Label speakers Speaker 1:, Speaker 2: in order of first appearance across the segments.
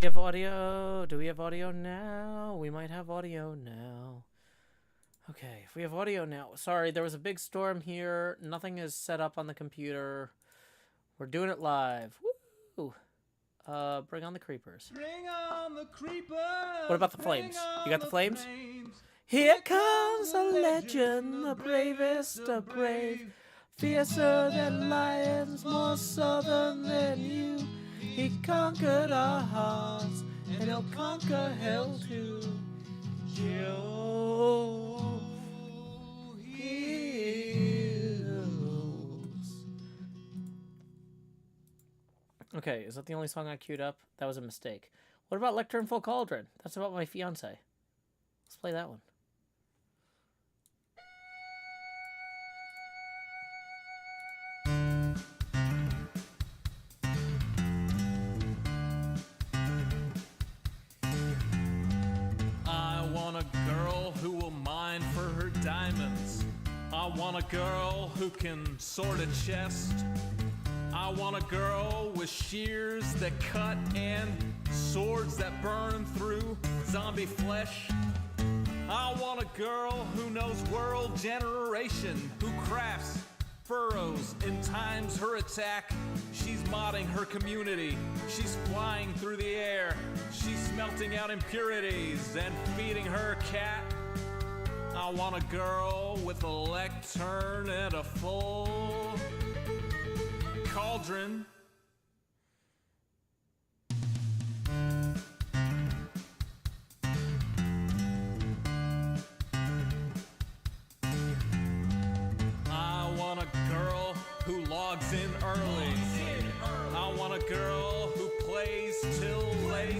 Speaker 1: We have audio. Do we have audio now? We might have audio now. Okay, if we have audio now. Sorry, there was a big storm here. Nothing is set up on the computer. We're doing it live. Woo! Bring on the creepers.
Speaker 2: Bring on the creepers.
Speaker 1: What about the flames? You got the flames? Here comes a legend, the bravest of brave. Fiercer than lions, more southern than you. He conquered our hearts, and he'll conquer hell too. Joe Hills. Okay, is that the only song I queued up? That was a mistake. What about Lectern Full Cauldron? That's about my fiance. Let's play that one.
Speaker 2: Diamonds. I want a girl who can sort a chest. I want a girl with shears that cut and swords that burn through zombie flesh. I want a girl who knows world generation, who crafts furrows and times her attack. She's modding her community. She's flying through the air. She's smelting out impurities and feeding her cat. I want a girl with a lectern and a full cauldron. I want a girl who logs in early. I want a girl who plays till late.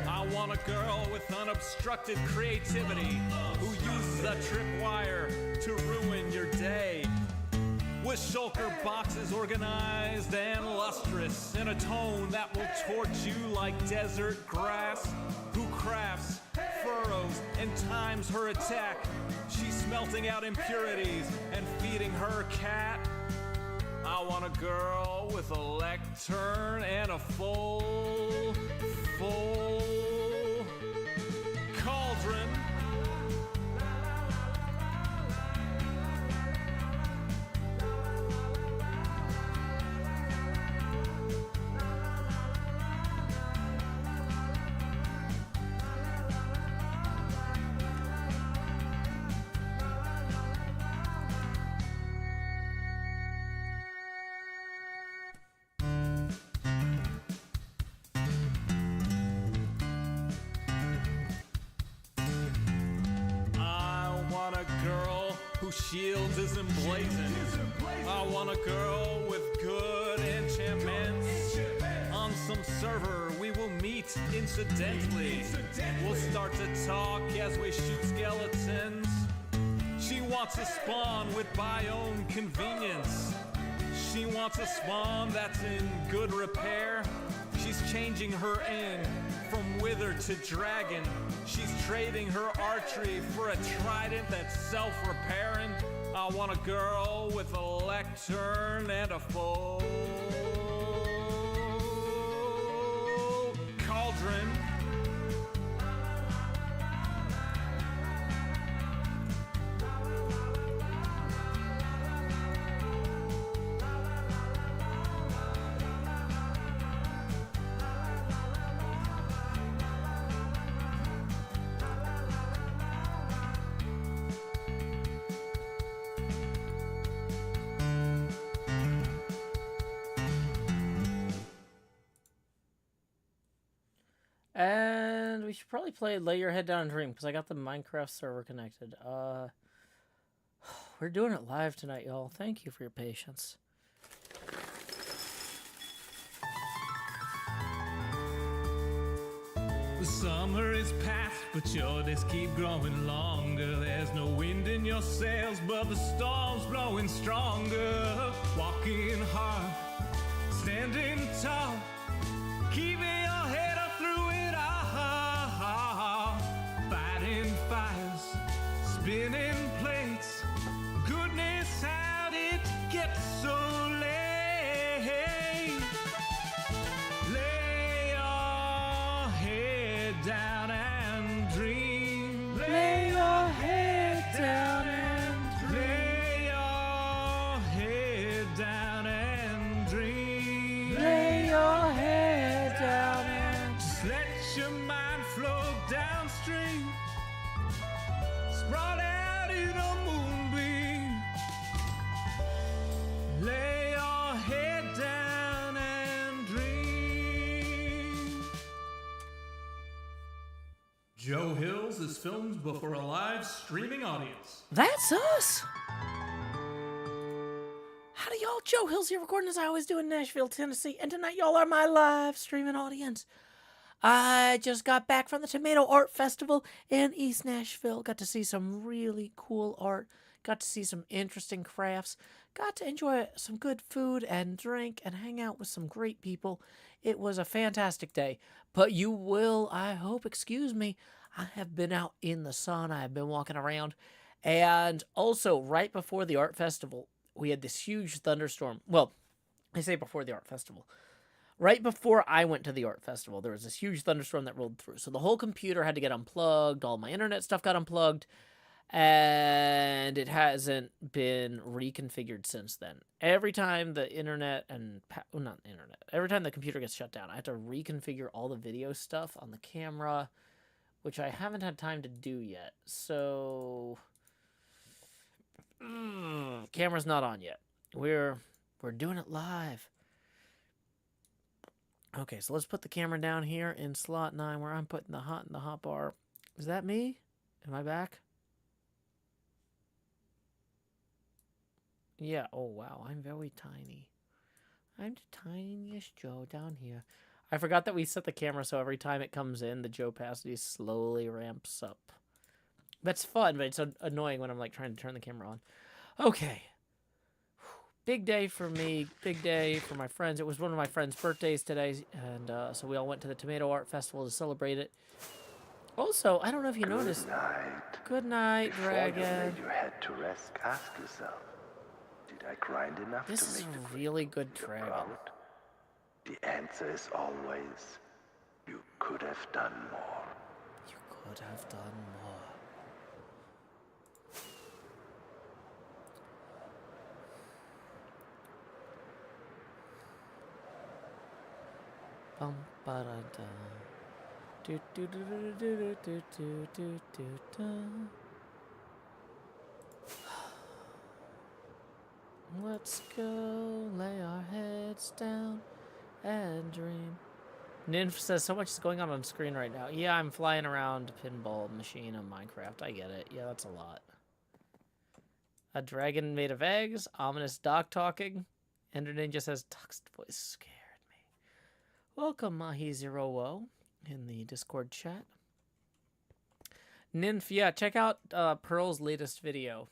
Speaker 2: I want a girl with unobstructed creativity who uses a tripwire to ruin your day. With shulker boxes organized and lustrous in a tone that will torch you like desert grass. Who crafts furrows and times her attack. She's smelting out impurities and feeding her cat. I want a girl with a lectern and a full cauldron. Whose shields is emblazoned. I want a girl with good enchantments. On some server we will meet incidentally. We'll start to talk as we shoot skeletons. She wants a spawn with biome convenience. She wants a spawn that's in good repair. She's changing her aim from wither to dragon. She's trading her archery for a trident that's self-repairing. I want a girl with a lectern and a full cauldron.
Speaker 1: And we should probably play Lay Your Head Down and Dream, because I got the Minecraft server connected. We're doing it live tonight, y'all. Thank you for your patience.
Speaker 2: The summer is past, but your days keep growing longer. There's no wind in your sails, but the storm's blowing stronger. Walking hard, standing tall, keeping your head up through it all. Fighting fires, spinning plates. Goodness, how did it get so late? Lay your Joe Hills is filmed before a live streaming audience.
Speaker 1: That's us. Howdy, y'all. Joe Hills here, recording as I always do in Nashville, Tennessee. And tonight, y'all are my live streaming audience. I just got back from the Tomato Art Festival in East Nashville. Got to see some really cool art. Got to see some interesting crafts. Got to enjoy some good food and drink and hang out with some great people. It was a fantastic day. But you will, I hope, excuse me, I have been out in the sun. I have been walking around. And also, right before the art festival, we had this huge thunderstorm. Well, I say before the art festival. Right before I went to the art festival, there was this huge thunderstorm that rolled through. So the whole computer had to get unplugged. All my internet stuff got unplugged. And it hasn't been reconfigured since then. Every time the internet and... well, not internet. Every time the computer gets shut down, I have to reconfigure all the video stuff on the camera, which I haven't had time to do yet. So... camera's not on yet. We're doing it live. Okay, so let's put the camera down here in slot 9 where I'm putting the hot in the hot bar. Is that me? Am I back? Yeah, oh wow, I'm very tiny. I'm the tiniest Joe down here. I forgot that we set the camera so every time it comes in, the Joe opacity slowly ramps up. That's fun, but it's annoying when I'm like trying to turn the camera on. Okay. Big day for me, big day for my friends. It was one of my friends' birthdays today, and so we all went to the Tomato Art Festival to celebrate it. Also, I don't know if you noticed. Good night, Dragon.
Speaker 3: Before you laid your head to rest, ask yourself, did I grind enough
Speaker 1: This
Speaker 3: to
Speaker 1: is
Speaker 3: make
Speaker 1: a
Speaker 3: the
Speaker 1: really good
Speaker 3: feel
Speaker 1: dragon.
Speaker 3: proud? The answer is always, you could have done more.
Speaker 1: You could have done more. Bum ba da da. Do do do do do do do do do do. Let's go lay our heads down and dream. Nymph says so much is going on screen right now. Yeah, I'm flying around a pinball machine on Minecraft. I get it. Yeah, that's a lot. A dragon made of eggs. Ominous dog talking. Ender Ninja says, Duck's voice scared me. Welcome, Mahi0O, in the Discord chat. Nymph, yeah, check out Pearl's latest video.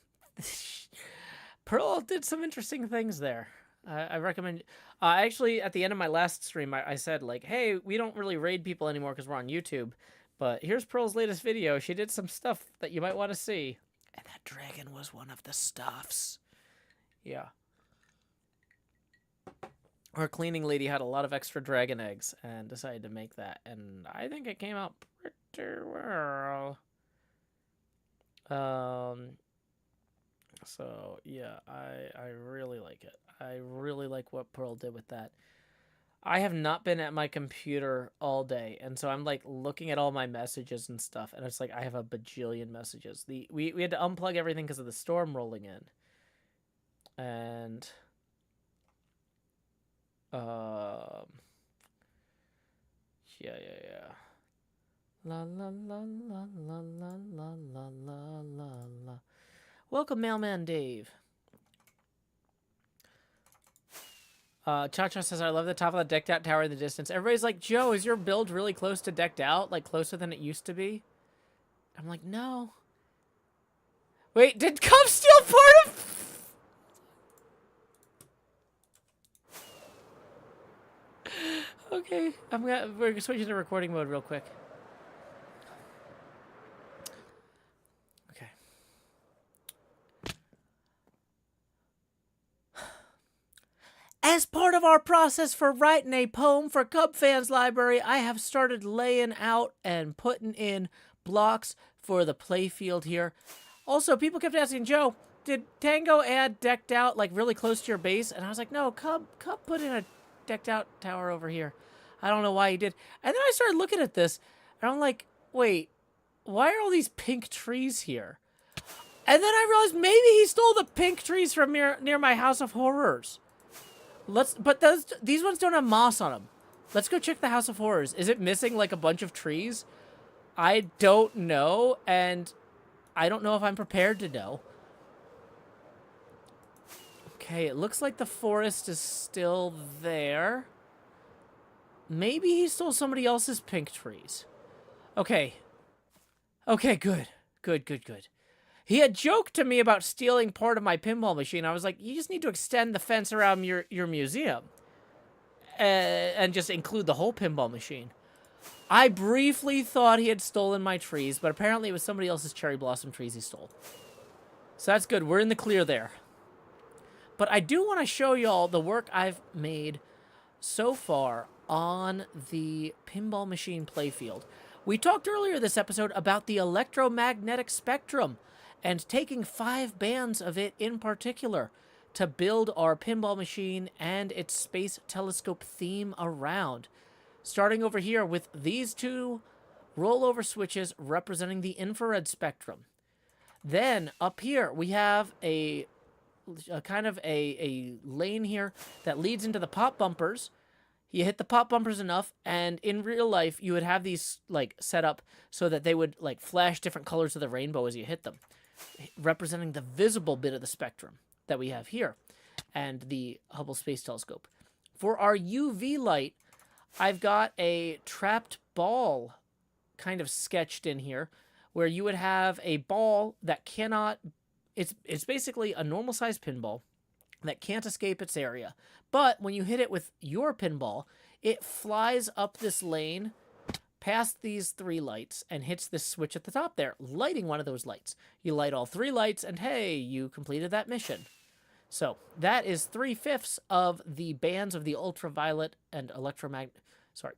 Speaker 1: Pearl did some interesting things there. I recommend... actually, at the end of my last stream, I said, like, hey, we don't really raid people anymore because we're on YouTube. But here's Pearl's latest video. She did some stuff that you might want to see. And that dragon was one of the stuffs. Yeah. Our cleaning lady had a lot of extra dragon eggs and decided to make that. And I think it came out pretty well. So, yeah, I really like it. I really like what Pearl did with that. I have not been at my computer all day, and so I'm, like, looking at all my messages and stuff, and it's like I have a bajillion messages. We had to unplug everything because of the storm rolling in. And... yeah. La la la la la la la la la la la. Welcome, Mailman Dave. Cha-Cha says, I love the top of the decked out tower in the distance. Everybody's like, Joe, is your build really close to decked out? Like, closer than it used to be? I'm like, no. Wait, did Cub steal part of... Okay, we're switching to recording mode real quick. Okay. As part of our process for writing a poem for Cub Fans Library, I have started laying out and putting in blocks for the playfield here. Also, people kept asking, Joe, did Tango add decked out, like, really close to your base? And I was like, no, Cub put in a decked out tower over here. I don't know why he did. And then I started looking at this, and I'm like, wait, why are all these pink trees here? And then I realized maybe he stole the pink trees from near my House of Horrors. But these ones don't have moss on them. Let's go check the House of Horrors. Is it missing, like, a bunch of trees? I don't know, and I don't know if I'm prepared to know. Okay, it looks like the forest is still there. Maybe he stole somebody else's pink trees. Okay. Okay, good. Good. He had joked to me about stealing part of my pinball machine. I was like, you just need to extend the fence around your museum. And just include the whole pinball machine. I briefly thought he had stolen my trees, but apparently it was somebody else's cherry blossom trees he stole. So that's good. We're in the clear there. But I do want to show y'all the work I've made so far on the pinball machine playfield. We talked earlier this episode about the electromagnetic spectrum and taking 5 bands of it in particular to build our pinball machine and its space telescope theme around. Starting over here with these 2 rollover switches representing the infrared spectrum. Then up here we have a kind of a lane here that leads into the pop bumpers. You hit the pop bumpers enough, and in real life, you would have these like set up so that they would like flash different colors of the rainbow as you hit them, representing the visible bit of the spectrum that we have here, and the Hubble Space Telescope. For our UV light, I've got a trapped ball kind of sketched in here, where you would have a ball that cannot. It's basically a normal-sized pinball that can't escape its area. But when you hit it with your pinball, it flies up this lane past these 3 lights and hits this switch at the top there, lighting one of those lights. You light all 3 lights, and hey, you completed that mission. So that is 3/5 of the bands of the ultraviolet and electromagnetic. Sorry.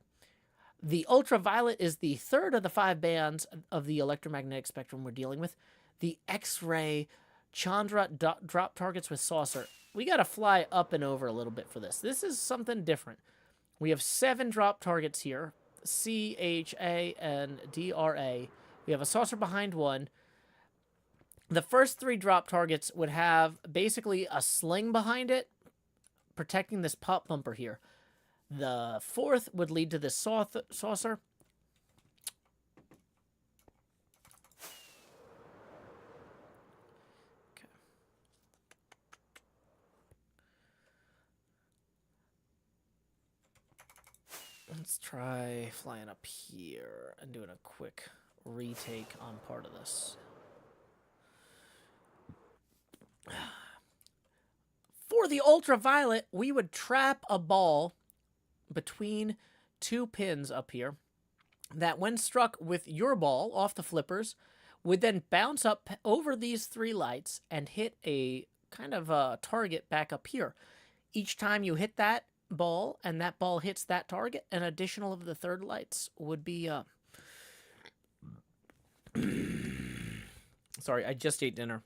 Speaker 1: The ultraviolet is the 3rd of the 5 bands of the electromagnetic spectrum we're dealing with. The X-ray Chandra drop targets with saucer. We got to fly up and over a little bit for this. This is something different. We have 7 drop targets here. C, H, A, and D, R, A. We have a saucer behind one. The first 3 drop targets would have basically a sling behind it, protecting this pop bumper here. The 4th would lead to this saucer. Let's try flying up here and doing a quick retake on part of this. For the ultraviolet, we would trap a ball between 2 pins up here that, when struck with your ball off the flippers, would then bounce up over these 3 lights and hit a kind of a target back up here. Each time you hit that ball and that ball hits that target, an additional of the 3rd lights would be sorry, I just ate dinner.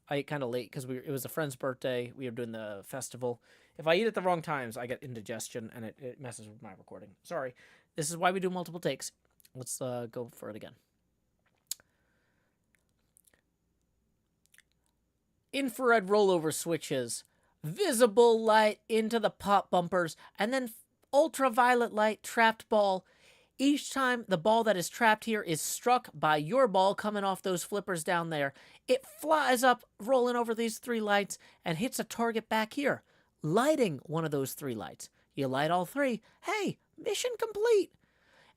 Speaker 1: I ate kind of late because it was a friend's birthday. We were doing the festival. If I eat at the wrong times, I get indigestion and it messes with my recording. Sorry. This is why we do multiple takes. Let's go for it again. Infrared rollover switches. Visible light into the pop bumpers, and then ultraviolet light trapped ball. Each time the ball that is trapped here is struck by your ball coming off those flippers down there, it flies up, rolling over these 3 lights, and hits a target back here, lighting one of those 3 lights. You light all 3. Hey, mission complete.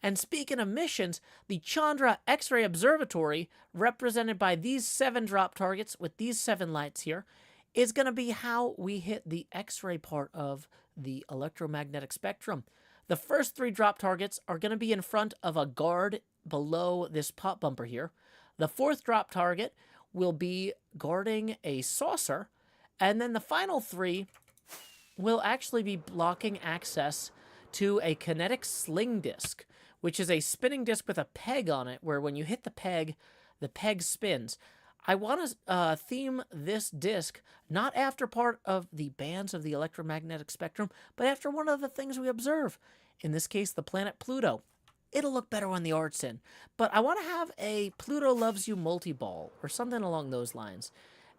Speaker 1: And speaking of missions, the Chandra X-ray Observatory, represented by these 7 drop targets with these 7 lights here, is going to be how we hit the X-ray part of the electromagnetic spectrum. The first 3 drop targets are going to be in front of a guard below this pop bumper here. The 4th drop target will be guarding a saucer, and then the final 3 will actually be blocking access to a kinetic sling disc, which is a spinning disc with a peg on it, where when you hit the peg spins. I want to theme this disc not after part of the bands of the electromagnetic spectrum, but after one of the things we observe. In this case, the planet Pluto. It'll look better when the art's in. But I want to have a Pluto Loves You multi-ball, or something along those lines.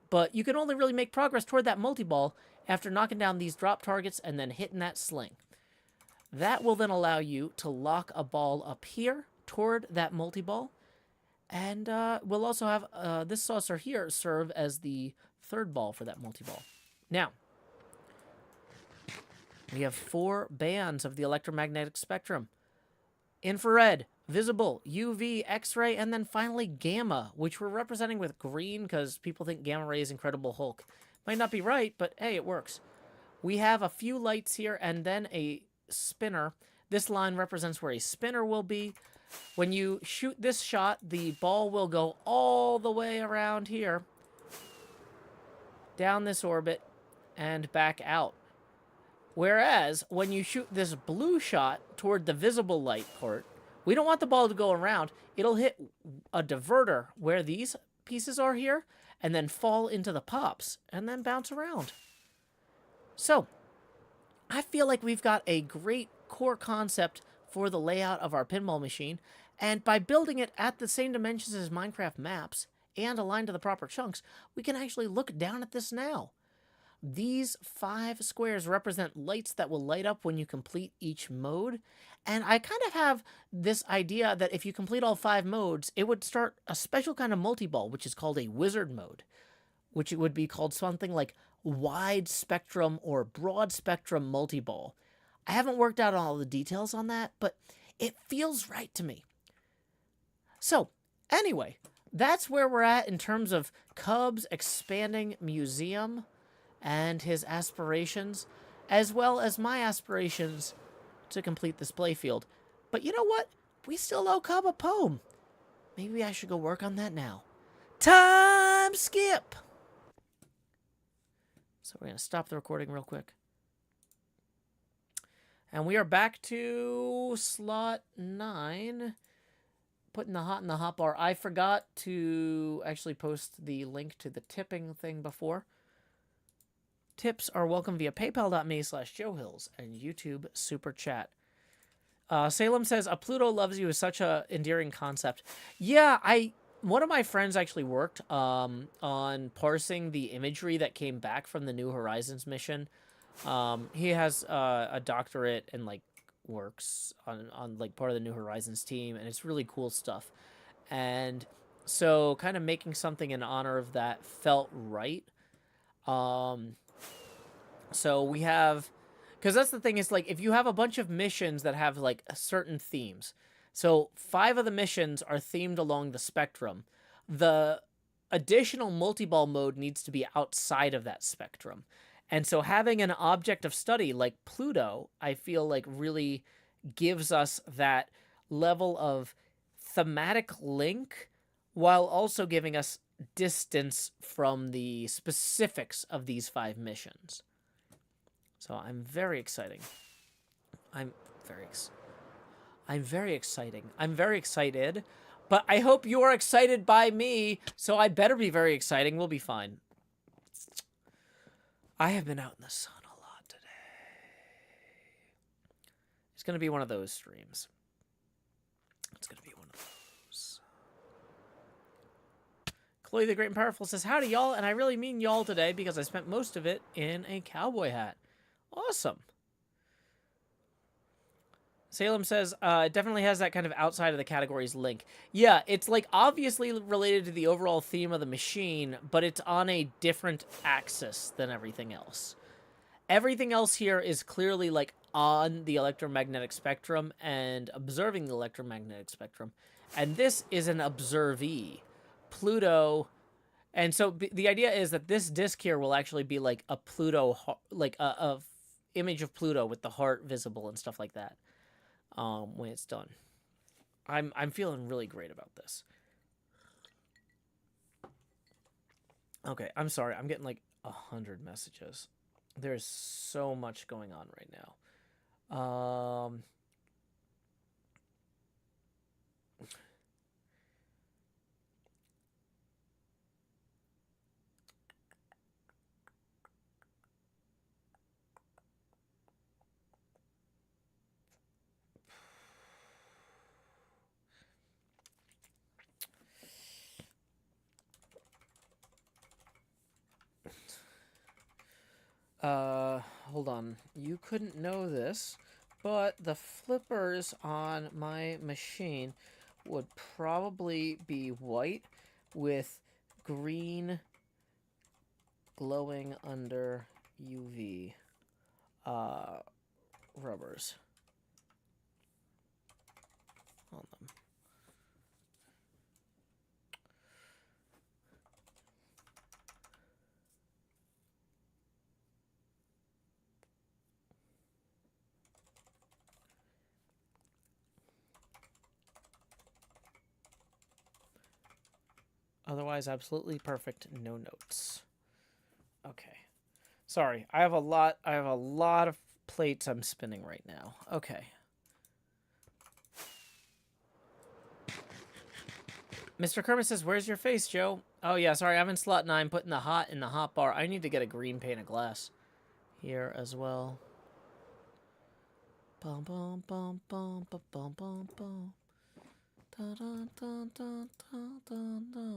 Speaker 1: But you can only really make progress toward that multi-ball after knocking down these drop targets and then hitting that sling. That will then allow you to lock a ball up here toward that multi-ball. And we'll also have this saucer here serve as the third ball for that multi-ball. Now, we have 4 bands of the electromagnetic spectrum. Infrared, visible, UV, X-ray, and then finally gamma, which we're representing with green because people think gamma ray is Incredible Hulk. Might not be right, but hey, it works. We have a few lights here and then a spinner. This line represents where a spinner will be. When you shoot this shot, the ball will go all the way around here, down this orbit, and back out. Whereas, when you shoot this blue shot toward the visible light port, we don't want the ball to go around. It'll hit a diverter where these pieces are here, and then fall into the pops, and then bounce around. So, I feel like we've got a great core concept for the layout of our pinball machine, and by building it at the same dimensions as Minecraft maps, and aligned to the proper chunks, we can actually look down at this now. These 5 squares represent lights that will light up when you complete each mode. And I kind of have this idea that if you complete all 5 modes, it would start a special kind of multi-ball, which is called a wizard mode, which it would be called something like wide spectrum or broad spectrum multi-ball. I haven't worked out all the details on that, but it feels right to me. So, anyway, that's where we're at in terms of Cub's expanding museum and his aspirations, as well as my aspirations to complete this playfield. But you know what? We still owe Cub a poem. Maybe I should go work on that now. Time skip! So we're going to stop the recording real quick. And we are back to slot 9. Putting the hot in the hot bar. I forgot to actually post the link to the tipping thing before. Tips are welcome via paypal.me/JoeHills and YouTube Super Chat. Salem says, "A Pluto loves you" is such a endearing concept. Yeah, one of my friends actually worked on parsing the imagery that came back from the New Horizons mission. He has a doctorate and like works on like part of the New Horizons team, and it's really cool stuff. And so kind of making something in honor of that felt right. So we have, because that's the thing is like if you have a bunch of missions that have like certain themes, so 5 of the missions are themed along the spectrum, the additional multi-ball mode needs to be outside of that spectrum. And so having an object of study like Pluto, I feel like really gives us that level of thematic link while also giving us distance from the specifics of these 5 missions. So I'm very exciting. I'm very excited, but I hope you're excited by me, so I better be very exciting. We'll be fine. I have been out in the sun a lot today. It's going to be one of those streams. It's going to be one of those. Chloe the Great and Powerful says, "Howdy, y'all," and I really mean y'all today because I spent most of it in a cowboy hat. Awesome. Salem says, it definitely has that kind of outside of the categories link. Yeah, it's like obviously related to the overall theme of the machine, but it's on a different axis than everything else. Everything else here is clearly like on the electromagnetic spectrum and observing the electromagnetic spectrum. And this is an observee. Pluto. And so the idea is that this disc here will actually be like a Pluto, like a image of Pluto with the heart visible and stuff like that. When it's done. I'm feeling really great about this. Okay, I'm sorry. I'm getting like 100 messages. There's so much going on right now. Hold on. You couldn't know this, but the flippers on my machine would probably be white with green glowing under UV rubbers on them. Otherwise, absolutely perfect. No notes. Okay. Sorry, I have a lot of plates I'm spinning right now. Okay. Mr. Kermit says, "Where's your face, Joe?" Oh yeah, sorry, I'm in slot 9, putting the hot in the hot bar. I need to get a green pane of glass here as well. Bum bum bum bum bum bum bum bum. Da da da da da da da.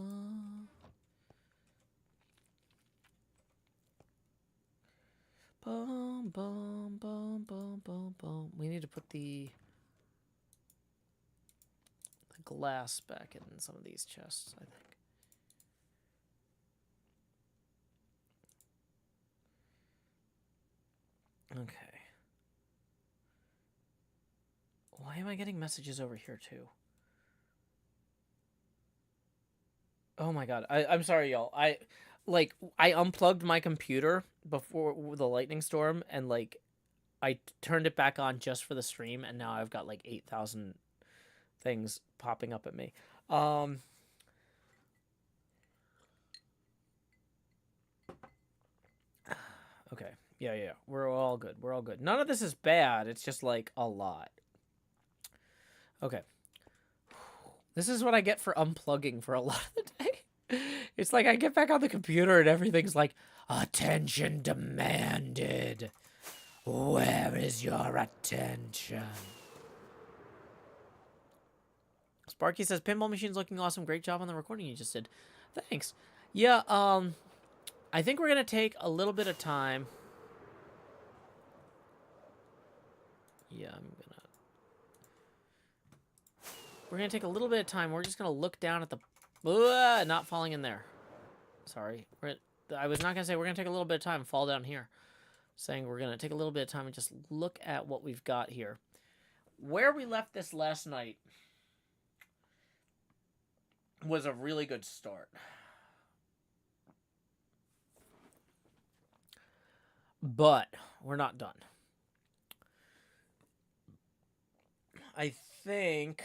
Speaker 1: Bum bum bum bum bum bum. We need to put the glass back in some of these chests, I think. Okay. Why am I getting messages over here too? Oh my god. I'm sorry, y'all. I unplugged my computer before the lightning storm and like I turned it back on just for the stream and now I've got like 8,000 things popping up at me. Okay. Yeah. We're all good. We're all good. None of this is bad. It's just like a lot. Okay. This is what I get for unplugging for a lot of the day. It's like I get back on the computer and everything's like, attention demanded. Where is your attention? Sparky says, pinball machine's looking awesome. Great job on the recording you just did. Thanks. Yeah, I think we're going to take a little bit of time. Yeah, we're going to take a little bit of time. We're just going to look down at the... not falling in there. Sorry. I was not going to say we're going to take a little bit of time and fall down here. Saying we're going to take a little bit of time and just look at what we've got here. Where we left this last night was a really good start. But we're not done. I think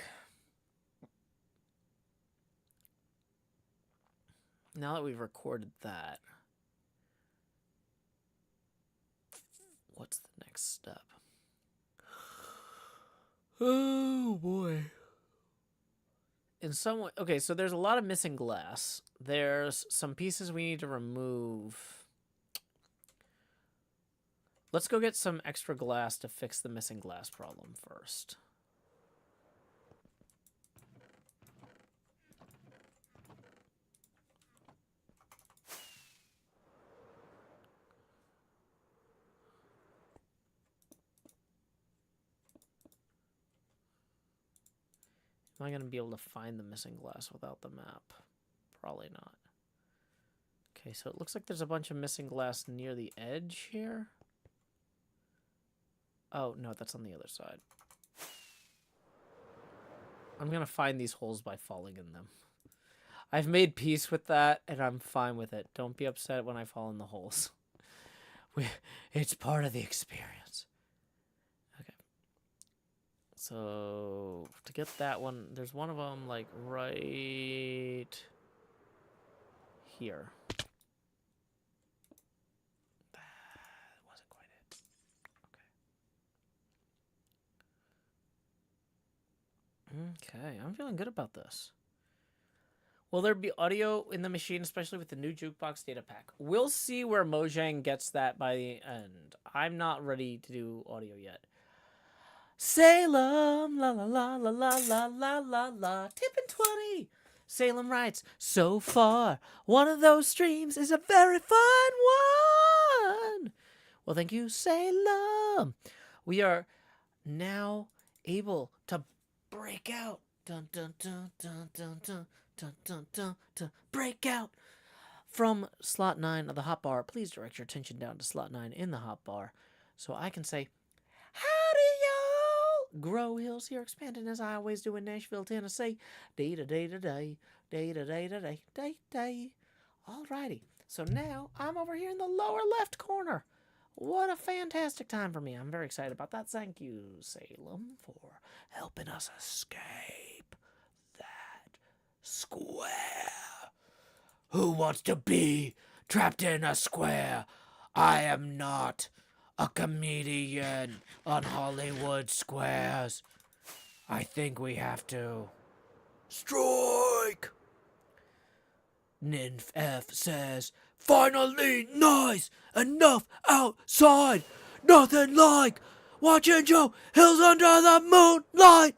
Speaker 1: now that we've recorded that, what's the next step? Oh boy. In some way, okay, so there's a lot of missing glass. There's some pieces we need to remove. Let's go get some extra glass to fix the missing glass problem first. Am I going to be able to find the missing glass without the map? Probably not. Okay, so it looks like there's a bunch of missing glass near the edge here. Oh, no, that's on the other side. I'm going to find these holes by falling in them. I've made peace with that, and I'm fine with it. Don't be upset when I fall in the holes. It's part of the experience. Okay. So, to get that one, there's one of them, like, right here. That wasn't quite it. Okay, I'm feeling good about this. Will there be audio in the machine, especially with the new jukebox data pack? We'll see where Mojang gets that by the end. I'm not ready to do audio yet. Salem, la la la la la la la la la, tipping 20. Salem writes, so far, one of those streams is a very fun one. Well, thank you, Salem. We are now able to break out Dun dun dun dun dun dun dun dun dun dun. Break out! From slot 9 of the hotbar, please direct your attention down to slot 9 in the hotbar so I can say, howdy, y'all! Grow Hills here, expanding as I always do in Nashville, Tennessee. Day-to-day-to-day, day-to-day-to-day, day-day. Alrighty, so now I'm over here in the lower left corner. What a fantastic time for me. I'm very excited about that. Thank you, Salem, for helping us escape that square. Who wants to be trapped in a square? I am not a comedian on Hollywood squares. I think we have to strike. Ninf F says, finally nice, enough outside. Nothing like watching Joe Hill's under the moonlight.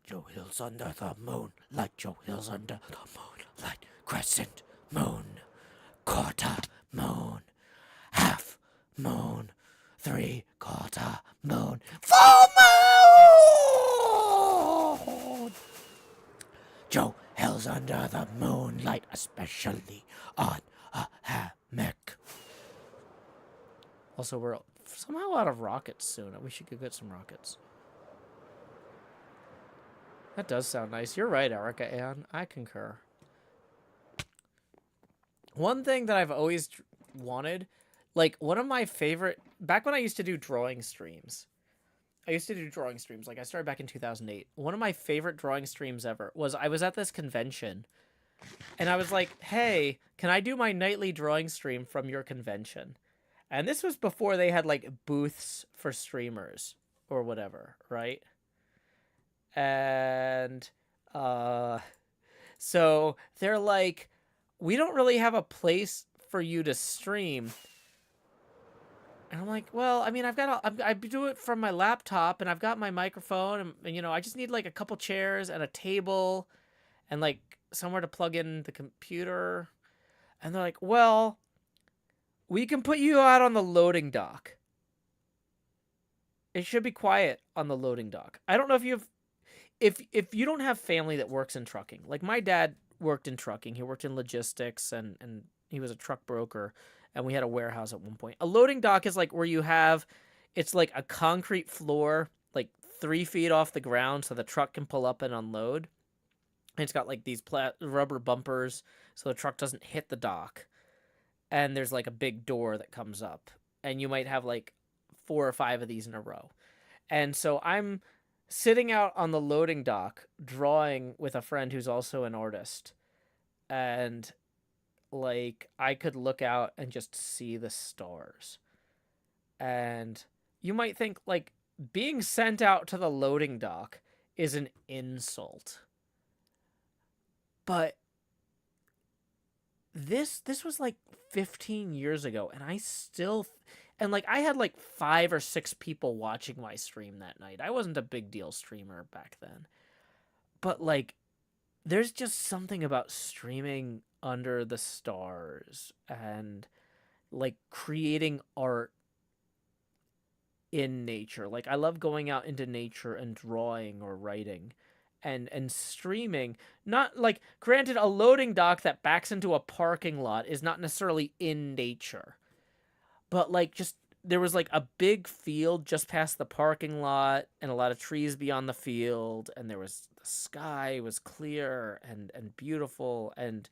Speaker 1: Joe Hill's under the moonlight. Joe Hill's under the moonlight. Crescent moon, quarter moon, half moon, 3/4 moon, full moon. Joe Hill's under the moonlight, especially on a hammock. Also, we're somehow out of rockets soon. We should go get some rockets. That does sound nice. You're right, Erica Ann. I concur. One thing that I've always wanted, like one of my favorite, back when I used to do drawing streams, like I started back in 2008. One of my favorite drawing streams ever was I was at this convention and I was like, hey, can I do my nightly drawing stream from your convention? And this was before they had like booths for streamers or whatever, right? And so they're like, we don't really have a place for you to stream. And I'm like, well, I mean, I do it from my laptop and I've got my microphone and, you know, I just need like a couple chairs and a table and like somewhere to plug in the computer. And they're like, well, we can put you out on the loading dock. It should be quiet on the loading dock. I don't know if if you don't have family that works in trucking. Like my dad worked in trucking. He worked in logistics and he was a truck broker. And we had a warehouse at one point. A loading dock is like where you have, it's like a concrete floor, like 3 feet off the ground so the truck can pull up and unload. And it's got like these rubber bumpers so the truck doesn't hit the dock. And there's like a big door that comes up. And you might have like 4 or 5 of these in a row. And so I'm sitting out on the loading dock drawing with a friend who's also an artist. And like I could look out and just see the stars. And you might think like being sent out to the loading dock is an insult. But this was like 15 years ago and I still and like I had like 5 or 6 people watching my stream that night. I wasn't a big deal streamer back then. But like there's just something about streaming under the stars and like creating art in nature. Like I love going out into nature and drawing or writing and streaming. Not like, granted, a loading dock that backs into a parking lot is not necessarily in nature, but like just there was like a big field just past the parking lot and a lot of trees beyond the field, and there was the sky was clear and beautiful, and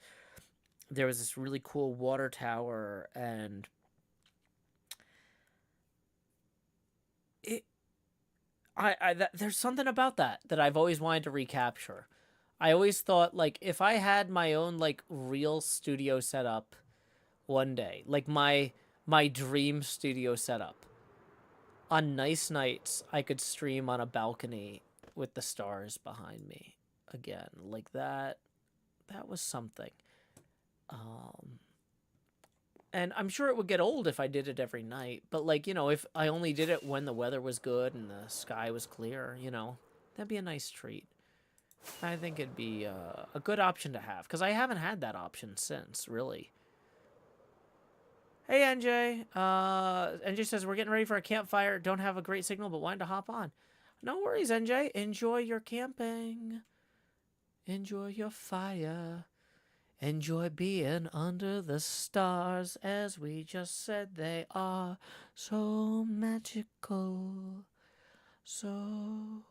Speaker 1: there was this really cool water tower, and there's something about that I've always wanted to recapture. I always thought, like, if I had my own, like, real studio setup one day, like my dream studio setup, on nice nights, I could stream on a balcony with the stars behind me again. Like, that was something. And I'm sure it would get old if I did it every night. But, like, you know, if I only did it when the weather was good and the sky was clear, you know, that'd be a nice treat. I think it'd be a good option to have. Because I haven't had that option since, really. Hey, NJ. NJ says, we're getting ready for a campfire. Don't have a great signal, but wanted to hop on. No worries, NJ. Enjoy your camping. Enjoy your fire. Enjoy being under the stars, as we just said they are so magical, so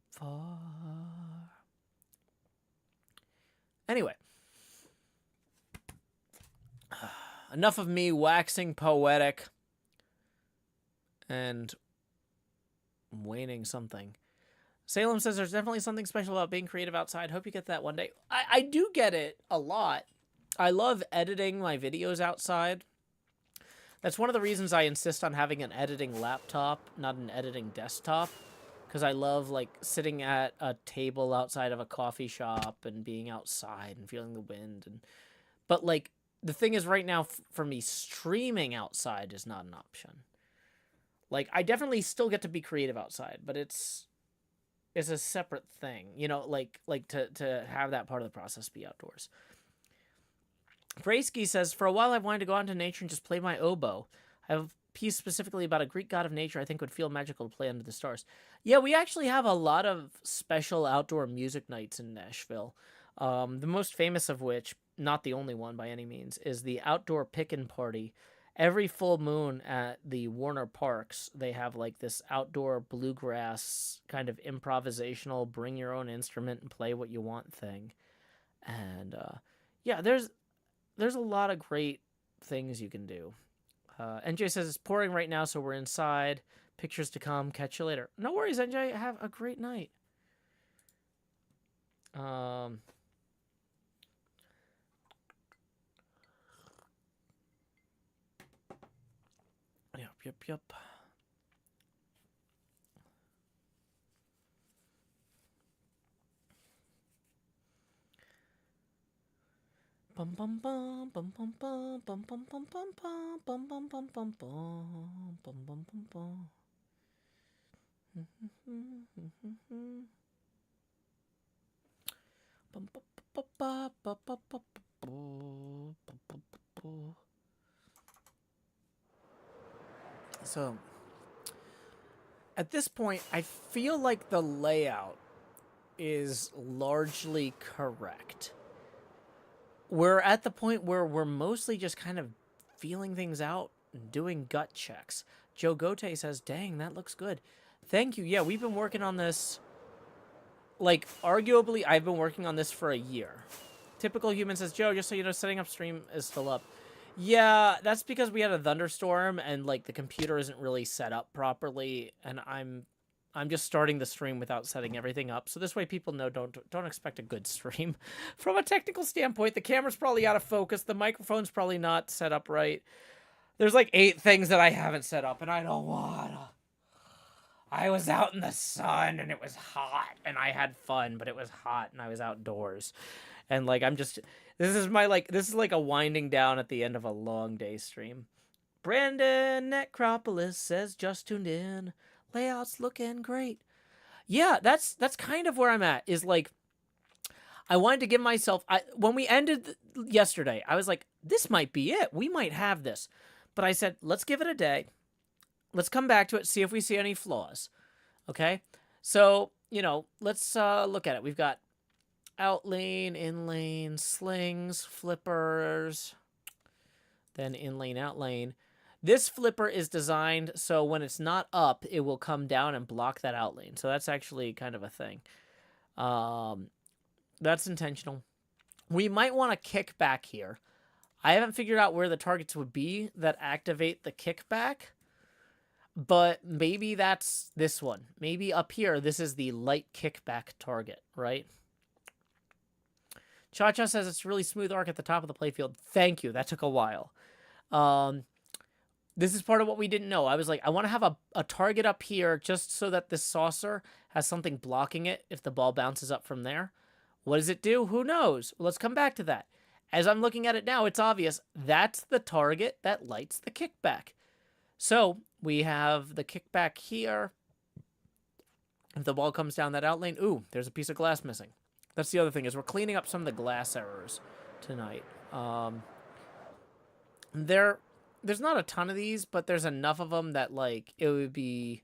Speaker 1: far. Anyway, enough of me waxing poetic and waning something. Salem says there's definitely something special about being creative outside. Hope you get that one day. I do get it a lot. I love editing my videos outside. That's one of the reasons I insist on having an editing laptop, not an editing desktop. Because I love, like, sitting at a table outside of a coffee shop and being outside and feeling the wind. But, like, the thing is right now, for me, streaming outside is not an option. Like, I definitely still get to be creative outside, but it's a separate thing. You know, like to have that part of the process be outdoors. Braisky says, for a while I've wanted to go out into nature and just play my oboe. I have a piece specifically about a Greek god of nature I think would feel magical to play under the stars. Yeah, we actually have a lot of special outdoor music nights in Nashville. The most famous of which, not the only one by any means, is the Outdoor Pickin' Party. Every full moon at the Warner Parks, they have like this outdoor bluegrass kind of improvisational, bring your own instrument and play what you want thing. And yeah, there's a lot of great things you can do. NJ says it's pouring right now, so we're inside. Pictures to come. Catch you later. No worries, NJ. Have a great night. Yep. Bum bum bum bum bum bum bum bum bum bum bum bum bum bum bum bum bum bum bum bum. So, at this point, I feel like the layout is largely correct. We're at the point where we're mostly just kind of feeling things out and doing gut checks. Joe Gote says, dang, that looks good. Thank you. Yeah, we've been working on this. Like, arguably, I've been working on this for a year. Typical Human says, Joe, just so you know, setting up stream is still up. Yeah, that's because we had a thunderstorm and, like, the computer isn't really set up properly, and I'm just starting the stream without setting everything up. So this way people know don't expect a good stream. From a technical standpoint, the camera's probably out of focus. The microphone's probably not set up right. There's like 8 things that I haven't set up, and I don't wanna. I was out in the sun, and it was hot, and I had fun, but it was hot, and I was outdoors. And, like, this is like a winding down at the end of a long day stream. Brandon Necropolis says, just tuned in. Layout's looking great. Yeah, that's kind of where I'm at, is like, I wanted to give myself, when we ended yesterday, I was like, this might be it. We might have this. But I said, let's give it a day. Let's come back to it, see if we see any flaws. Okay? So, you know, let's look at it. We've got outlane, inlane, slings, flippers, then inlane, outlane. This flipper is designed so when it's not up, it will come down and block that outlane. So that's actually kind of a thing. That's intentional. We might want to kick back here. I haven't figured out where the targets would be that activate the kickback, but maybe that's this one. Maybe up here, this is the light kickback target, right? Cha-Cha says it's really smooth arc at the top of the playfield. Thank you. That took a while. This is part of what we didn't know. I was like, I want to have a target up here just so that this saucer has something blocking it if the ball bounces up from there. What does it do? Who knows? Well, let's come back to that. As I'm looking at it now, it's obvious. That's the target that lights the kickback. So we have the kickback here. If the ball comes down that outlane, ooh, there's a piece of glass missing. That's the other thing, is we're cleaning up some of the glass errors tonight. There's not a ton of these, but there's enough of them that, like, it would be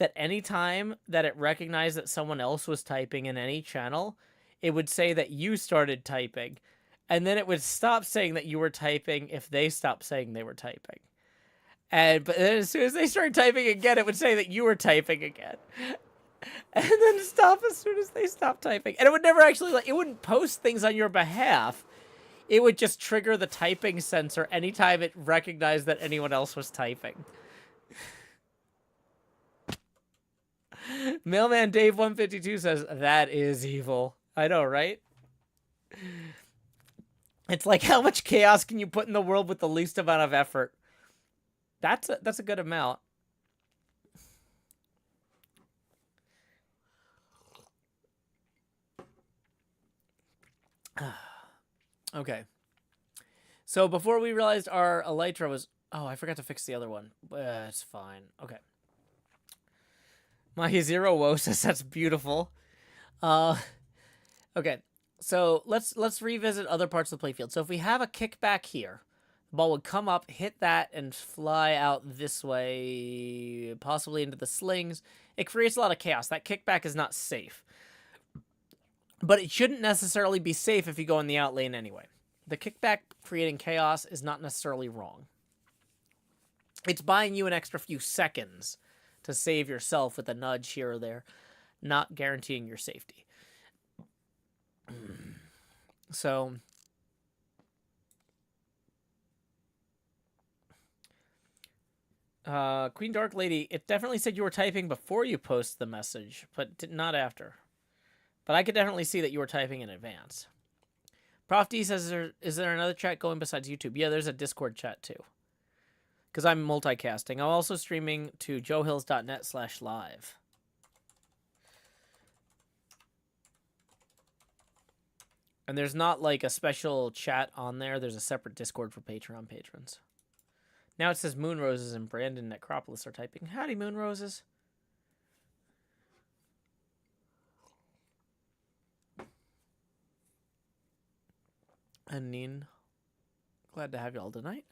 Speaker 1: that any time that it recognized that someone else was typing in any channel, it would say that you started typing. And then it would stop saying that you were typing if they stopped saying they were typing. But then as soon as they started typing again, it would say that you were typing again. And then stop as soon as they stopped typing. And it would never actually, it wouldn't post things on your behalf. It would just trigger the typing sensor anytime it recognized that anyone else was typing. Mailman Dave 152 says, that is evil. I know, right? It's like, how much chaos can you put in the world with the least amount of effort? That's a good amount. Okay. So before we realized our elytra was... Oh, I forgot to fix the other one. It's fine. Okay. My Zero Woe says that's beautiful. Okay. So let's revisit other parts of the playfield. So if we have a kickback here, the ball would come up, hit that, and fly out this way, possibly into the slings. It creates a lot of chaos. That kickback is not safe. But it shouldn't necessarily be safe if you go in the out lane anyway. The kickback creating chaos is not necessarily wrong. It's buying you an extra few seconds to save yourself with a nudge here or there, not guaranteeing your safety. So... Queen Dark Lady, it definitely said you were typing before you post the message, but not after. But I could definitely see that you were typing in advance. Prof D says, is there another chat going besides YouTube? Yeah, there's a Discord chat too. Because I'm multicasting. I'm also streaming to joehills.net/live. And there's not like a special chat on there. There's a separate Discord for Patreon patrons. Now it says Moonroses and Brandon Necropolis are typing. Howdy, Moonroses. And Neen, glad to have you all tonight.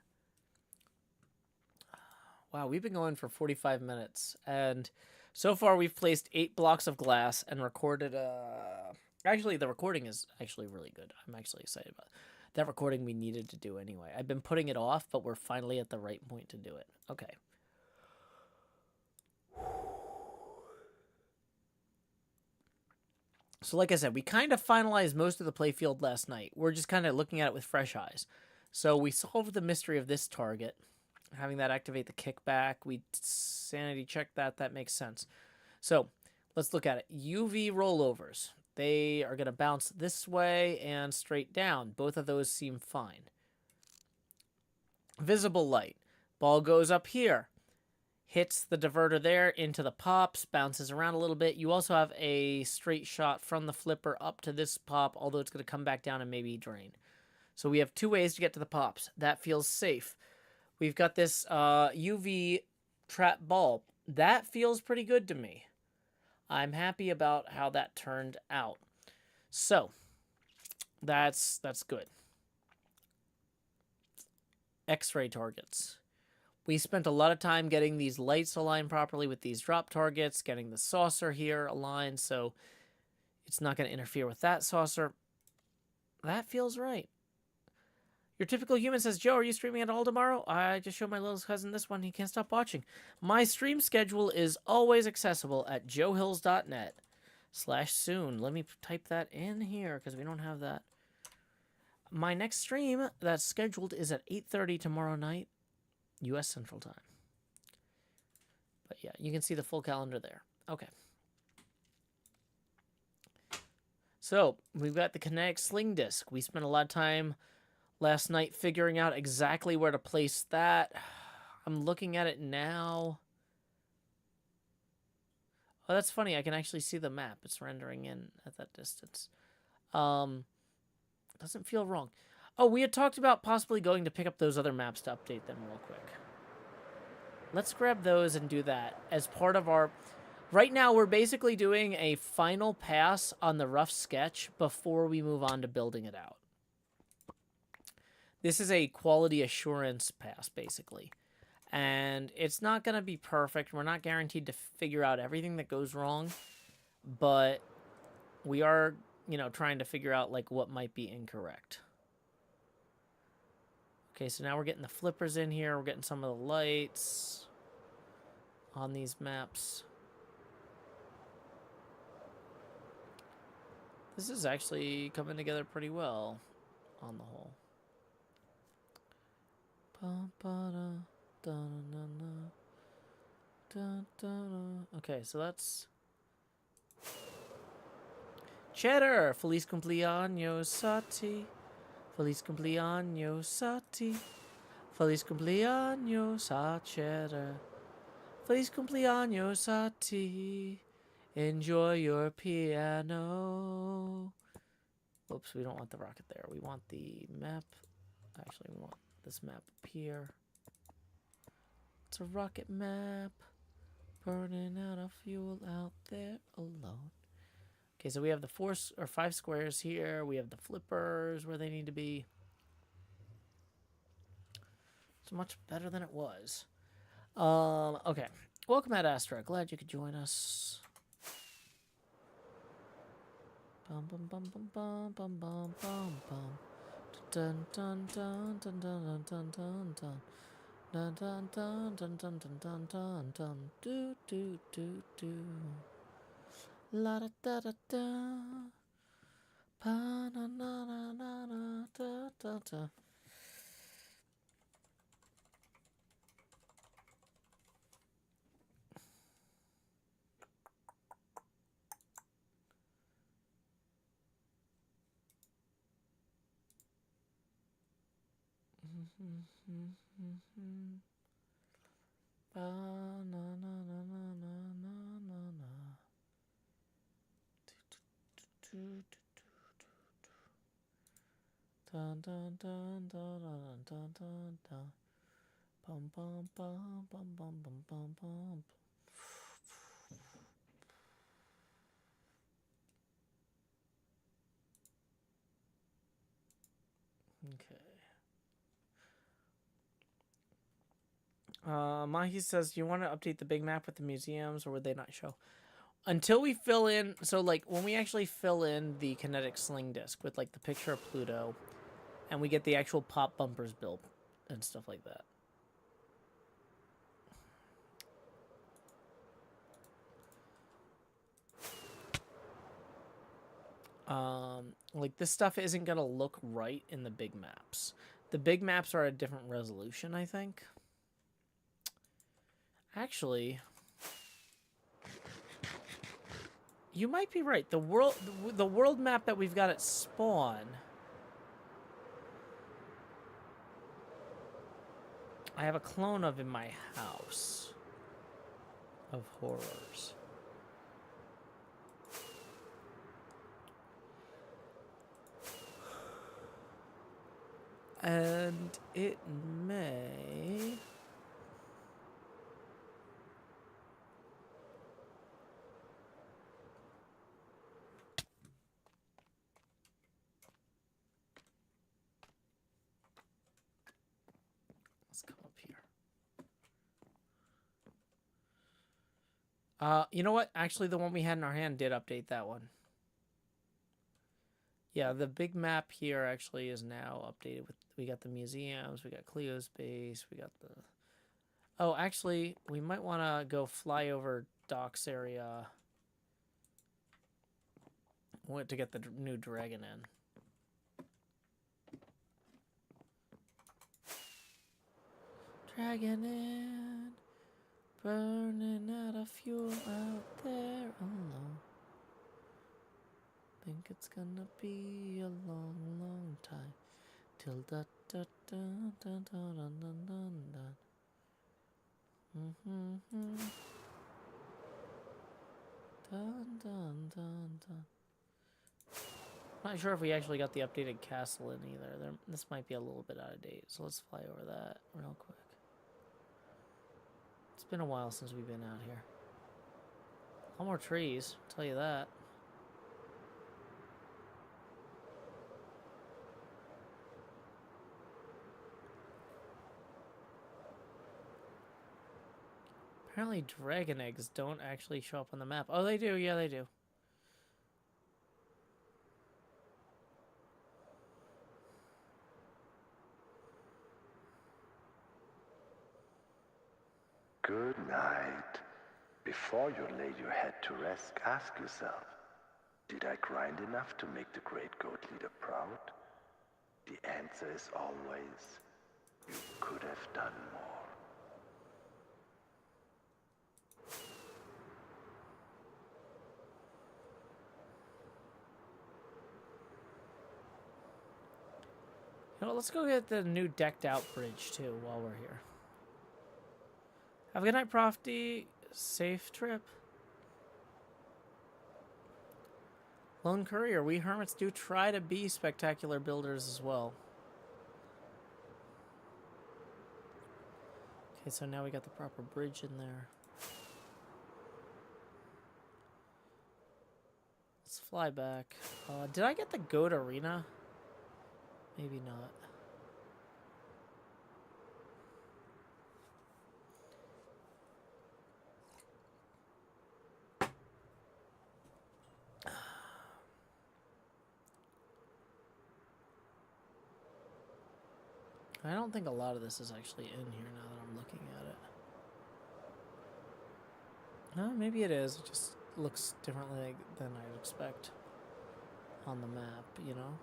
Speaker 1: Wow, we've been going for 45 minutes. And so far we've placed 8 blocks of glass and recorded... Actually, the recording is actually really good. I'm actually excited about it. That recording we needed to do anyway. I've been putting it off, but we're finally at the right point to do it. Okay. So like I said, we kind of finalized most of the playfield last night. We're just kind of looking at it with fresh eyes. So we solved the mystery of this target. Having that activate the kickback. We sanity checked that. That makes sense. So let's look at it. UV rollovers. They are going to bounce this way and straight down. Both of those seem fine. Visible light. Ball goes up here. Hits the diverter there into the pops. Bounces around a little bit. You also have a straight shot from the flipper up to this pop, although it's going to come back down and maybe drain. So we have 2 ways to get to the pops. That feels safe. We've got this UV trap ball. That feels pretty good to me. I'm happy about how that turned out. So, that's good. X-ray targets. We spent a lot of time getting these lights aligned properly with these drop targets, getting the saucer here aligned, so it's not going to interfere with that saucer. That feels right. Your typical human says, Joe, are you streaming at all tomorrow? I just showed my little cousin this one. He can't stop watching. My stream schedule is always accessible at joehills.net/soon. Let me type that in here because we don't have that. My next stream that's scheduled is at 8:30 tomorrow night, U.S. Central Time. But yeah, you can see the full calendar there. Okay. So, we've got the kinetic sling disc. We spent a lot of time last night figuring out exactly where to place that. I'm looking at it now. Oh, that's funny. I can actually see the map. It's rendering in at that distance. Doesn't feel wrong. Oh, we had talked about possibly going to pick up those other maps to update them real quick. Let's grab those and do that as part of our... Right now, we're basically doing a final pass on the rough sketch before we move on to building it out. This is a quality assurance pass, basically. And it's not going to be perfect. We're not guaranteed to figure out everything that goes wrong, but we are, trying to figure out like what might be incorrect. Okay, so now we're getting the flippers in here. We're getting some of the lights on these maps. This is actually coming together pretty well on the whole. Okay, so that's Cheddar. Feliz cumpleaños, Sati. Feliz cumpleaños, Sati. Feliz cumpleaños a Cheddar. Feliz cumpleaños, Sati. Enjoy your piano. Whoops, we don't want the rocket there. We want the map. Actually, we want this map up here. It's a rocket map. Burning out of fuel out there alone. Okay, so we have the 4 or 5 squares here. We have the flippers where they need to be. It's much better than it was. Okay. Welcome, Ad Astra. Glad you could join us. Bum bum bum bum bum bum bum bum bum. Dun dun dun dun dun dun dun dun. Dun dun dun dun dun dun dun dun dun. Do do do do. La da da da da. Pa na na na na na da da da. Ba na na na na na na na na. Dun dun dun dun dun dun dun dun. Bum bum bum bum bum bum bum bum. Okay. Mahi says, "You want to update the big map with the museums, or would they not show?" Until we fill in, so like when we actually fill in the kinetic sling disc with like the picture of Pluto, and we get the actual pop bumpers built and stuff like that. Like this stuff isn't gonna look right in the big maps. The big maps are a different resolution, I think. Actually, you might be right. The world map that we've got at spawn, I have a clone of in my house of horrors. And it may... Let's come up here. You know what? Actually, the one we had in our hand did update that one. Yeah, the big map here actually is now updated with, we got the museums, we got Cleo's base, we got the... Oh, actually, we might want to go fly over docks area to get the new dragon in. Dragon in, burning out of fuel out there alone. Think it's gonna be a long, long time till da da da da da da da da da. Dun dun dun dun. Not sure if we actually got the updated castle in either. This might be a little bit out of date, so let's fly over that real quick. It's been a while since we've been out here. A lot more trees, I'll tell you that. Apparently dragon eggs don't actually show up on the map. Oh, they do. Yeah, they do.
Speaker 3: Good night. Before you lay your head to rest, ask yourself, did I grind enough to make the great goat leader proud? The answer is always, you could have done more.
Speaker 1: You know, let's go get the new decked out bridge too while we're here. Have a good night, Profty. Safe trip. Lone Courier, we hermits do try to be spectacular builders as well. Okay, so now we got the proper bridge in there. Let's fly back. Did I get the goat arena? Maybe not. I don't think a lot of this is actually in here now that I'm looking at it. No, maybe it is. It just looks differently than I'd expect on the map, you know?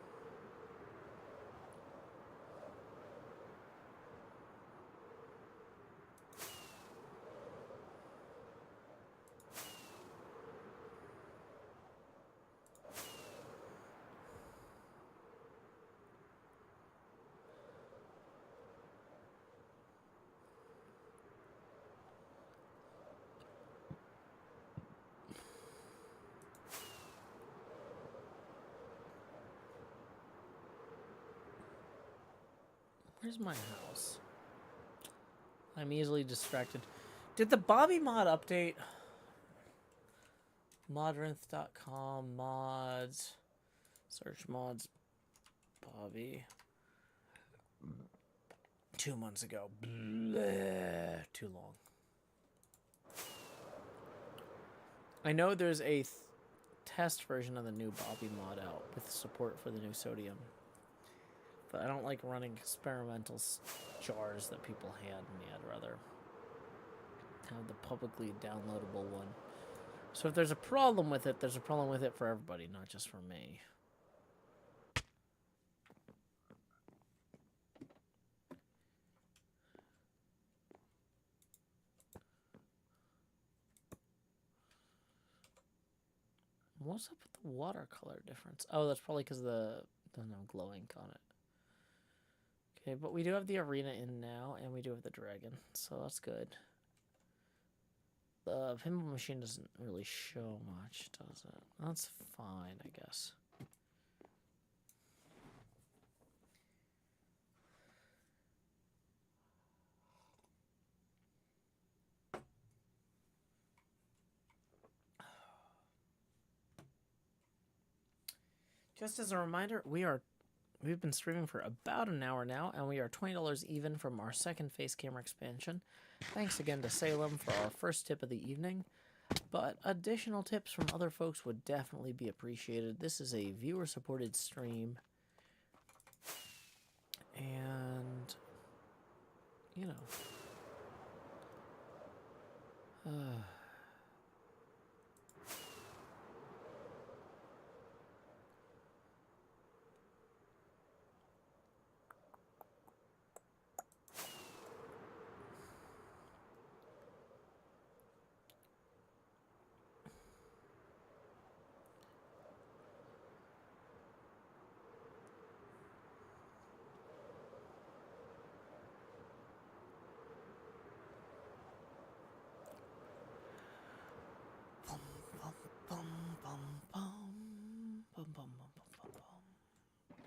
Speaker 1: Where's my house? I'm easily distracted. Did the Bobby mod update? Modrinth.com mods. Search mods. Bobby. 2 months ago. Bleh, too long. I know there's a test version of the new Bobby mod out with support for the new sodium. But I don't like running experimental jars that people hand me. I'd rather have the publicly downloadable one. So if there's a problem with it, there's a problem with it for everybody, not just for me. What's up with the watercolor difference? Oh, that's probably because there's no glow ink on it. Okay, but we do have the arena in now, and we do have the dragon, so that's good. The pinball machine doesn't really show much, does it? That's fine, I guess. Just as a reminder, we've been streaming for about an hour now, and we are $20 even from our second face camera expansion. Thanks again to Salem for our first tip of the evening, but additional tips from other folks would definitely be appreciated. This is a viewer-supported stream, and, you know,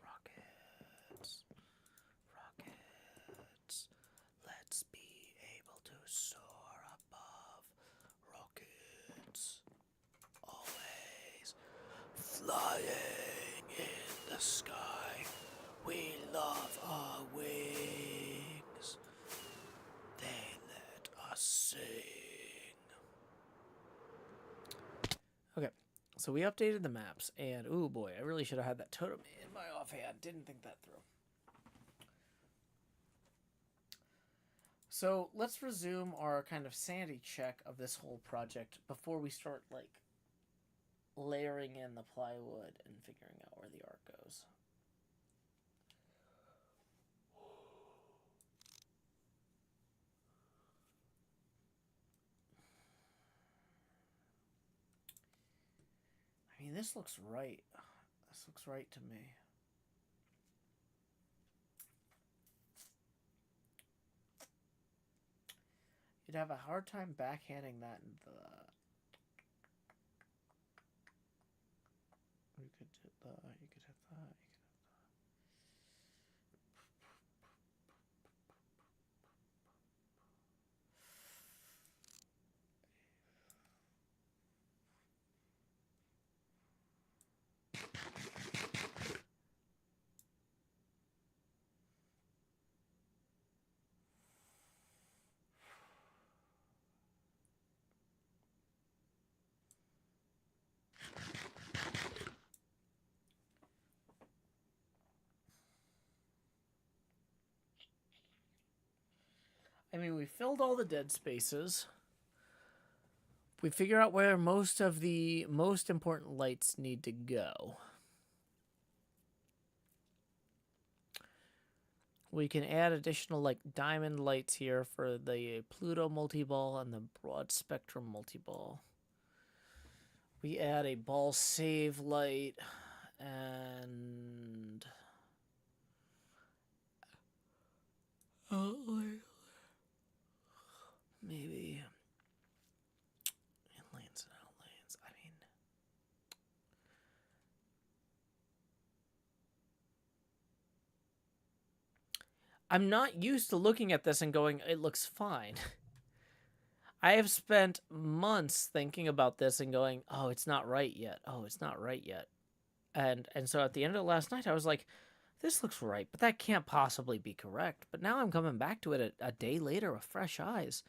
Speaker 1: rockets, rockets. Let's be able to soar above rockets. Always flying in the sky. We love our wings. They let us sing. So we updated the maps, and ooh boy, I really should have had that totem in my offhand. Didn't think that through. So let's resume our kind of sanity check of this whole project before we start like layering in the plywood and figuring out where the art goes. I mean, this looks right. This looks right to me. You'd have a hard time backhanding that in the... You could hit the... You could hit that. I mean, we filled all the dead spaces. We figure out where most of the most important lights need to go. We can add additional like diamond lights here for the Pluto multi-ball and the broad spectrum multi-ball. We add a ball save light and maybe inlanes and outlanes. I mean, I'm not used to looking at this and going, it looks fine. I have spent months thinking about this and going, oh, it's not right yet. Oh, it's not right yet. And so at the end of last night, I was like, this looks right, but that can't possibly be correct. But now I'm coming back to it a day later with fresh eyes.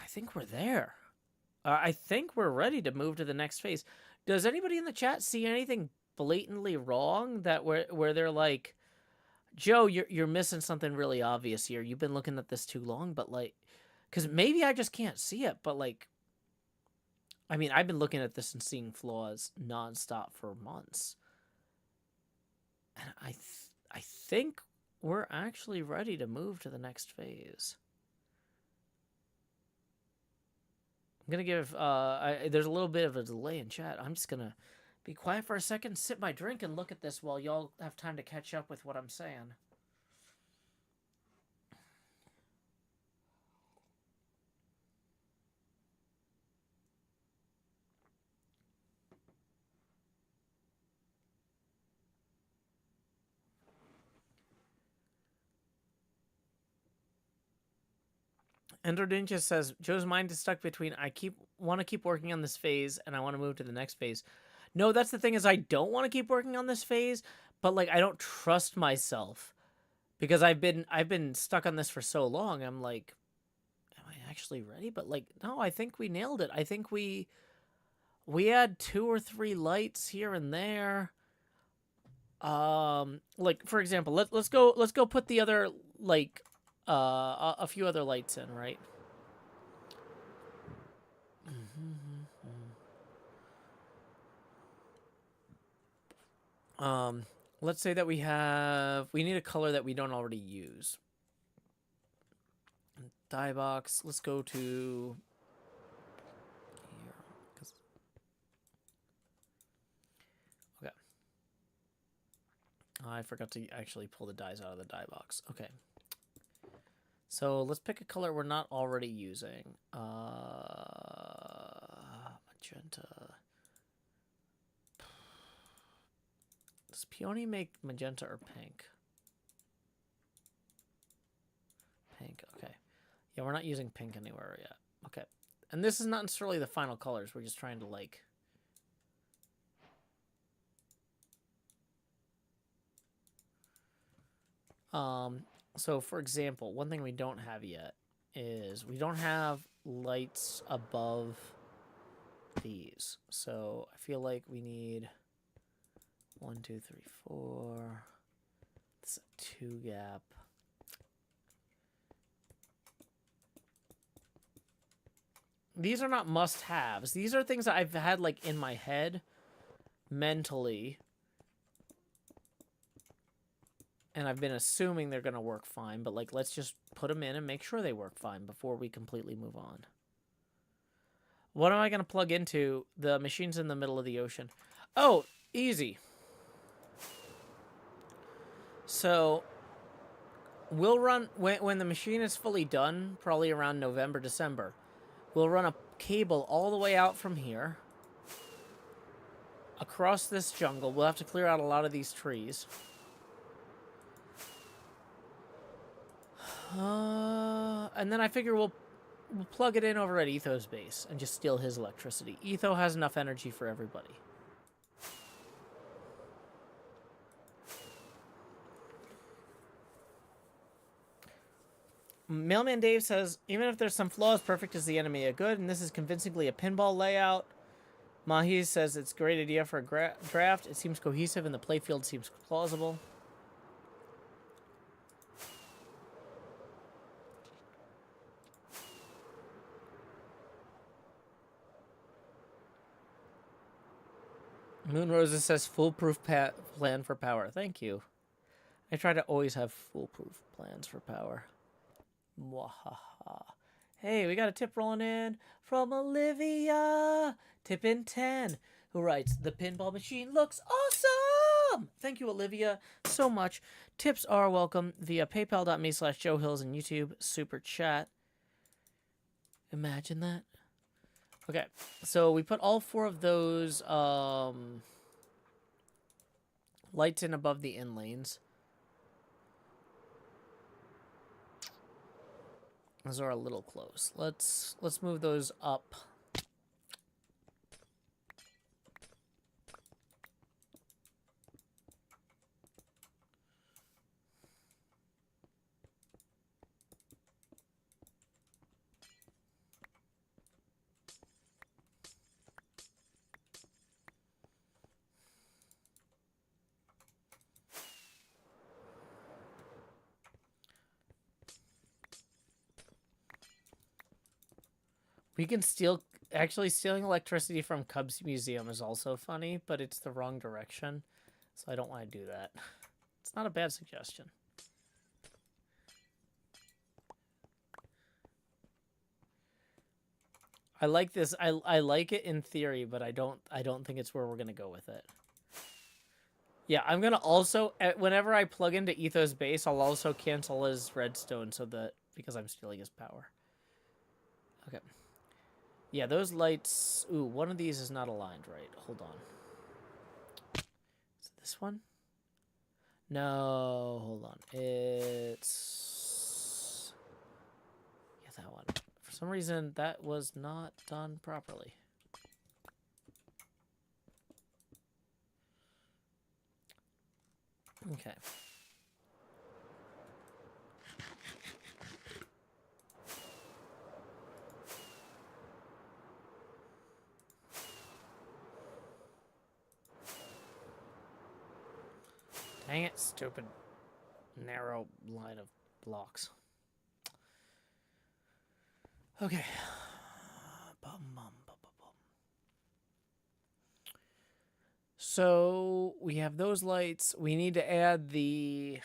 Speaker 1: I think we're there. I think we're ready to move to the next phase. Does anybody in the chat see anything blatantly wrong that where they're like, Joe, you're missing something really obvious here. You've been looking at this too long, but like, because maybe I just can't see it, but like, I mean, I've been looking at this and seeing flaws nonstop for months. And I think we're actually ready to move to the next phase. I'm going to give, there's a little bit of a delay in chat. I'm just going to be quiet for a second, sip my drink, and look at this while y'all have time to catch up with what I'm saying. Ender Ninja says, Joe's mind is stuck between want to keep working on this phase and I want to move to the next phase. No, that's the thing is I don't want to keep working on this phase, but like I don't trust myself because I've been stuck on this for so long. I'm like, am I actually ready? But like, no, I think we nailed it. I think we had 2 or 3 lights here and there. Like for example, let's go put the other like a few other lights in, right? Let's say that we need a color that we don't already use. Dye box, let's go to here. Okay. I forgot to actually pull the dyes out of the dye box. Okay. So let's pick a color we're not already using. Magenta. Does Peony make magenta or pink? Pink, okay. Yeah, we're not using pink anywhere yet. Okay. And this is not necessarily the final colors. We're just trying to like... So for example, one thing we don't have yet is we don't have lights above these. So I feel like we need 1, 2, 3, 4. It's a 2 gap. These are not must-haves. These are things that I've had like in my head mentally. And I've been assuming they're going to work fine, but like let's just put them in and make sure they work fine before we completely move on. What am I going to plug into? The machine's in the middle of the ocean. Oh, easy. So we'll run, when the machine is fully done, probably around November, December, we'll run a cable all the way out from here across this jungle. We'll have to clear out a lot of these trees. And then I figure we'll plug it in over at Etho's base and just steal his electricity. Etho has enough energy for everybody. Mailman Dave says, even if there's some flaws, perfect is the enemy of good, and this is convincingly a pinball layout. Mahi says it's a great idea for a draft. It seems cohesive and the playfield seems plausible. Moon Roses says foolproof plan for power. Thank you. I try to always have foolproof plans for power. Mwahaha. Hey, we got a tip rolling in from Olivia. Tip in 10, who writes, the pinball machine looks awesome. Thank you, Olivia, so much. Tips are welcome via paypal.me/JoeHills and YouTube Super Chat. Imagine that. Okay, so we put all 4 of those lights in above the in lanes. Those are a little close. Let's move those up. We can steal... Actually, stealing electricity from Cub's museum is also funny, but it's the wrong direction. So I don't want to do that. It's not a bad suggestion. I like this. I like it in theory, but I don't think it's where we're going to go with it. Yeah, I'm going to also... Whenever I plug into Etho's base, I'll also cancel his redstone so that... Because I'm stealing his power. Okay. Yeah, those lights... Ooh, one of these is not aligned right. Hold on. Is it this one? No, hold on. It's... Yeah, that one. For some reason, that was not done properly. Okay. Dang it, stupid narrow line of blocks. Okay. So we have those lights. We need to add the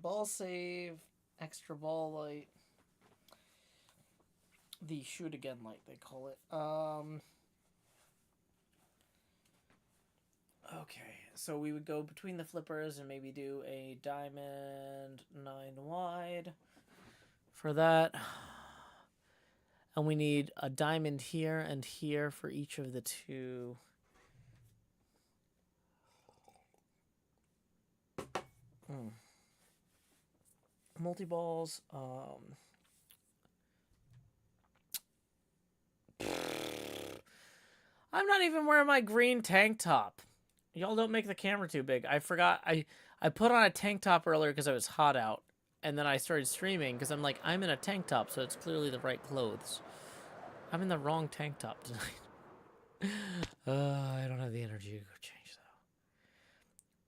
Speaker 1: ball save, extra ball light, the shoot again light they call it. Okay, so we would go between the flippers and maybe do a diamond 9 wide for that. And we need a diamond here and here for each of the 2. Multi-balls. I'm not even wearing my green tank top. Y'all don't make the camera too big. I forgot. I put on a tank top earlier because it was hot out. and then I started streaming because I'm like, I'm in a tank top, so it's clearly the right clothes. I'm in the wrong tank top tonight. I don't have the energy to go change, though.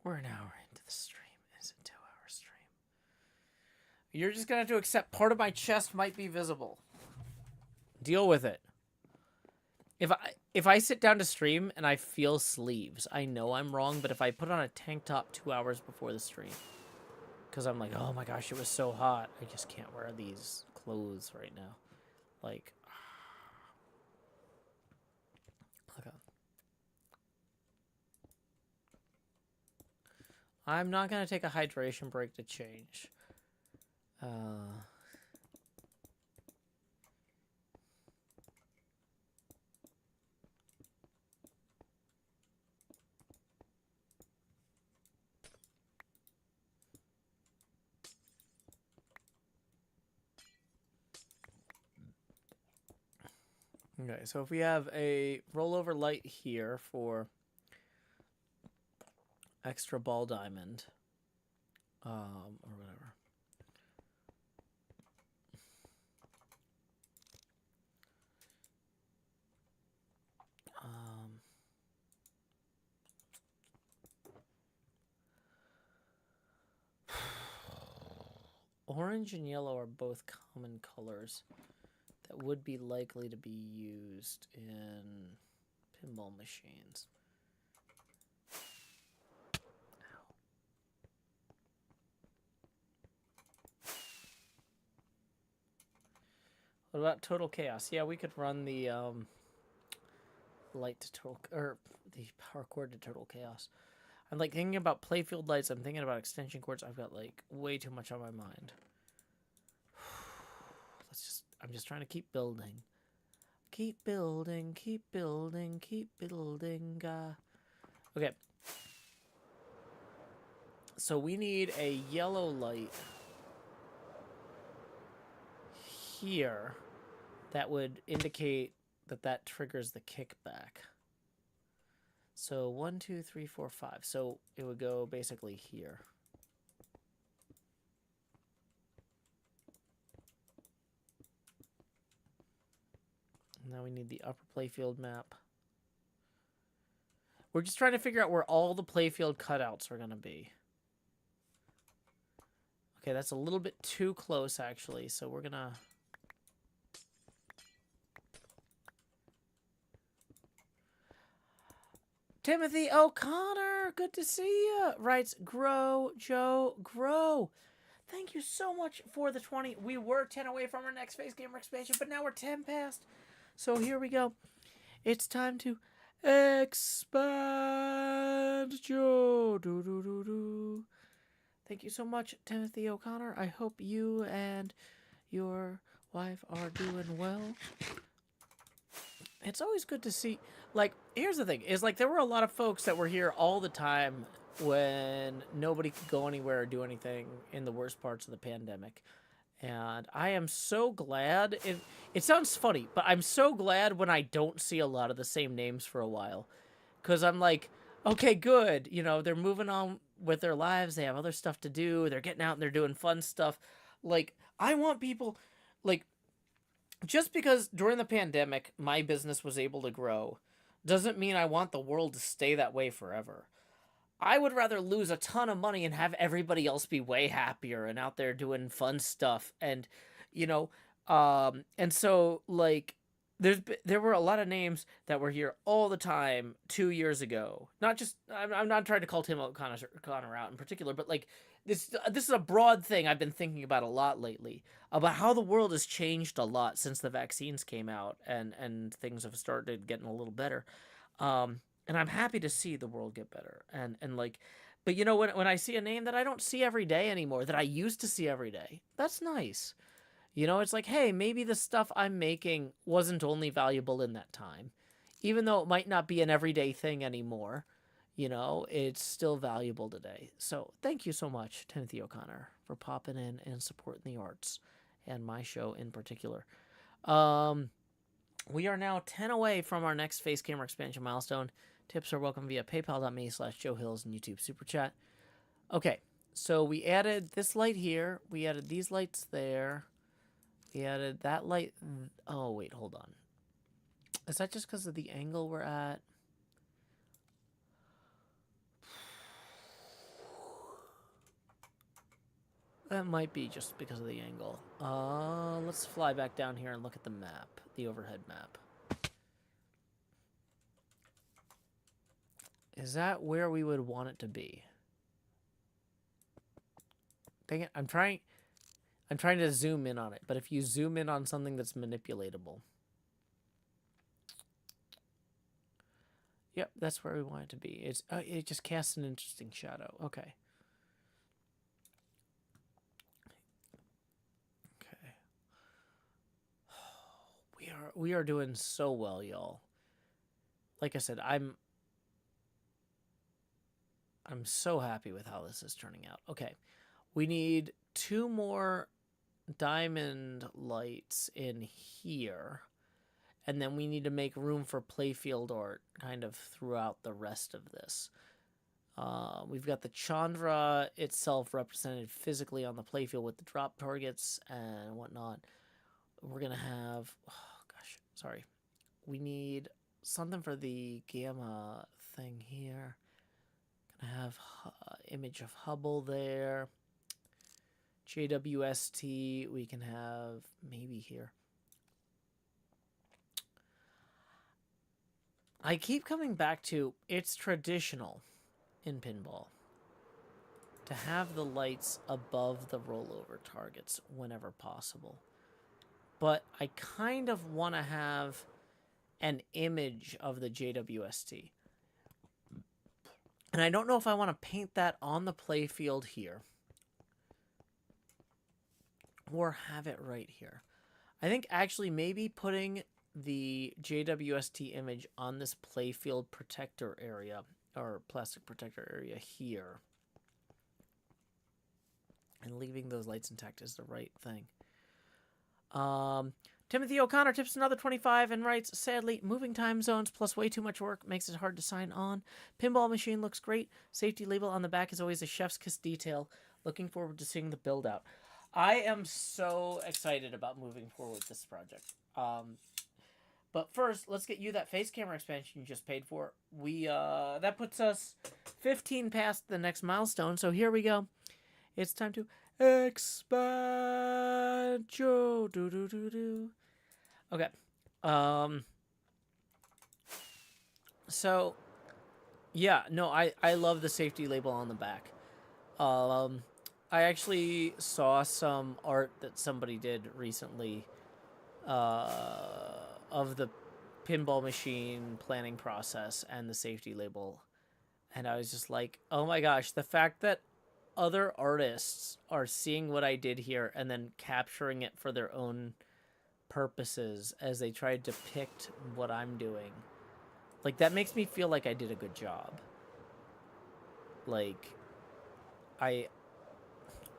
Speaker 1: We're an hour into the stream. It's a 2-hour stream. You're just going to have to accept part of my chest might be visible. Deal with it. If I sit down to stream and I feel sleeves, I know I'm wrong, but if I put on a tank top 2 hours before the stream, because I'm like, oh my gosh, it was so hot, I just can't wear these clothes right now. Like, okay. I'm not going to take a hydration break to change. Okay, so if we have a rollover light here for extra ball diamond, or whatever. Orange and yellow are both common colors that would be likely to be used in pinball machines. Ow. What about Total Chaos? Yeah, we could run the light to total, or the power cord to Total Chaos. I'm like thinking about playfield lights. I'm thinking about extension cords. I've got like way too much on my mind. I'm just trying to keep building. Keep building, keep building, keep building. Okay. So we need a yellow light here that would indicate that that triggers the kickback. So 1, 2, 3, 4, 5. So it would go basically here. Now we need the upper playfield map. We're just trying to figure out where all the playfield cutouts are going to be. Okay, that's a little bit too close, actually. So we're going to... Timothy O'Connor, good to see you. Writes, grow, Joe, grow. Thank you so much for the 20. We were 10 away from our next Face Gamer expansion, but now we're 10 past. So here we go. It's time to expand, Joe. Do, do, do, do. Thank you so much, Timothy O'Connor. I hope you and your wife are doing well. It's always good to see. Like, here's the thing. Is like there were a lot of folks that were here all the time when nobody could go anywhere or do anything in the worst parts of the pandemic. And I am so glad. It sounds funny, but I'm so glad when I don't see a lot of the same names for a while. Because I'm like, okay, good. You know, they're moving on with their lives. They have other stuff to do. They're getting out and they're doing fun stuff. Like, I want people, like, just because during the pandemic my business was able to grow doesn't mean I want the world to stay that way forever. I would rather lose a ton of money and have everybody else be way happier and out there doing fun stuff. And, you know, and so, like, there were a lot of names that were here all the time 2 years ago. Not just, I'm not trying to call Tim O'Connor out in particular, but, like, this is a broad thing I've been thinking about a lot lately, about how the world has changed a lot since the vaccines came out and things have started getting a little better. And I'm happy to see the world get better. And like, but you know, when I see a name that I don't see every day anymore, that I used to see every day, that's nice. You know, it's like, hey, maybe the stuff I'm making wasn't only valuable in that time. Even though it might not be an everyday thing anymore, you know, it's still valuable today. So thank you so much, Timothy O'Connor, for popping in and supporting the arts and my show in particular. We are now 10 away from our next Face Camera expansion milestone. Tips are welcome via paypal.me/JoeHills and YouTube Super Chat. Okay, So we added this light here. We added these lights there. We added that light. Oh, wait, hold on. Is that just because of the angle we're at? That might be just because of the angle. Let's fly back down here and look at the map, the overhead map. Is that where we would want it to be? Dang it, I'm trying to zoom in on it, but if you zoom in on something that's manipulatable. Yep, that's where we want it to be. It just casts an interesting shadow. Okay. Okay. We are doing so well, y'all. Like I said, I'm so happy with how this is turning out. Okay. We need 2 more diamond lights in here. And then we need to make room for playfield art kind of throughout the rest of this. We've got the Chandra itself represented physically on the playfield with the drop targets and whatnot. We're going to have... Oh, gosh. Sorry. We need something for the gamma thing here. Going to have image of Hubble there. JWST we can have maybe here. I keep coming back to it's traditional in Pinball to have the lights above the rollover targets whenever possible. But I kind of want to have an image of the JWST. And I don't know if I want to paint that on the playfield here or have it right here. I think actually maybe putting the JWST image on this playfield protector area or plastic protector area here and leaving those lights intact is the right thing. Timothy O'Connor tips another 25 and writes, sadly, moving time zones plus way too much work makes it hard to sign on. Pinball machine looks great. Safety label on the back is always a chef's kiss detail. Looking forward to seeing the build out. I am so excited about moving forward with this project. But first, let's get you that face camera expansion you just paid for. That puts us 15 past the next milestone. So here we go. It's time to expand. Okay. So yeah, no, I love the safety label on the back. I actually saw some art that somebody did recently of the pinball machine planning process and the safety label. And I was just like, oh my gosh, the fact that other artists are seeing what I did here and then capturing it for their own purposes as they tried to depict what I'm doing. Like, that makes me feel like I did a good job. Like, I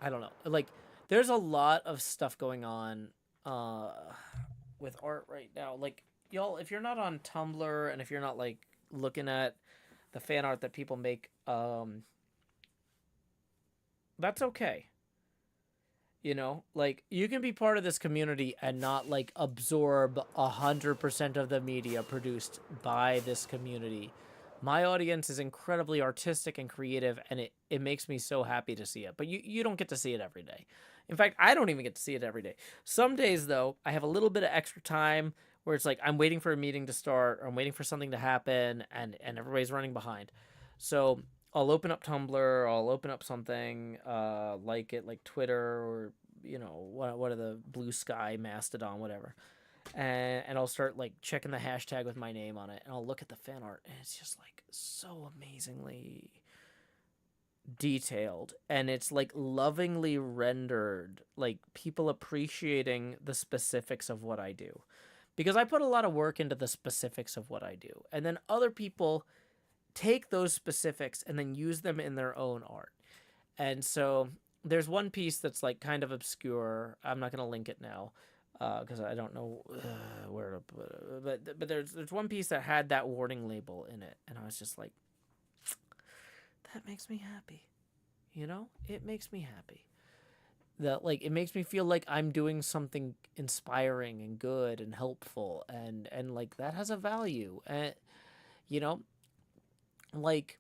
Speaker 1: don't know. Like, there's a lot of stuff going on with art right now. Like, y'all, if you're not on Tumblr and if you're not, like, looking at the fan art that people make, that's okay. You know, like, you can be part of this community and not, like, absorb 100% of the media produced by this community. My audience is incredibly artistic and creative, and it makes me so happy to see it. But you don't get to see it every day. In fact, I don't even get to see it every day. Some days, though, I have a little bit of extra time where it's like I'm waiting for a meeting to start or I'm waiting for something to happen, and everybody's running behind. So I'll open up Tumblr, I'll open up something like Twitter or, you know, what are the Blue Sky, Mastodon, whatever. And I'll start, like, checking the hashtag with my name on it, and I'll look at the fan art, and it's just, like, so amazingly detailed, and it's, like, lovingly rendered, like, people appreciating the specifics of what I do. Because I put a lot of work into the specifics of what I do, and then other people take those specifics and then use them in their own art. And so there's one piece that's, like, kind of obscure. I'm not going to link it now, because I don't know where to put it. But there's one piece that had that warning label in it, and I was just like, that makes me happy. You know, it makes me happy. That, like, it makes me feel like I'm doing something inspiring and good and helpful, and like that has a value. And you know, like,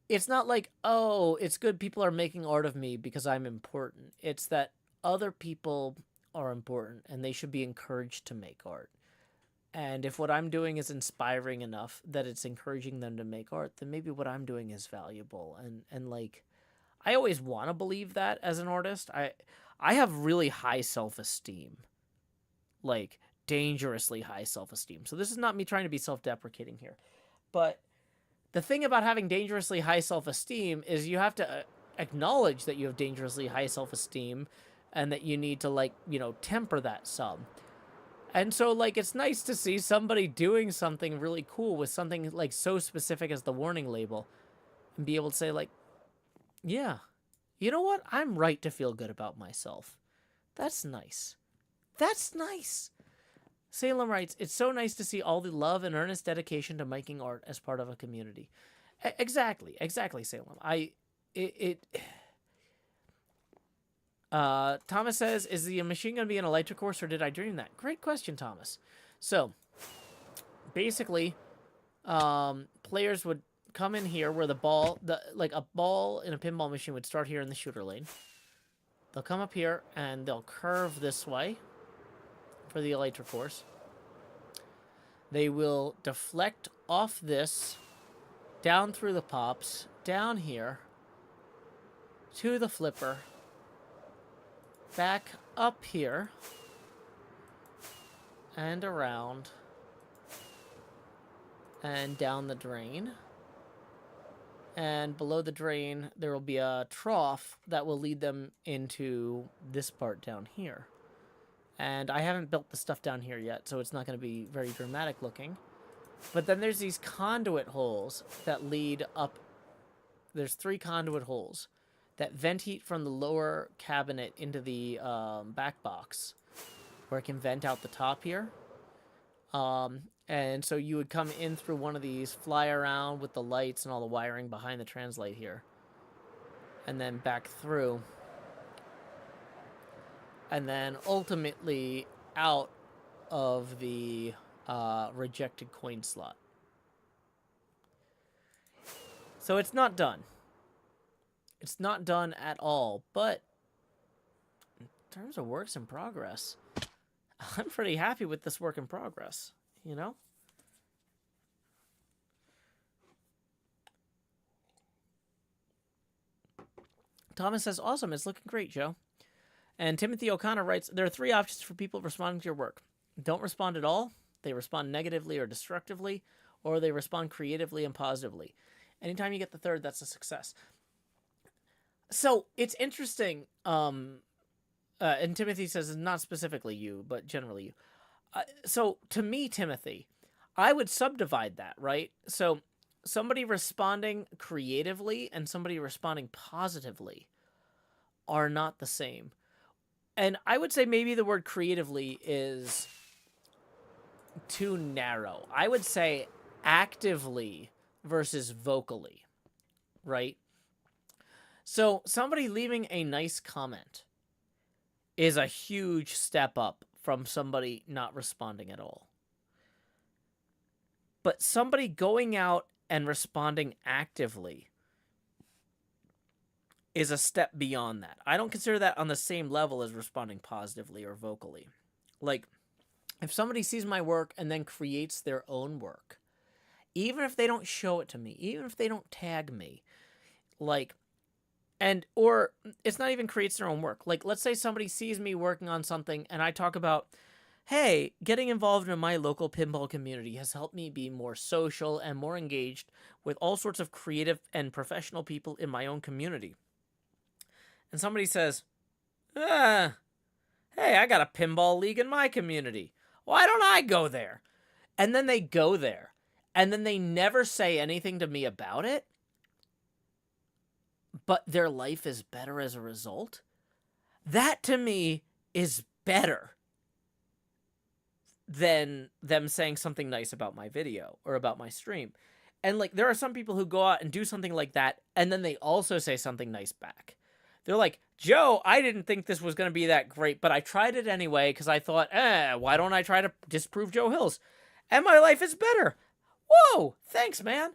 Speaker 1: it's not like, oh, it's good people are making art of me because I'm important. It's that other people are important and they should be encouraged to make art. And if what I'm doing is inspiring enough that it's encouraging them to make art, then maybe what I'm doing is valuable. And like, I always want to believe that as an artist. I have really high self-esteem. Like, dangerously high self-esteem. So this is not me trying to be self-deprecating here. But the thing about having dangerously high self-esteem is you have to acknowledge that you have dangerously high self-esteem and that you need to, like, you know, temper that some. And so, like, it's nice to see somebody doing something really cool with something, like, so specific as the warning label and be able to say, like, yeah, you know what? I'm right to feel good about myself. That's nice. That's nice. Salem writes, it's so nice to see all the love and earnest dedication to making art as part of a community. Exactly, Salem. Thomas says, is the machine going to be an electric course, or did I dream that? Great question, Thomas. So, basically, players would come in here where the ball, like a ball in a pinball machine would start here in the shooter lane. They'll come up here, and they'll curve this way for the electric course. They will deflect off this, down through the pops, down here, to the flipper, back up here, and around, and down the drain. And below the drain, there will be a trough that will lead them into this part down here. And I haven't built the stuff down here yet, so it's not going to be very dramatic looking. But then there's these conduit holes that lead up. There's 3 conduit holes that vent heat from the lower cabinet into the back box, where it can vent out the top here. And so you would come in through one of these, fly around with the lights and all the wiring behind the translate here, and then back through. And then ultimately out of the rejected coin slot. So it's not done. It's not done at all, but in terms of works in progress, I'm pretty happy with this work in progress, you know? Thomas says, awesome, it's looking great, Joe. And Timothy O'Connor writes, there are 3 options for people responding to your work. Don't respond at all, they respond negatively or destructively, or they respond creatively and positively. Anytime you get the third, that's a success. So, it's interesting, and Timothy says, not specifically you, but generally you. So, to me, Timothy, I would subdivide that, right? So, somebody responding creatively and somebody responding positively are not the same. And I would say maybe the word creatively is too narrow. I would say actively versus vocally, right? So somebody leaving a nice comment is a huge step up from somebody not responding at all. But somebody going out and responding actively is a step beyond that. I don't consider that on the same level as responding positively or vocally. Like, if somebody sees my work and then creates their own work, even if they don't show it to me, even if they don't tag me, like, or it's not even creates their own work. Like, let's say somebody sees me working on something and I talk about, hey, getting involved in my local pinball community has helped me be more social and more engaged with all sorts of creative and professional people in my own community. And somebody says, hey, I got a pinball league in my community. Why don't I go there? And then they go there. And then they never say anything to me about it. But their life is better as a result. That, to me, is better than them saying something nice about my video or about my stream. And, like, there are some people who go out and do something like that, and then they also say something nice back. They're like, Joe, I didn't think this was going to be that great, but I tried it anyway because I thought, why don't I try to disprove Joe Hills? And my life is better. Whoa, thanks, man.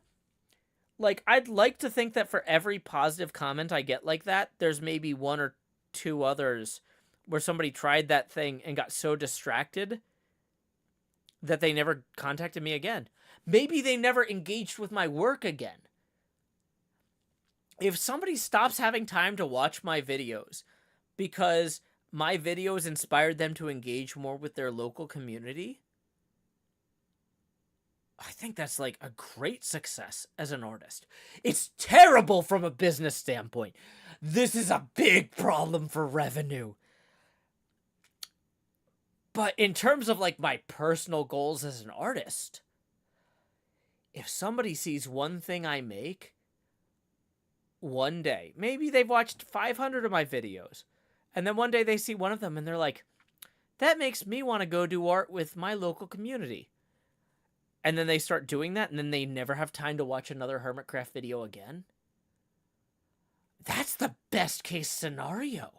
Speaker 1: Like, I'd like to think that for every positive comment I get like that, there's maybe one or two others where somebody tried that thing and got so distracted that they never contacted me again. Maybe they never engaged with my work again. If somebody stops having time to watch my videos because my videos inspired them to engage more with their local community, I think that's like a great success as an artist. It's terrible from a business standpoint. This is a big problem for revenue. But in terms of like my personal goals as an artist, if somebody sees one thing I make one day, maybe they've watched 500 of my videos, and then one day they see one of them and they're like, that makes me want to go do art with my local community. And then they start doing that, and then they never have time to watch another HermitCraft video again. That's the best case scenario.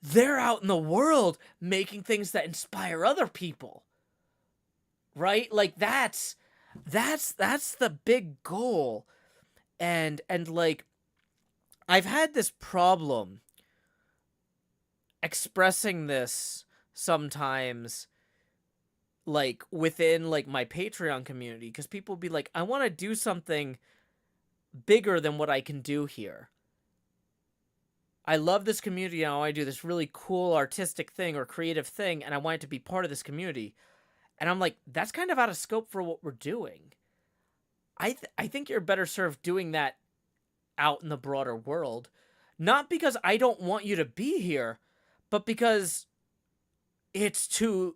Speaker 1: They're out in the world making things that inspire other people. Right? Like, that's the big goal. And like, I've had this problem expressing this sometimes, like, within, like, my Patreon community, because people will be like, I want to do something bigger than what I can do here. I love this community, and I want to do this really cool artistic thing or creative thing, and I want it to be part of this community. And I'm like, that's kind of out of scope for what we're doing. I think you're better served doing that out in the broader world. Not because I don't want you to be here, but because it's too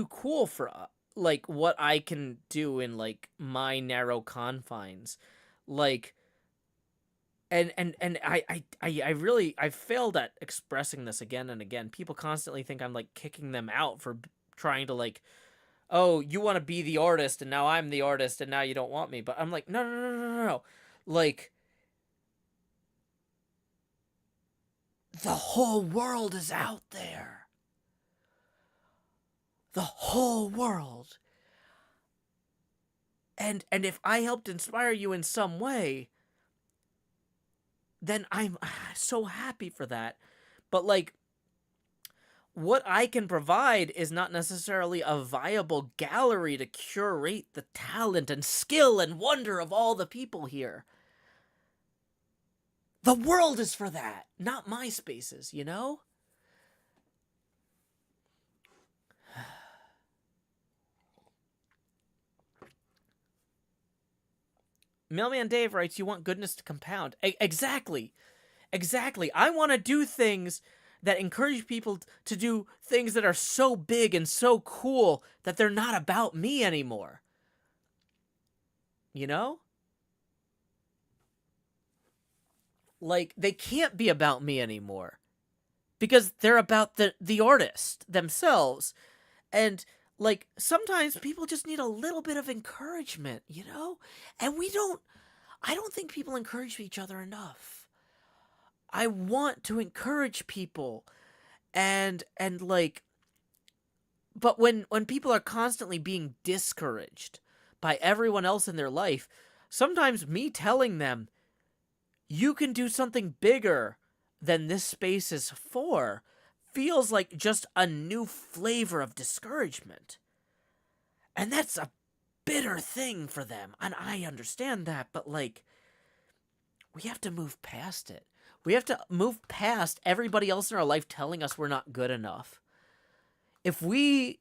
Speaker 1: cool for like what I can do in like my narrow confines. Like, and I've failed at expressing this again and again. People constantly think I'm like kicking them out for trying to like, oh, you want to be the artist and now I'm the artist and now you don't want me. But I'm like, no. Like, the whole world is out there. The whole world. And if I helped inspire you in some way, then I'm so happy for that. But like, what I can provide is not necessarily a viable gallery to curate the talent and skill and wonder of all the people here. The world is for that, not my spaces, you know? Mailman Dave writes, you want goodness to compound. Exactly. I want to do things that encourage people to do things that are so big and so cool that they're not about me anymore. You know? Like, they can't be about me anymore. Because they're about the artist themselves. And, like, sometimes people just need a little bit of encouragement, you know? And I don't think people encourage each other enough. I want to encourage people. And like, but when people are constantly being discouraged by everyone else in their life, sometimes me telling them, you can do something bigger than this space is for, feels like just a new flavor of discouragement. And that's a bitter thing for them. And I understand that, but like, we have to move past it. We have to move past everybody else in our life telling us we're not good enough. If we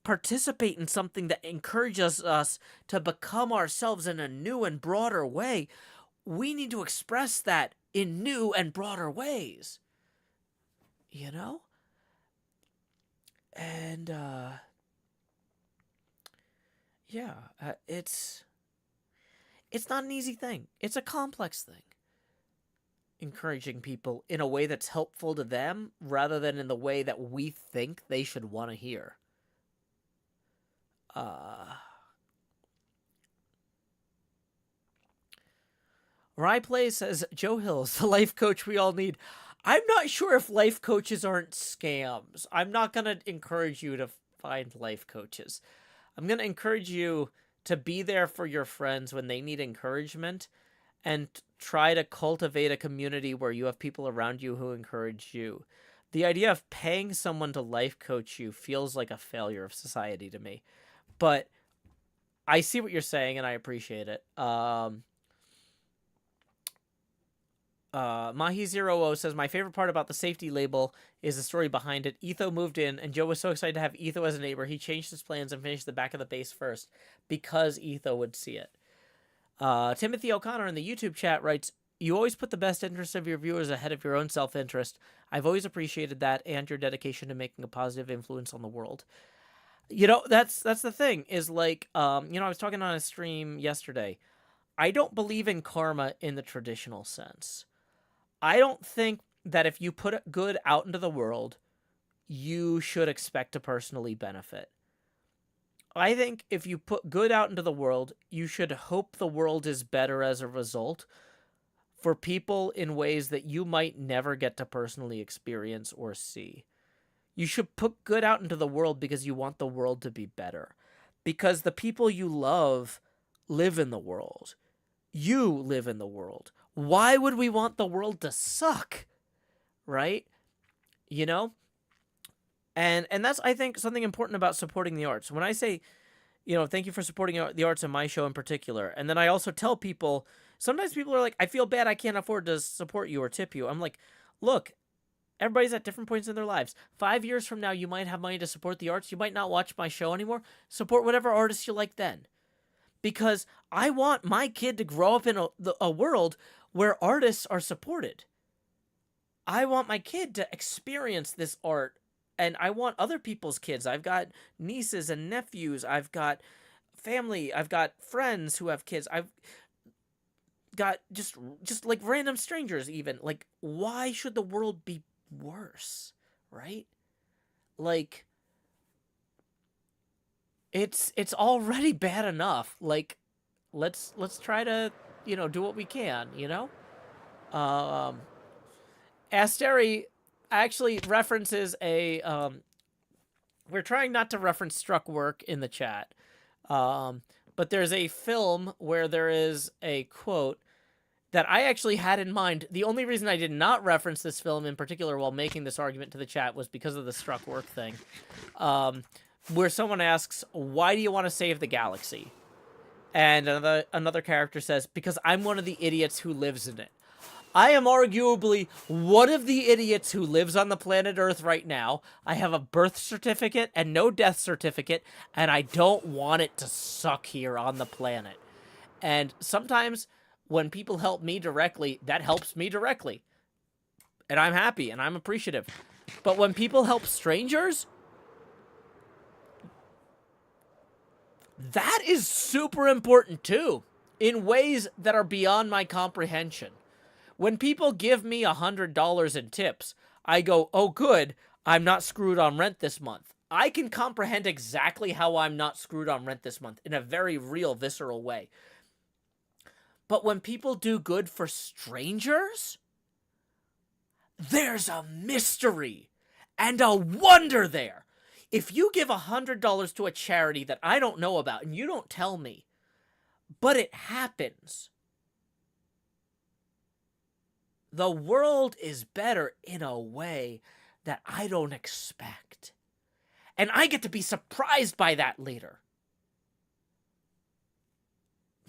Speaker 1: participate in something that encourages us to become ourselves in a new and broader way, we need to express that in new and broader ways. You know? And, yeah, it's not an easy thing. It's a complex thing. Encouraging people in a way that's helpful to them rather than in the way that we think they should want to hear. Rye Play says, Joe Hill's the life coach we all need. I'm not sure if life coaches aren't scams. I'm not going to encourage you to find life coaches. I'm going to encourage you to be there for your friends when they need encouragement and try to cultivate a community where you have people around you who encourage you. The idea of paying someone to life coach you feels like a failure of society to me. But I see what you're saying, and I appreciate it. Mahi0O says, my favorite part about the safety label is the story behind it. Etho moved in, and Joe was so excited to have Etho as a neighbor, he changed his plans and finished the back of the base first because Etho would see it. Timothy O'Connor in the YouTube chat writes, you always put the best interest of your viewers ahead of your own self-interest. I've always appreciated that and your dedication to making a positive influence on the world. You know, that's the thing, is like, I was talking on a stream yesterday. I don't believe in karma in the traditional sense. I don't think that if you put good out into the world, you should expect to personally benefit. I think if you put good out into the world, you should hope the world is better as a result for people in ways that you might never get to personally experience or see. You should put good out into the world because you want the world to be better. Because the people you love live in the world. You live in the world. Why would we want the world to suck? Right? You know? And that's, I think, something important about supporting the arts. When I say, thank you for supporting the arts in my show in particular, and then I also tell people, sometimes people are like, I feel bad I can't afford to support you or tip you. I'm like, look, everybody's at different points in their lives. 5 years from now, you might have money to support the arts. You might not watch my show anymore. Support whatever artist you like then. Because I want my kid to grow up in a world where artists are supported. I want my kid to experience this art, and I want other people's kids. I've got nieces and nephews. I've got family. I've got friends who have kids. I've got just like random strangers even. Like, why should the world be worse, right? Like, it's already bad enough. Like, let's try to, do what we can, Asteri actually references a, we're trying not to reference Struck Work in the chat, but there's a film where there is a quote that I actually had in mind. The only reason I did not reference this film in particular while making this argument to the chat was because of the Struck Work thing, where someone asks, why do you want to save the galaxy? And another character says, because I'm one of the idiots who lives in it. I am arguably one of the idiots who lives on the planet Earth right now. I have a birth certificate and no death certificate, and I don't want it to suck here on the planet. And sometimes when people help me directly, that helps me directly. And I'm happy and I'm appreciative. But when people help strangers, that is super important too, in ways that are beyond my comprehension. When people give me $100 in tips, I go, oh good, I'm not screwed on rent this month. I can comprehend exactly how I'm not screwed on rent this month in a very real, visceral way. But when people do good for strangers, there's a mystery and a wonder there. If you give $100 to a charity that I don't know about and you don't tell me, but it happens, the world is better in a way that I don't expect. And I get to be surprised by that later.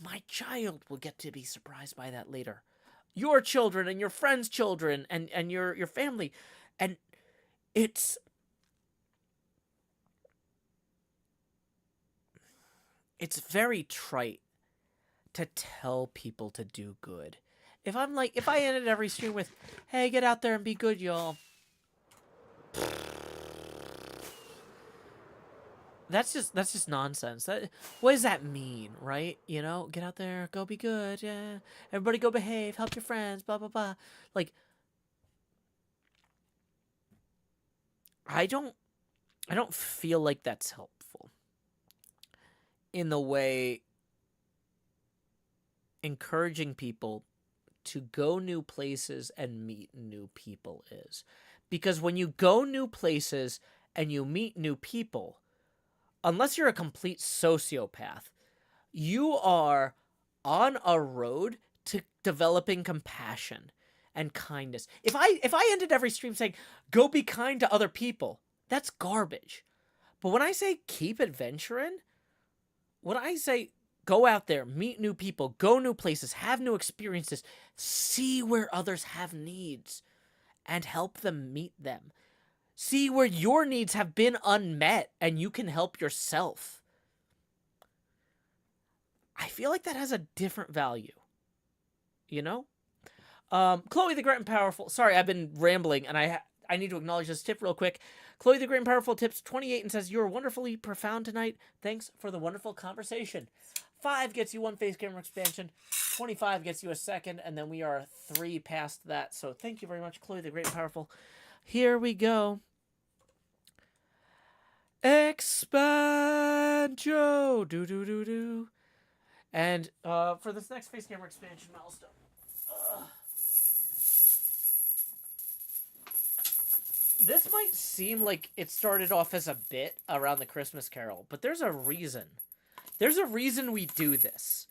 Speaker 1: My child will get to be surprised by that later. Your children and your friends' children and your family. And it's very trite to tell people to do good. If I ended every stream with, hey, get out there and be good, y'all. That's just nonsense. What does that mean, right? Get out there, go be good, yeah. Everybody go behave, help your friends, blah, blah, blah. Like, I don't feel like that's helpful in the way encouraging people to go new places and meet new people is. Because when you go new places and you meet new people, unless you're a complete sociopath, you are on a road to developing compassion and kindness. If I ended every stream saying, go be kind to other people, that's garbage. But when I say keep adventuring, when I say go out there, meet new people, go new places, have new experiences, see where others have needs, and help them meet them. See where your needs have been unmet, and you can help yourself. I feel like that has a different value. You know? Chloe the Great and Powerful. Sorry, I've been rambling, and I need to acknowledge this tip real quick. Chloe the Great and Powerful tips 28 and says, "You are wonderfully profound tonight. Thanks for the wonderful conversation." 5 gets you 1 face camera expansion. 25 gets you a second, and then we are 3 past that. So thank you very much, Chloe the Great and Powerful. Here we go. Expand Joe. Do. And for this next face camera expansion milestone. This might seem like it started off as a bit around the Christmas Carol, but there's a reason. There's a reason we do this.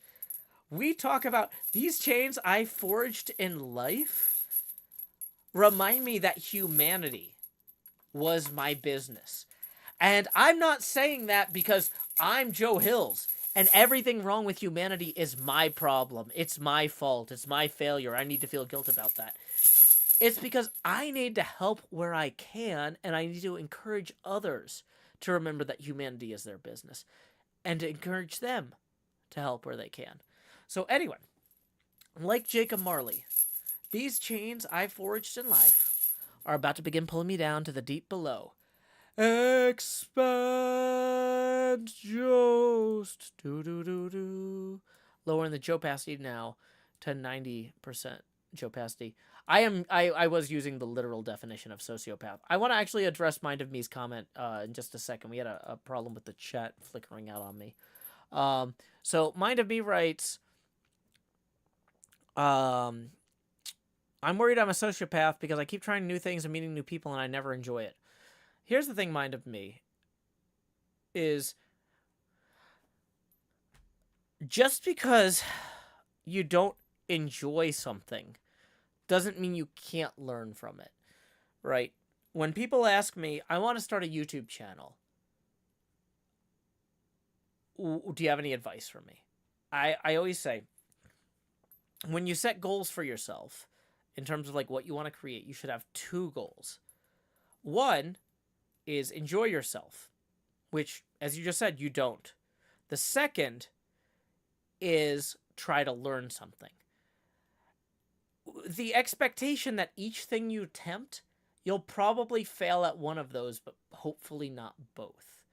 Speaker 1: We talk about these chains I forged in life remind me that humanity was my business. And I'm not saying that because I'm Joe Hills and everything wrong with humanity is my problem. It's my fault. It's my failure. I need to feel guilt about that. It's because I need to help where I can, and I need to encourage others to remember that humanity is their business and to encourage them to help where they can. So anyway, like Jacob Marley, these chains I forged in life are about to begin pulling me down to the deep below. Expand Jost. Do. Lowering the Joe opacity now to 90% Joe opacity. I was using the literal definition of sociopath. I want to actually address Mind of Me's comment in just a second. We had a problem with the chat flickering out on me. So Mind of Me writes, I'm worried I'm a sociopath because I keep trying new things and meeting new people and I never enjoy it. Here's the thing, Mind of Me, is just because you don't enjoy something doesn't mean you can't learn from it, right? When people ask me, I want to start a YouTube channel, do you have any advice for me? I always say, when you set goals for yourself, in terms of like what you want to create, you should have 2 goals. One is enjoy yourself, which, as you just said, you don't. The second is try to learn something. The expectation that each thing you attempt, you'll probably fail at one of those, but hopefully not both.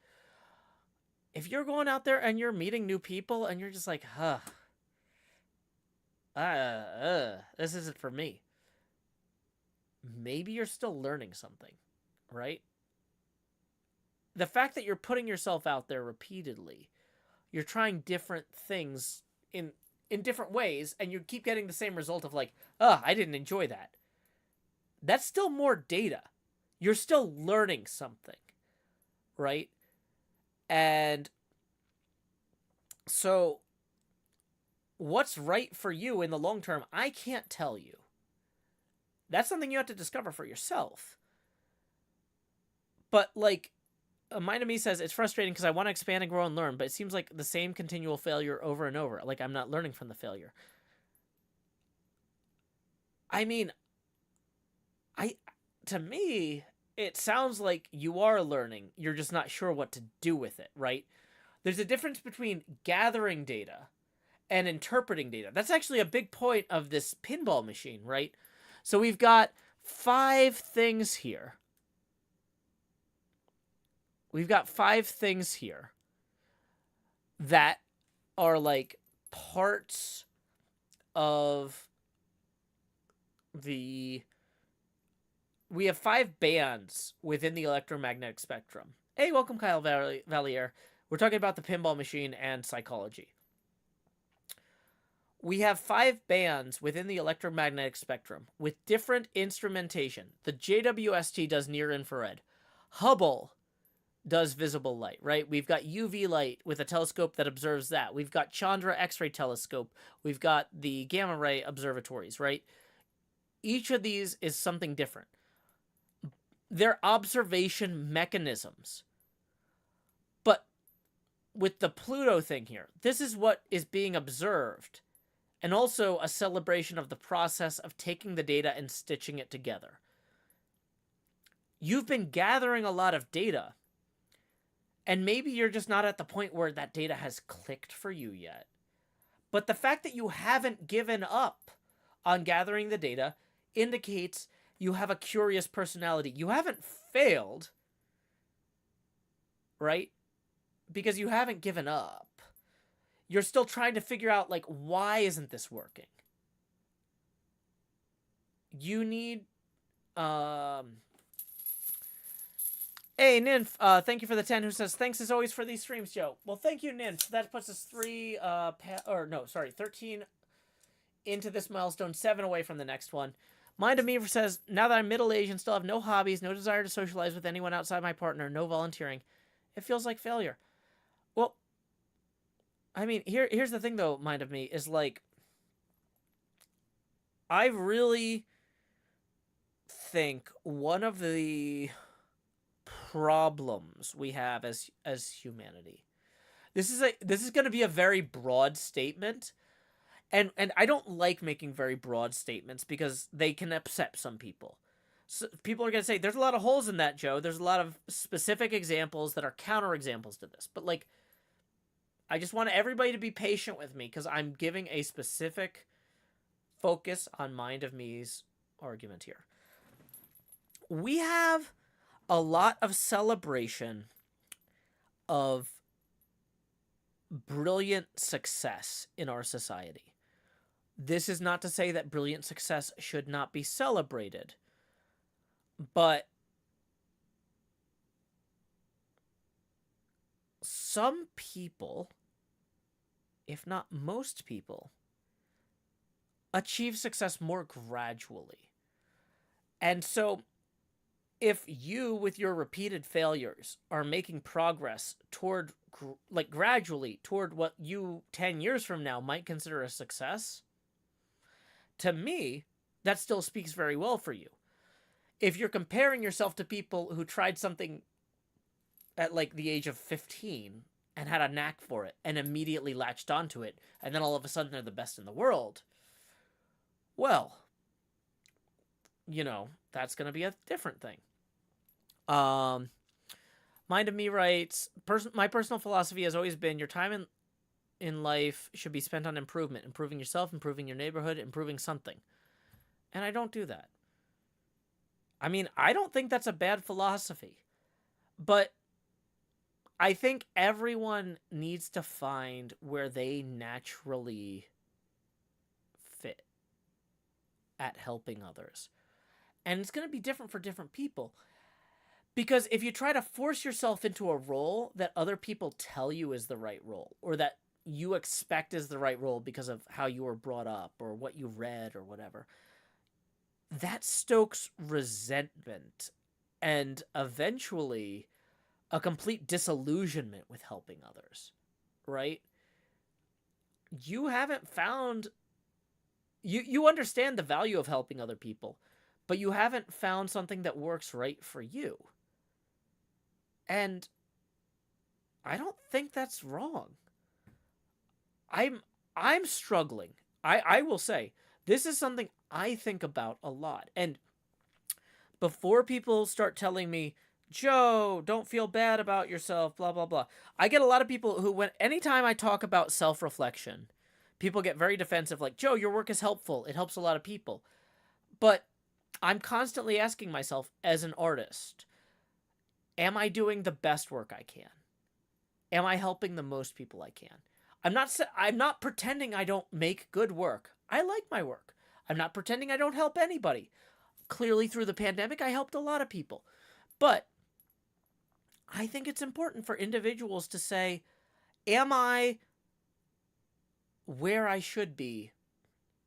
Speaker 1: If you're going out there and you're meeting new people and you're just like, this isn't for me, maybe you're still learning something, right? The fact that you're putting yourself out there repeatedly, you're trying different things in different ways, and you keep getting the same result of like, I didn't enjoy that. That's still more data. You're still learning something, right? And so what's right for you in the long term, I can't tell you. That's something you have to discover for yourself. But like, Mind of Me says, it's frustrating because I want to expand and grow and learn, but it seems like the same continual failure over and over. Like I'm not learning from the failure. I mean, to me, it sounds like you are learning. You're just not sure what to do with it, right? There's a difference between gathering data and interpreting data. That's actually a big point of this pinball machine, right? So we've got 5 things here. We've got 5 things here that are like parts of the... We have 5 bands within the electromagnetic spectrum. Hey, welcome, Kyle Valier. We're talking about the pinball machine and psychology. We have 5 bands within the electromagnetic spectrum with different instrumentation. The JWST does near infrared. Hubble does visible light, right? We've got UV light with a telescope that observes that. We've got Chandra X-ray telescope. We've got the gamma ray observatories, right? Each of these is something different. They're observation mechanisms. But with the Pluto thing here, this is what is being observed, and also a celebration of the process of taking the data and stitching it together. You've been gathering a lot of data, and maybe you're just not at the point where that data has clicked for you yet. But the fact that you haven't given up on gathering the data indicates you have a curious personality. You haven't failed, right? Because you haven't given up. You're still trying to figure out, like, why isn't this working? You need, Hey, Nymph, thank you for the 10 who says, thanks as always for these streams, Joe. Well, thank you, Nymph. That puts us 13 into this milestone, 7 away from the next one. Mind of Me says, now that I'm middle-aged and still have no hobbies, no desire to socialize with anyone outside my partner, no volunteering, it feels like failure. Well, I mean, here's the thing, though, Mind of Me, is like, I really think one of the problems we have as humanity. This is going to be a very broad statement, and I don't like making very broad statements because they can upset some people. So people are going to say there's a lot of holes in that, Joe. There's a lot of specific examples that are counterexamples to this. But like, I just want everybody to be patient with me because I'm giving a specific focus on Mind of Me's argument here. We have a lot of celebration of brilliant success in our society. This is not to say that brilliant success should not be celebrated, but some people, if not most people, achieve success more gradually. And so if you, with your repeated failures, are making progress toward, like, gradually toward what you 10 years from now might consider a success, to me, that still speaks very well for you. If you're comparing yourself to people who tried something at, like, the age of 15 and had a knack for it and immediately latched onto it, and then all of a sudden they're the best in the world, well, you know, that's going to be a different thing. Mind of Me writes, my personal philosophy has always been your time in life should be spent on improvement, improving yourself, improving your neighborhood, improving something. And I don't do that. I mean, I don't think that's a bad philosophy, but I think everyone needs to find where they naturally fit at helping others. And it's going to be different for different people. Because if you try to force yourself into a role that other people tell you is the right role, or that you expect is the right role because of how you were brought up or what you read or whatever, that stokes resentment and eventually a complete disillusionment with helping others, right? You haven't found... You understand the value of helping other people, but you haven't found something that works right for you. And I don't think that's wrong. I'm struggling. I will say, this is something I think about a lot. And before people start telling me, Joe, don't feel bad about yourself, blah, blah, blah. I get a lot of people who, anytime I talk about self-reflection, people get very defensive, like, Joe, your work is helpful. It helps a lot of people. But I'm constantly asking myself, as an artist, am I doing the best work I can? Am I helping the most people I can? I'm not pretending I don't make good work. I like my work. I'm not pretending I don't help anybody. Clearly, through the pandemic, I helped a lot of people. But I think it's important for individuals to say, am I where I should be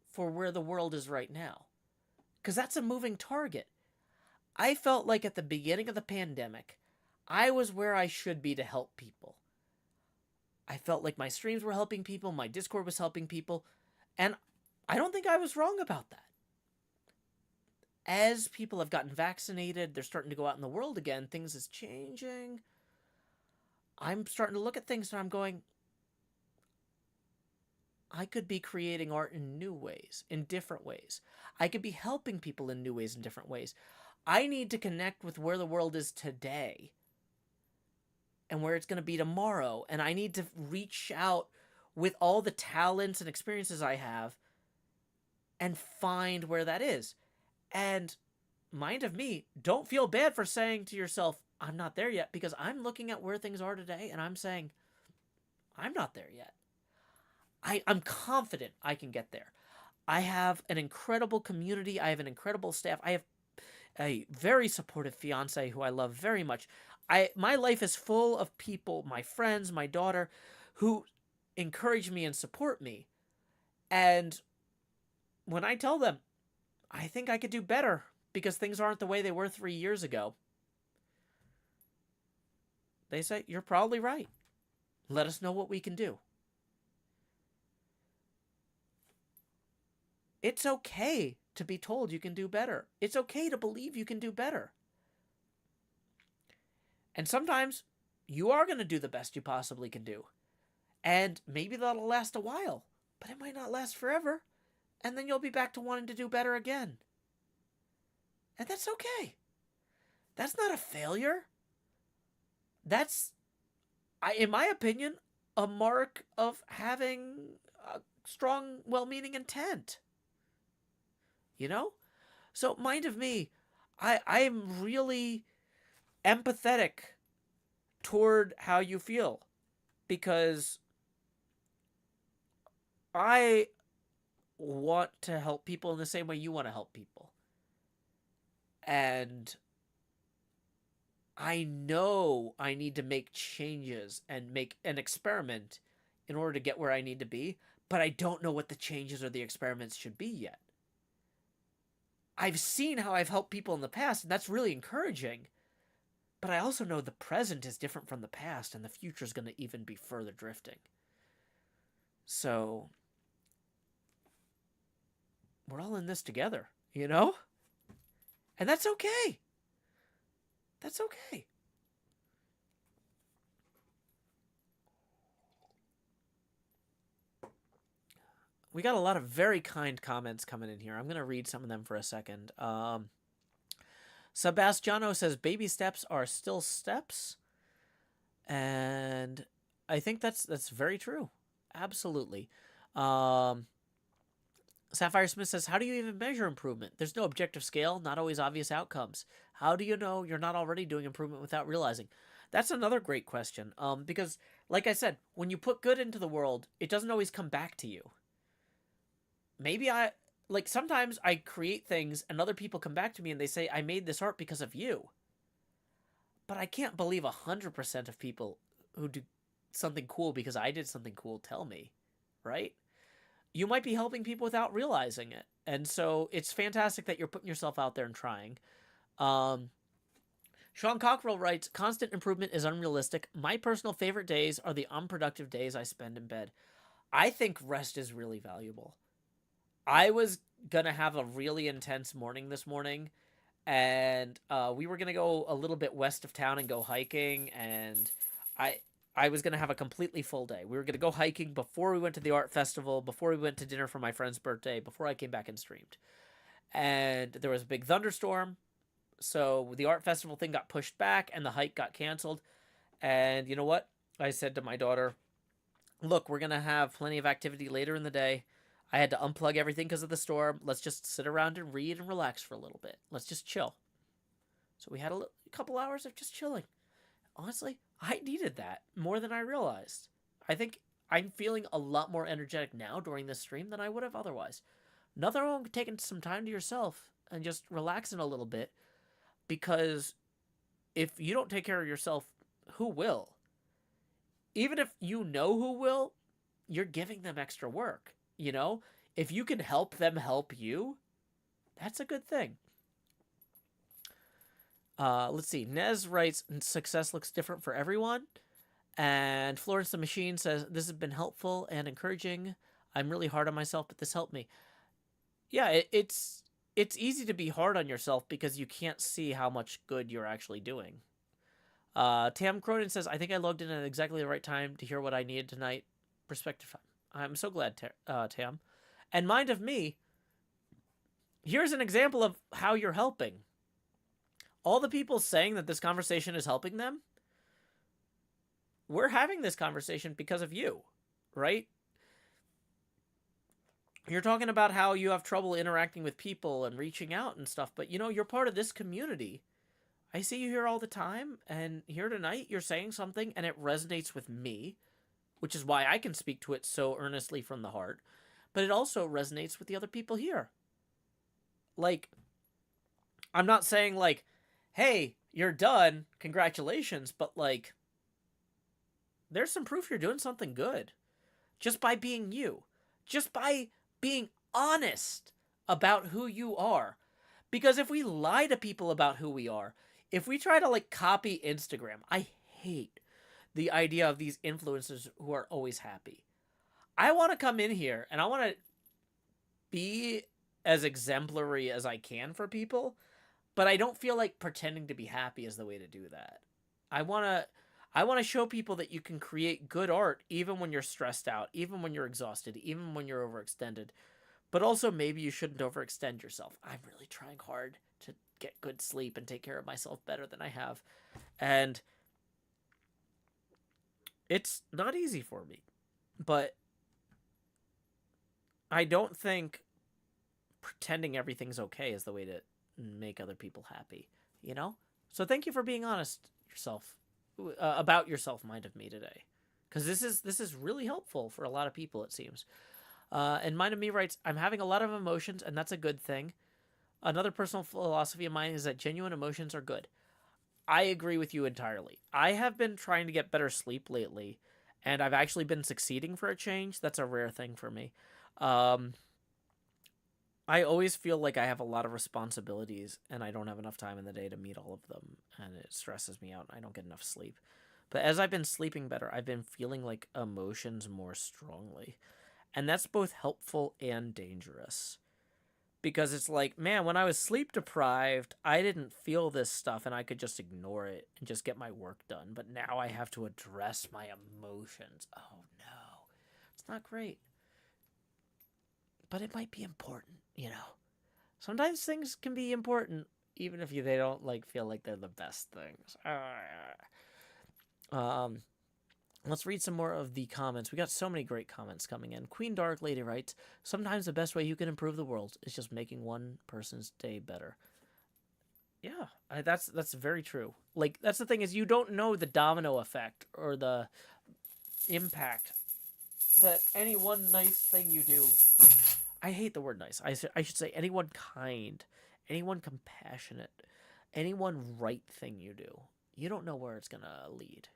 Speaker 1: for where the world is right now. Because that's a moving target. I felt like at the beginning of the pandemic, I was where I should be to help people. I felt like my streams were helping people, my Discord was helping people, and I don't think I was wrong about that. As people have gotten vaccinated, they're starting to go out in the world again, things is changing. I'm starting to look at things and I'm going, I could be creating art in new ways, in different ways. I could be helping people in new ways, in different ways. I need to connect with where the world is today and where it's going to be tomorrow. And I need to reach out with all the talents and experiences I have and find where that is. And mind of me, don't feel bad for saying to yourself, I'm not there yet, because I'm looking at where things are today and I'm saying, I'm not there yet. I'm confident I can get there. I have an incredible community. I have an incredible staff. I have a very supportive fiance who I love very much. My life is full of people, my friends, my daughter, who encourage me and support me. And when I tell them, I think I could do better because things aren't the way they were 3 years ago, they say, you're probably right. Let us know what we can do. It's okay to be told you can do better. It's okay to believe you can do better. And sometimes you are going to do the best you possibly can do. And maybe that'll last a while, but it might not last forever. And then you'll be back to wanting to do better again. And that's okay. That's not a failure. That's, in my opinion, a mark of having a strong, well-meaning intent. You know? So, mind of me, I am really empathetic toward how you feel. Because I want to help people in the same way you want to help people. And I know I need to make changes and make an experiment in order to get where I need to be, but I don't know what the changes or the experiments should be yet. I've seen how I've helped people in the past, and that's really encouraging. But I also know the present is different from the past, and the future is going to even be further drifting. So, we're all in this together, you know? And that's okay. That's okay. We got a lot of very kind comments coming in here. I'm going to read some of them for a second. Sebastiano says, baby steps are still steps. And I think that's very true. Absolutely. Sapphire Smith says, how do you even measure improvement? There's no objective scale, not always obvious outcomes. How do you know you're not already doing improvement without realizing? That's another great question. Because, like I said, when you put good into the world, it doesn't always come back to you. Maybe sometimes I create things and other people come back to me and they say, I made this art because of you. But I can't believe 100% of people who do something cool because I did something cool tell me, right? You might be helping people without realizing it. And so it's fantastic that you're putting yourself out there and trying. Sean Cockrell writes, constant improvement is unrealistic. My personal favorite days are the unproductive days I spend in bed. I think rest is really valuable. I was going to have a really intense morning this morning, and we were going to go a little bit west of town and go hiking, and I was going to have a completely full day. We were going to go hiking before we went to the art festival, before we went to dinner for my friend's birthday, before I came back and streamed. And there was a big thunderstorm, so the art festival thing got pushed back, and the hike got canceled. And you know what? I said to my daughter, look, we're going to have plenty of activity later in the day. I had to unplug everything because of the storm. Let's just sit around and read and relax for a little bit. Let's just chill. So we had a couple hours of just chilling. Honestly, I needed that more than I realized. I think I'm feeling a lot more energetic now during this stream than I would have otherwise. Nothing wrong with taking some time to yourself and just relaxing a little bit, because if you don't take care of yourself, who will? Even if you know who will, you're giving them extra work, you know? If you can help them help you, that's a good thing. Let's see. Nez writes, success looks different for everyone. And Florence the Machine says, this has been helpful and encouraging. I'm really hard on myself, but this helped me. Yeah, it's easy to be hard on yourself because you can't see how much good you're actually doing. Tam Cronin says, I think I logged in at exactly the right time to hear what I needed tonight. Perspective. I'm so glad, Tam. And mind of me, here's an example of how you're helping. All the people saying that this conversation is helping them, we're having this conversation because of you, right? You're talking about how you have trouble interacting with people and reaching out and stuff, but you're part of this community. I see you here all the time, and here tonight you're saying something and it resonates with me, which is why I can speak to it so earnestly from the heart, but it also resonates with the other people here. Like, I'm not saying like, hey, you're done, congratulations, but like, there's some proof you're doing something good. Just by being you. Just by being honest about who you are. Because if we lie to people about who we are, if we try to like copy Instagram, I hate the idea of these influencers who are always happy. I want to come in here and I want to be as exemplary as I can for people, but I don't feel like pretending to be happy is the way to do that. I want to show people that you can create good art even when you're stressed out, even when you're exhausted, even when you're overextended. But also maybe you shouldn't overextend yourself. I'm really trying hard to get good sleep and take care of myself better than I have. And it's not easy for me. But I don't think pretending everything's okay is the way to make other people happy, So thank you for being honest about yourself, Mind of Me, today, because this is really helpful for a lot of people, it seems. And Mind of Me writes, I'm having a lot of emotions, and that's a good thing. Another personal philosophy of mine is that genuine emotions are good. I agree with you entirely. I have been trying to get better sleep lately, and I've actually been succeeding for a change. That's a rare thing for me. I always feel like I have a lot of responsibilities and I don't have enough time in the day to meet all of them, and it stresses me out and I don't get enough sleep. But as I've been sleeping better, I've been feeling like emotions more strongly. And that's both helpful and dangerous. Because it's like, man, when I was sleep deprived, I didn't feel this stuff and I could just ignore it and just get my work done. But now I have to address my emotions. Oh no, it's not great. But it might be important, Sometimes things can be important, even if they don't feel like they're the best things. Let's read some more of the comments. We got so many great comments coming in. Queen Dark Lady writes, sometimes the best way you can improve the world is just making one person's day better. Yeah, that's very true. That's the thing, is you don't know the domino effect or the impact that any one nice thing you do. I hate the word nice. I should say anyone kind, anyone compassionate, anyone right thing you do. You don't know where it's going to lead.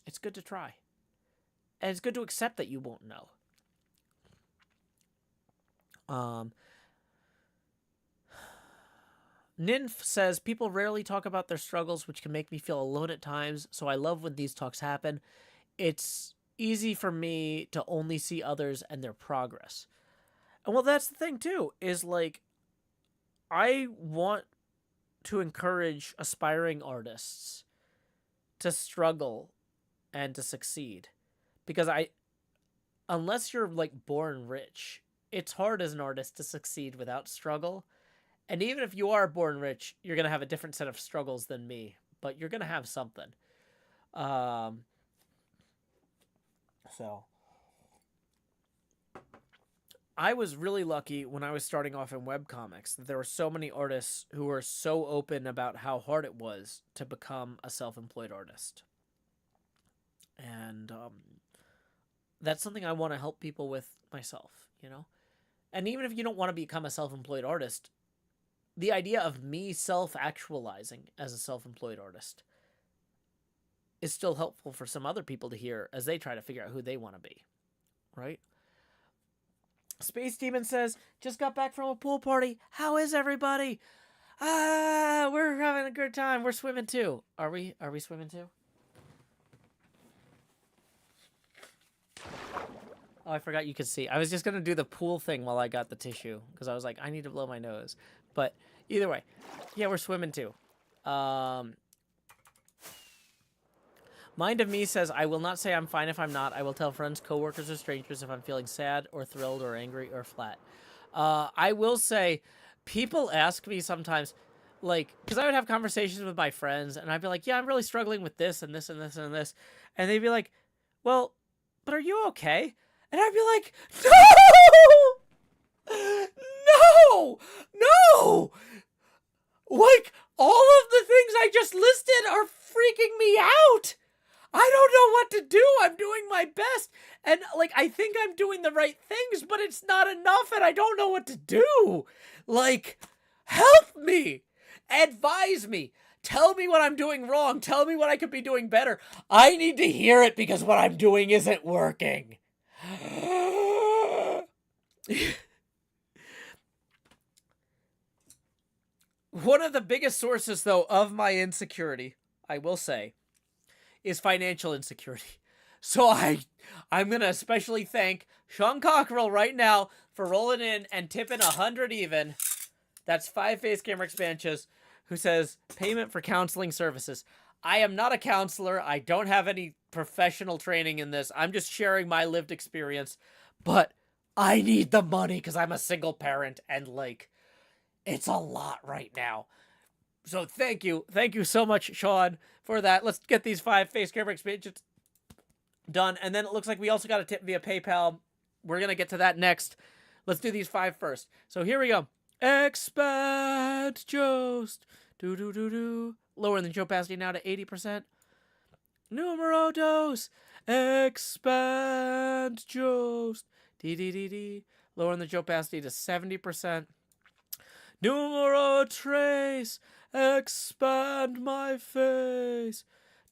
Speaker 1: It's good to try. And it's good to accept that you won't know. Nymph says, people rarely talk about their struggles, which can make me feel alone at times, so I love when these talks happen. It's easy for me to only see others and their progress. And well, that's the thing too, is I want to encourage aspiring artists to struggle and to succeed. Because unless you're born rich, it's hard as an artist to succeed without struggle. And even if you are born rich, you're going to have a different set of struggles than me, but you're going to have something. So I was really lucky when I was starting off in webcomics that there were so many artists who were so open about how hard it was to become a self-employed artist. And that's something I want to help people with myself, And even if you don't want to become a self-employed artist, the idea of me self-actualizing as a self-employed artist is still helpful for some other people to hear as they try to figure out who they want to be. right? Space Demon says, just got back from a pool party. How is everybody? We're having a good time. We're swimming too. Are we swimming too? Oh, I forgot you could see. I was just going to do the pool thing while I got the tissue because I was like, I need to blow my nose. But either way, yeah, we're swimming too. Mind of Me says, I will not say I'm fine if I'm not. I will tell friends, coworkers, or strangers if I'm feeling sad or thrilled or angry or flat. I will say, people ask me sometimes, like, because I would have conversations with my friends and I'd be like, yeah, I'm really struggling with this and this and this and this. And they'd be like, well, but are you okay? And I'd be like, no! No! Like, all of the things I just listed are freaking me out! I don't know what to do! I'm doing my best! And, like, I think I'm doing the right things, but it's not enough and I don't know what to do! Like, help me! Advise me! Tell me what I'm doing wrong! Tell me what I could be doing better! I need to hear it because what I'm doing isn't working! One of the biggest sources, though, of my insecurity, I will say, is financial insecurity. So I'm going to especially thank Sean Cockrell right now for rolling in and tipping 100 even. That's 5 face camera expansions, who says, payment for counseling services. I am not a counselor. I don't have any professional training in this. I'm just sharing my lived experience. But I need the money because I'm a single parent and, like, it's a lot right now. So thank you. Thank you so much, Sean, for that. Let's get these 5 face camera expansions done. And then it looks like we also got a tip via PayPal. We're going to get to that next. Let's do these 5 first. So here we go. Expand Jost. Do. Lowering the opacity now to 80%. Numero dos. Expand Jost. D. Lowering the opacity to 70%. Numero tres. Expand my face.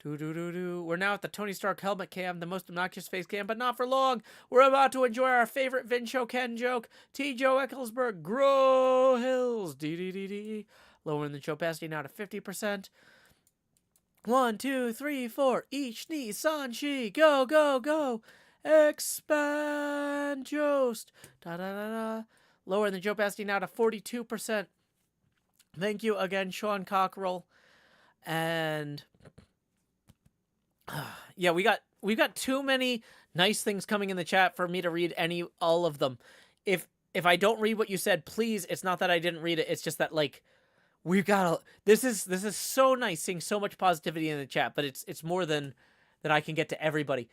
Speaker 1: Do. We're now at the Tony Stark helmet cam, the most obnoxious face cam, but not for long. We're about to enjoy our favorite Vin Show Ken joke. T. Joe Ecclesburg, Grow Hills. D. Lowering the opacity now to 50%. 1, 2, 3, 4. Each knee, Sanchi. Go. Expand Jost. Da. Lowering the opacity now to 42%. Thank you again, Sean Cockrell. And yeah, we've got too many nice things coming in the chat for me to read all of them. If I don't read what you said, please, it's not that I didn't read it. It's just that, like, we've got this is so nice seeing so much positivity in the chat, but it's more than I can get to everybody.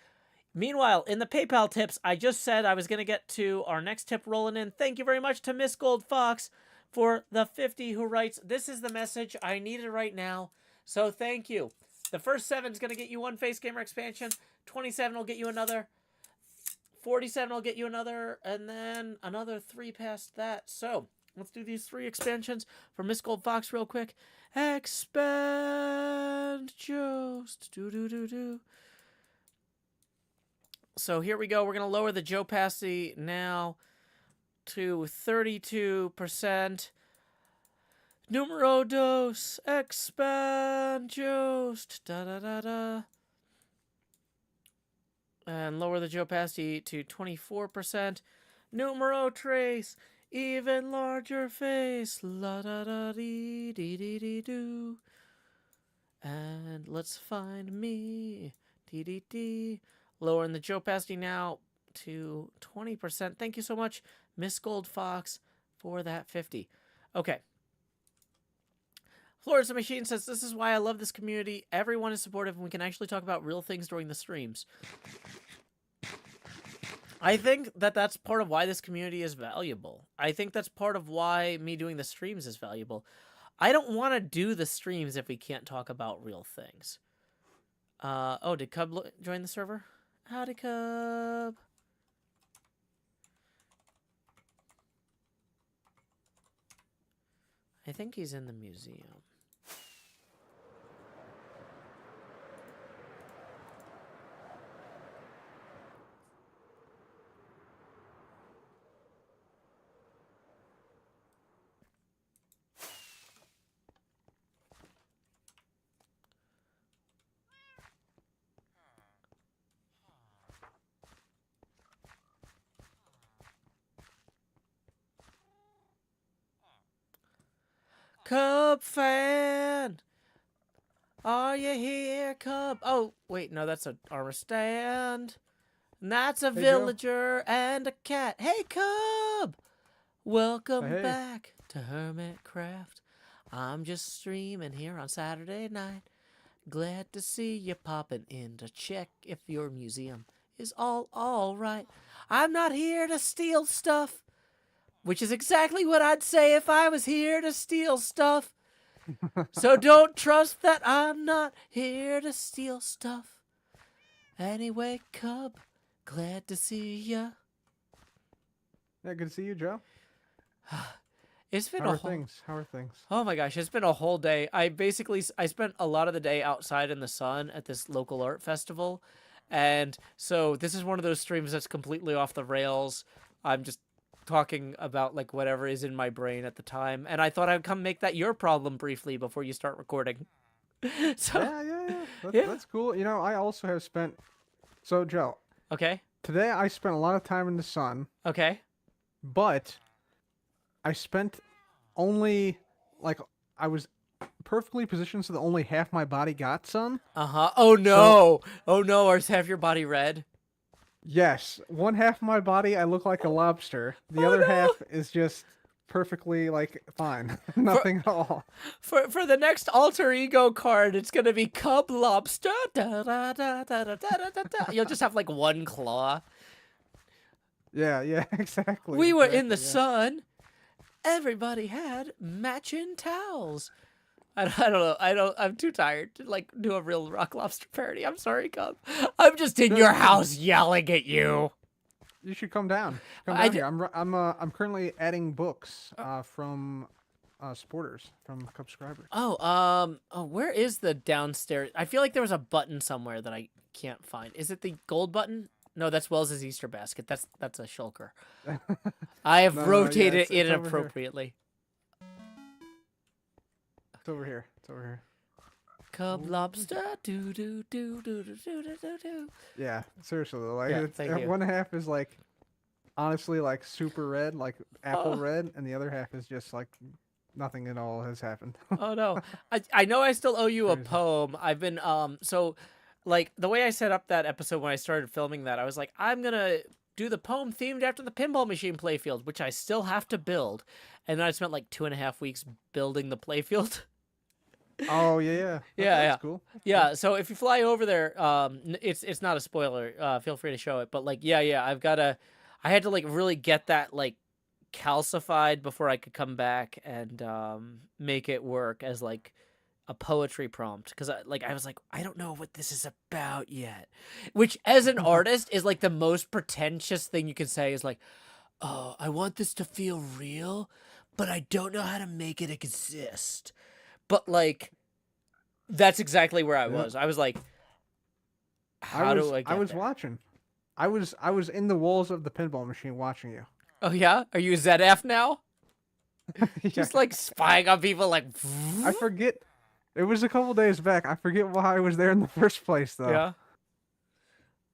Speaker 1: Meanwhile, in the PayPal tips, I just said I was going to get to our next tip rolling in. Thank you very much to Miss Gold Fox for the 50, who writes, this is the message I needed right now. So thank you. The first 7 is going to get you 1 face camera expansion. 27 will get you another. 47 will get you another. And then another 3 past that. So let's do these 3 expansions for Miss Gold Fox real quick. Expand Jost. Do. So here we go. We're going to lower the opacity now to 32%. Numero dos. Expand Jost. Da. And lower the opacity to 24%. Numero tres. Even larger face. La da da dee do. And let's find me. Dee. Lowering the opacity now to 20%. Thank you so much, Miss Gold Fox, for that 50. Okay. Florence the Machine says, this is why I love this community. Everyone is supportive and we can actually talk about real things during the streams. I think that that's part of why this community is valuable. I think that's part of why me doing the streams is valuable. I don't want to do the streams if we can't talk about real things. Oh, did Cub join the server? Howdy, Cub. I think he's in the museum. Cub fan? Are you here, Cub? Oh, wait, no, that's an armor stand. And that's a
Speaker 4: Hey, Joe.
Speaker 1: villager and a cat. Hey, Cub! Welcome
Speaker 4: Hey.
Speaker 1: back to HermitCraft. I'm just streaming here on Saturday night. Glad to see you popping in to check if your museum is all right. I'm not here to steal stuff, which is exactly what I'd say if I was here to steal stuff. So don't trust that I'm not here to steal stuff. Anyway, Cub, glad to see ya.
Speaker 4: Yeah, good to see you, Joe.
Speaker 1: It's been
Speaker 4: How
Speaker 1: a
Speaker 4: are
Speaker 1: whole...
Speaker 4: things? How are things?
Speaker 1: Oh my gosh, it's been a whole day. I spent a lot of the day outside in the sun at this local art festival. And so this is one of those streams that's completely off the rails. I'm just talking about like whatever is in my brain at the time. And I thought I'd come make that your problem briefly before you start recording. So
Speaker 4: Yeah.
Speaker 1: Yeah.
Speaker 4: That's cool. You know, I also have spent. So, Joe,
Speaker 1: okay.
Speaker 4: today I spent a lot of time in the sun,
Speaker 1: Okay.
Speaker 4: but I spent only like I was perfectly positioned so that only half my body got sun.
Speaker 1: Uh-huh. Oh no. Oh no, or is half your body red?
Speaker 4: Yes, one half of my body I look like a lobster. The
Speaker 1: Oh,
Speaker 4: other
Speaker 1: no.
Speaker 4: half is just perfectly like fine, nothing at all.
Speaker 1: For the next alter ego card, it's gonna be Cub Lobster. Da, da, da, da, da, da, da, da. You'll just have like one claw.
Speaker 4: Yeah, exactly.
Speaker 1: We were in the
Speaker 4: exactly,
Speaker 1: sun. Everybody had matching towels. I don't know. I'm too tired to like do a real Rock Lobster parody. I'm sorry, Cub. I'm just in your house yelling at you.
Speaker 4: You should come down. Come
Speaker 1: I
Speaker 4: down
Speaker 1: d-
Speaker 4: here. I'm currently adding books from supporters from Cub subscribers.
Speaker 1: Oh, where is the downstairs? I feel like there was a button somewhere that I can't find. Is it the gold button? No, that's Wells's Easter basket. That's a shulker. I have
Speaker 4: No, yeah,
Speaker 1: rotated
Speaker 4: it's over here.
Speaker 1: inappropriately.
Speaker 4: It's over here. It's over here.
Speaker 1: Cub Lobster, do do do do do do do do do.
Speaker 4: Yeah, seriously though, like
Speaker 1: Yeah, thank you.
Speaker 4: one half is like honestly like super red, like apple
Speaker 1: Oh.
Speaker 4: red, and the other half is just like nothing at all has happened.
Speaker 1: Oh no, I know I still owe you a
Speaker 4: Crazy.
Speaker 1: poem. I've been so like the way I set up that episode when I started filming that, I was like, I'm gonna do the poem themed after the pinball machine playfield, which I still have to build, and then I spent like 2.5 weeks building the playfield.
Speaker 4: Oh yeah.
Speaker 1: Yeah,
Speaker 4: That's
Speaker 1: yeah.
Speaker 4: cool.
Speaker 1: Yeah, so if you fly over there, it's not a spoiler. Feel free to show it, but like, yeah, I had to like really get that like calcified before I could come back and make it work as like a poetry prompt, because I was like, I don't know what this is about yet, which as an artist is like the most pretentious thing you can say is like, oh, I want this to feel real, but I don't know how to make it exist. But like, that's exactly where I was. I was like, how do I get
Speaker 4: I was
Speaker 1: there?
Speaker 4: watching. I was in the walls of the pinball machine watching you.
Speaker 1: Oh yeah, are you ZF now? Just
Speaker 4: Yeah.
Speaker 1: like spying on people, like.
Speaker 4: I forget. It was a couple days back. I forget why I was there in the first place though.
Speaker 1: Yeah.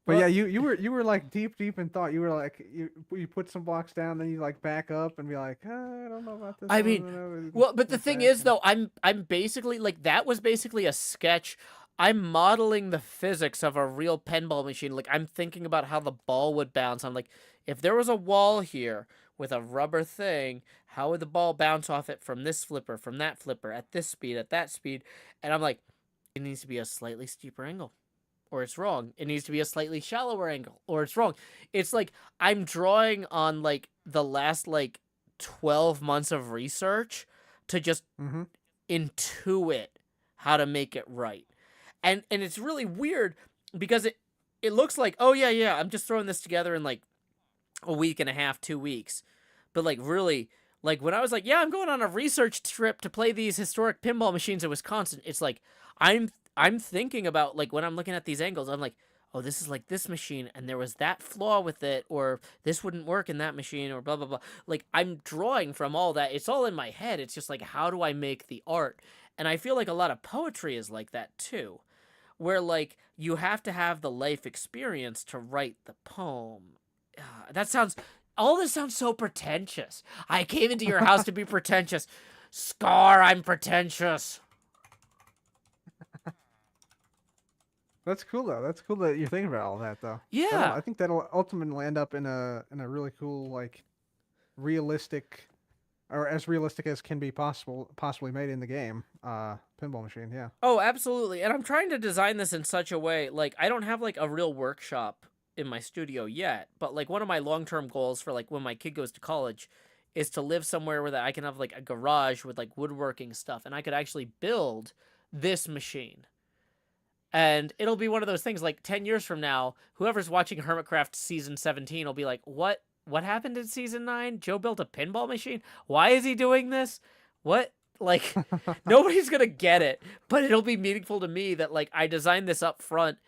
Speaker 4: But
Speaker 1: Well-
Speaker 4: yeah, you were like deep in thought. You were like you put some blocks down, then you like back up and be like, I don't know about this.
Speaker 1: I
Speaker 4: don't
Speaker 1: mean,
Speaker 4: know,"
Speaker 1: well, but the
Speaker 4: look
Speaker 1: thing
Speaker 4: back
Speaker 1: is,
Speaker 4: and-
Speaker 1: though, I'm basically like that was basically a sketch. I'm modeling the physics of a real pinball machine. Like I'm thinking about how the ball would bounce. I'm like, if there was a wall here with a rubber thing, how would the ball bounce off it from this flipper, from that flipper, at this speed, at that speed? And I'm like, it needs to be a slightly steeper angle, or it's wrong. It needs to be a slightly shallower angle, or it's wrong. It's like I'm drawing on like the last like 12 months of research to just
Speaker 4: Mhm.
Speaker 1: intuit how to make it right. And it's really weird because it looks like, oh yeah, I'm just throwing this together in like a week and a half, 2 weeks. But like really, like when I was like, yeah, I'm going on a research trip to play these historic pinball machines in Wisconsin, it's like I'm thinking about like when I'm looking at these angles, I'm like, oh, this is like this machine and there was that flaw with it, or this wouldn't work in that machine, or blah blah blah. Like I'm drawing from all that. It's all in my head. It's just like, how do I make the art? And I feel like a lot of poetry is like that too, where like you have to have the life experience to write the poem. All this sounds so pretentious. I came into your house to be pretentious. Scar, I'm pretentious.
Speaker 4: That's cool though. That's cool that you're thinking about all that though.
Speaker 1: Yeah.
Speaker 4: I think that'll ultimately end up in a really cool, like, realistic, or as realistic as can be possibly made in the game. Pinball machine. Yeah.
Speaker 1: Oh, absolutely. And I'm trying to design this in such a way, like, I don't have like a real workshop in my studio yet, but like one of my long-term goals for like when my kid goes to college is to live somewhere where that I can have like a garage with like woodworking stuff, and I could actually build this machine. And it'll be one of those things like 10 years from now, whoever's watching HermitCraft season 17 will be like, what happened in season 9? Joe built a pinball machine? Why is he doing this? What? Like, nobody's going to get it, but it'll be meaningful to me that like I designed this up front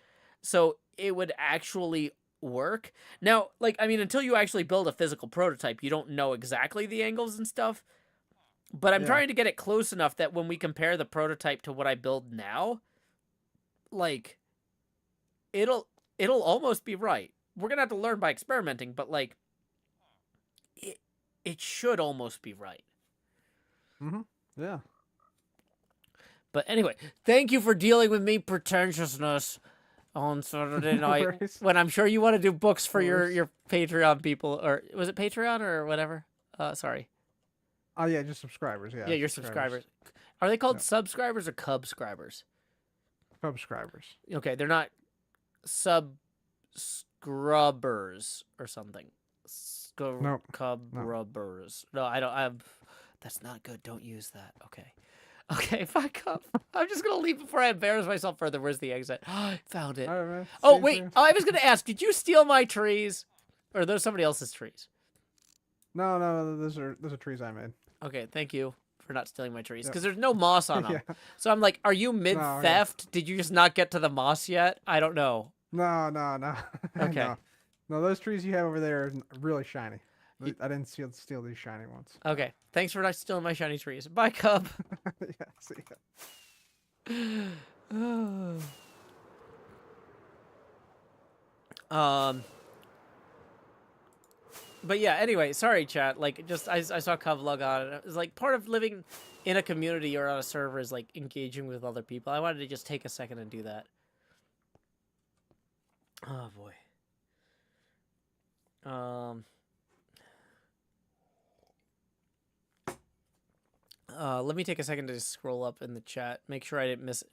Speaker 1: so it would actually work. Now, like, I mean, until you actually build a physical prototype, you don't know exactly the angles and stuff, but I'm trying to get it close enough that when we compare the prototype to what I build now, like, it'll almost be right. We're gonna have to learn by experimenting, but like, it should almost be right.
Speaker 4: Yeah.
Speaker 1: But anyway, thank you for dealing with me pretentiousness on Saturday night
Speaker 4: worries.
Speaker 1: when I'm sure you want to do books for
Speaker 4: No worries.
Speaker 1: your Patreon people, or was it Patreon or whatever? Sorry.
Speaker 4: Oh yeah, just subscribers. Yeah.
Speaker 1: Yeah, your subscribers. Are they called subscribers or cubscribers?
Speaker 4: Subscribers.
Speaker 1: Okay, they're not scrubbers or something.
Speaker 4: Nope.
Speaker 1: Cub-rubbers. No, I don't. That's not good. Don't use that. Okay. Okay, fuck up. I'm just gonna leave before I embarrass myself further. Where's the exit? Found it.
Speaker 4: All right, man.
Speaker 1: Oh
Speaker 4: See you
Speaker 1: wait,
Speaker 4: soon.
Speaker 1: I was gonna ask. Did you steal my trees, or are those somebody else's trees?
Speaker 4: No. Those are trees I made.
Speaker 1: Okay, thank you for not stealing my trees, because there's no moss on them.
Speaker 4: Yeah.
Speaker 1: So I'm like, are you mid theft? Did you just not get to the moss yet? I don't know.
Speaker 4: No.
Speaker 1: Okay.
Speaker 4: No, those trees you have over there are really shiny. I didn't steal these shiny ones.
Speaker 1: Okay, thanks for not stealing my shiny trees. Bye, Cub.
Speaker 4: Yeah, see ya.
Speaker 1: But yeah, anyway, sorry, chat. Like, just I saw Cub log on. And it was like part of living in a community or on a server is like engaging with other people. I wanted to just take a second and do that. Oh boy. Let me take a second to just scroll up in the chat. Make sure I didn't miss it.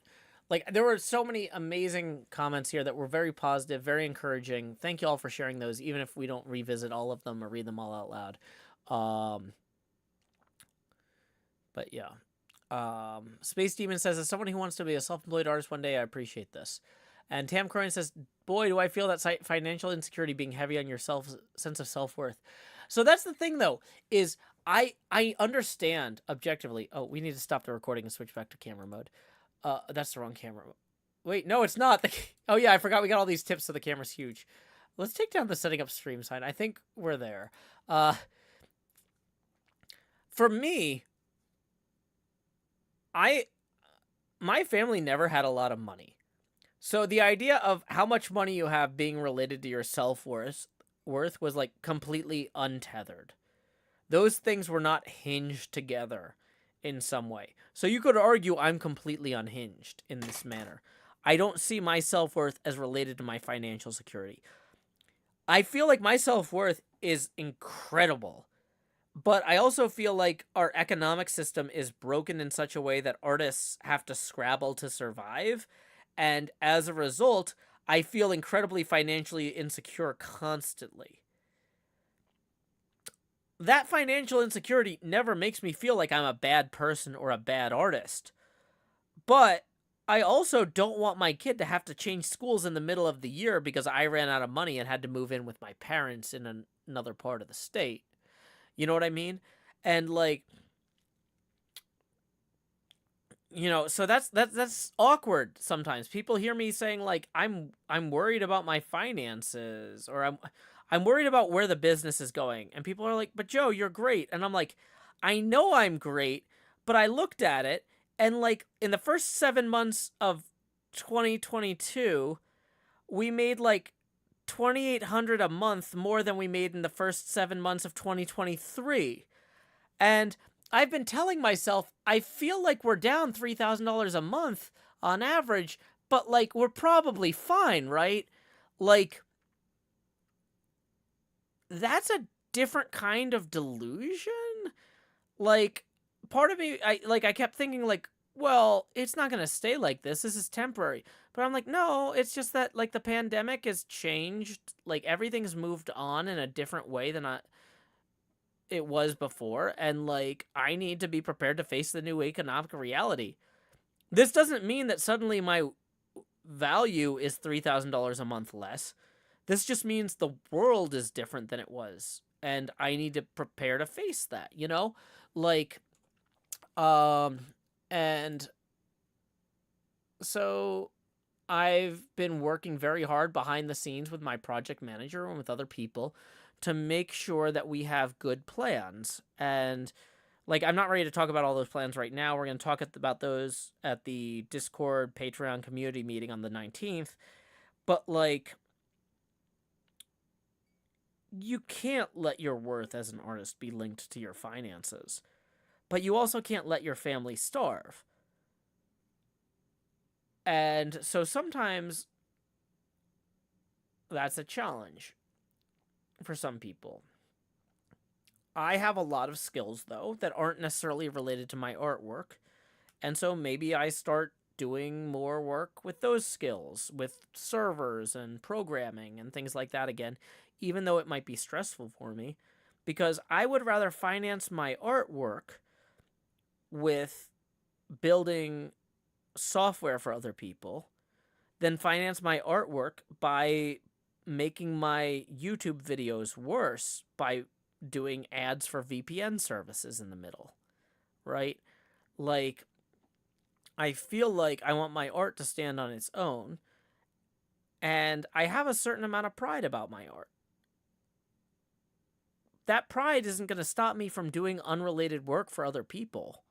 Speaker 1: Like, there were so many amazing comments here that were very positive, very encouraging. Thank you all for sharing those, even if we don't revisit all of them or read them all out loud. But yeah. Space Demon says, as someone who wants to be a self-employed artist one day, I appreciate this. And Tam Cronin says, boy, do I feel that financial insecurity being heavy on your sense of self-worth. So that's the thing, though, is I understand objectively. Oh, we need to stop the recording and switch back to camera mode. That's the wrong camera. Wait, no, it's not. Oh, yeah, I forgot we got all these tips, so the camera's huge. Let's take down the setting up stream sign. I think we're there. For me, my family never had a lot of money. So the idea of how much money you have being related to your self-worth was like completely untethered. Those things were not hinged together in some way. So you could argue I'm completely unhinged in this manner. I don't see my self-worth as related to my financial security. I feel like my self-worth is incredible, but I also feel like our economic system is broken in such a way that artists have to scrabble to survive, and as a result, I feel incredibly financially insecure constantly. That financial insecurity never makes me feel like I'm a bad person or a bad artist. But I also don't want my kid to have to change schools in the middle of the year because I ran out of money and had to move in with my parents in another part of the state. You know what I mean? And like, you know, so that's awkward sometimes. People hear me saying like I'm worried about my finances, or I'm worried about where the business is going. And people are like, "But Joe, you're great." And I'm like, "I know I'm great, but I looked at it and like in the first 7 months of 2022, we made like $2,800 a month more than we made in the first 7 months of 2023." And I've been telling myself, I feel like we're down $3,000 a month on average, but like we're probably fine, right? Like that's a different kind of delusion. Like part of me, I kept thinking like, well, it's not going to stay like this. This is temporary. But I'm like, no, it's just that like the pandemic has changed. Like everything's moved on in a different way than it was before, and like I need to be prepared to face the new economic reality. This doesn't mean that suddenly my value is $3,000 a month less. This just means the world is different than it was, and I need to prepare to face that, you know? Like and so I've been working very hard behind the scenes with my project manager and with other people to make sure that we have good plans. And like, I'm not ready to talk about all those plans right now. We're going to talk about those at the Discord Patreon community meeting on the 19th. But like, you can't let your worth as an artist be linked to your finances. But you also can't let your family starve. And so sometimes that's a challenge for some people. I have a lot of skills, though, that aren't necessarily related to my artwork. And so maybe I start doing more work with those skills, with servers and programming and things like that again, even though it might be stressful for me. Because I would rather finance my artwork with building software for other people than finance my artwork by making my YouTube videos worse by doing ads for VPN services in the middle, right? Like, I feel like I want my art to stand on its own, and I have a certain amount of pride about my art. That pride isn't going to stop me from doing unrelated work for other people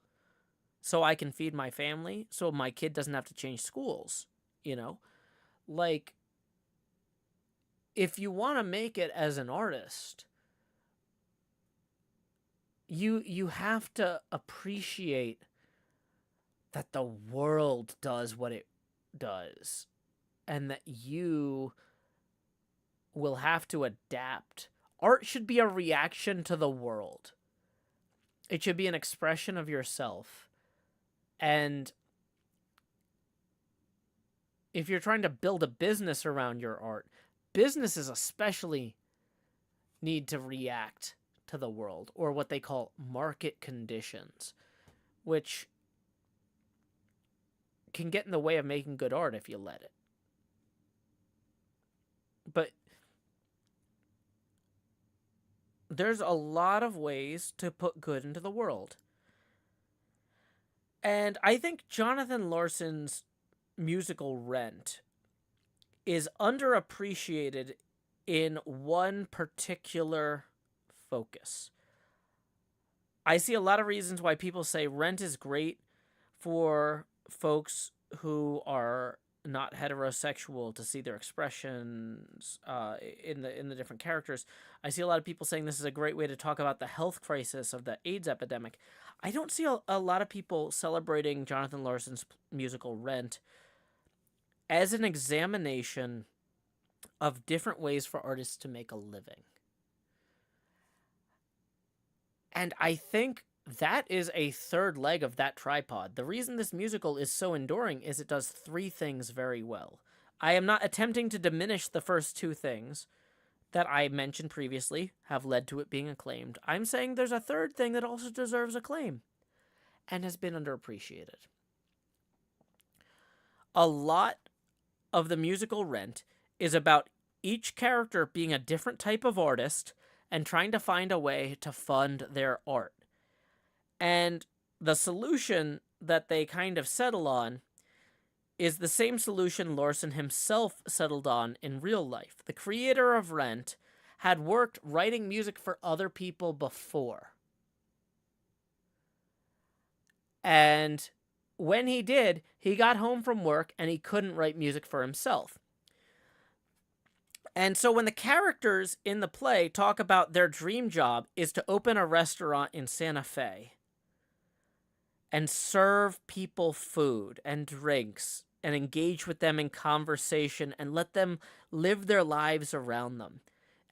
Speaker 1: so I can feed my family, so my kid doesn't have to change schools, you know? Like, if you want to make it as an artist, you have to appreciate that the world does what it does, and that you will have to adapt. Art should be a reaction to the world. It should be an expression of yourself. And if you're trying to build a business around your art, businesses especially need to react to the world, or what they call market conditions, which can get in the way of making good art if you let it. But there's a lot of ways to put good into the world. And I think Jonathan Larson's musical Rent is underappreciated in one particular focus. I see a lot of reasons why people say Rent is great for folks who are not heterosexual to see their expressions in the different characters. I see a lot of people saying this is a great way to talk about the health crisis of the AIDS epidemic. I don't see a lot of people celebrating Jonathan Larson's musical Rent as an examination of different ways for artists to make a living. And I think that is a third leg of that tripod. The reason this musical is so enduring is it does three things very well. I am not attempting to diminish the first two things that I mentioned previously have led to it being acclaimed. I'm saying there's a third thing that also deserves acclaim and has been underappreciated. A lot of the musical Rent is about each character being a different type of artist and trying to find a way to fund their art. And the solution that they kind of settle on is the same solution Larson himself settled on in real life. The creator of Rent had worked writing music for other people before. And when he did, he got home from work and he couldn't write music for himself. And so when the characters in the play talk about their dream job is to open a restaurant in Santa Fe, and serve people food and drinks and engage with them in conversation and let them live their lives around them,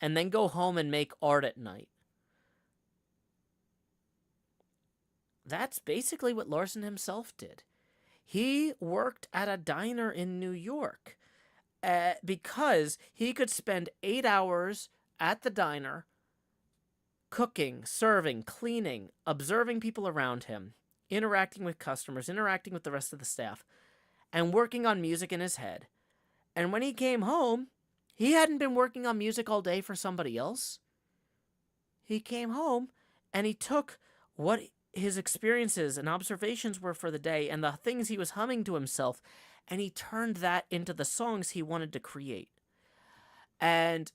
Speaker 1: and then go home and make art at night. That's basically what Larson himself did. He worked at a diner in New York because he could spend 8 hours at the diner cooking, serving, cleaning, observing people around him, interacting with customers, interacting with the rest of the staff, and working on music in his head. And when he came home, he hadn't been working on music all day for somebody else. He came home and he took what his experiences and observations were for the day and the things he was humming to himself, and he turned that into the songs he wanted to create. And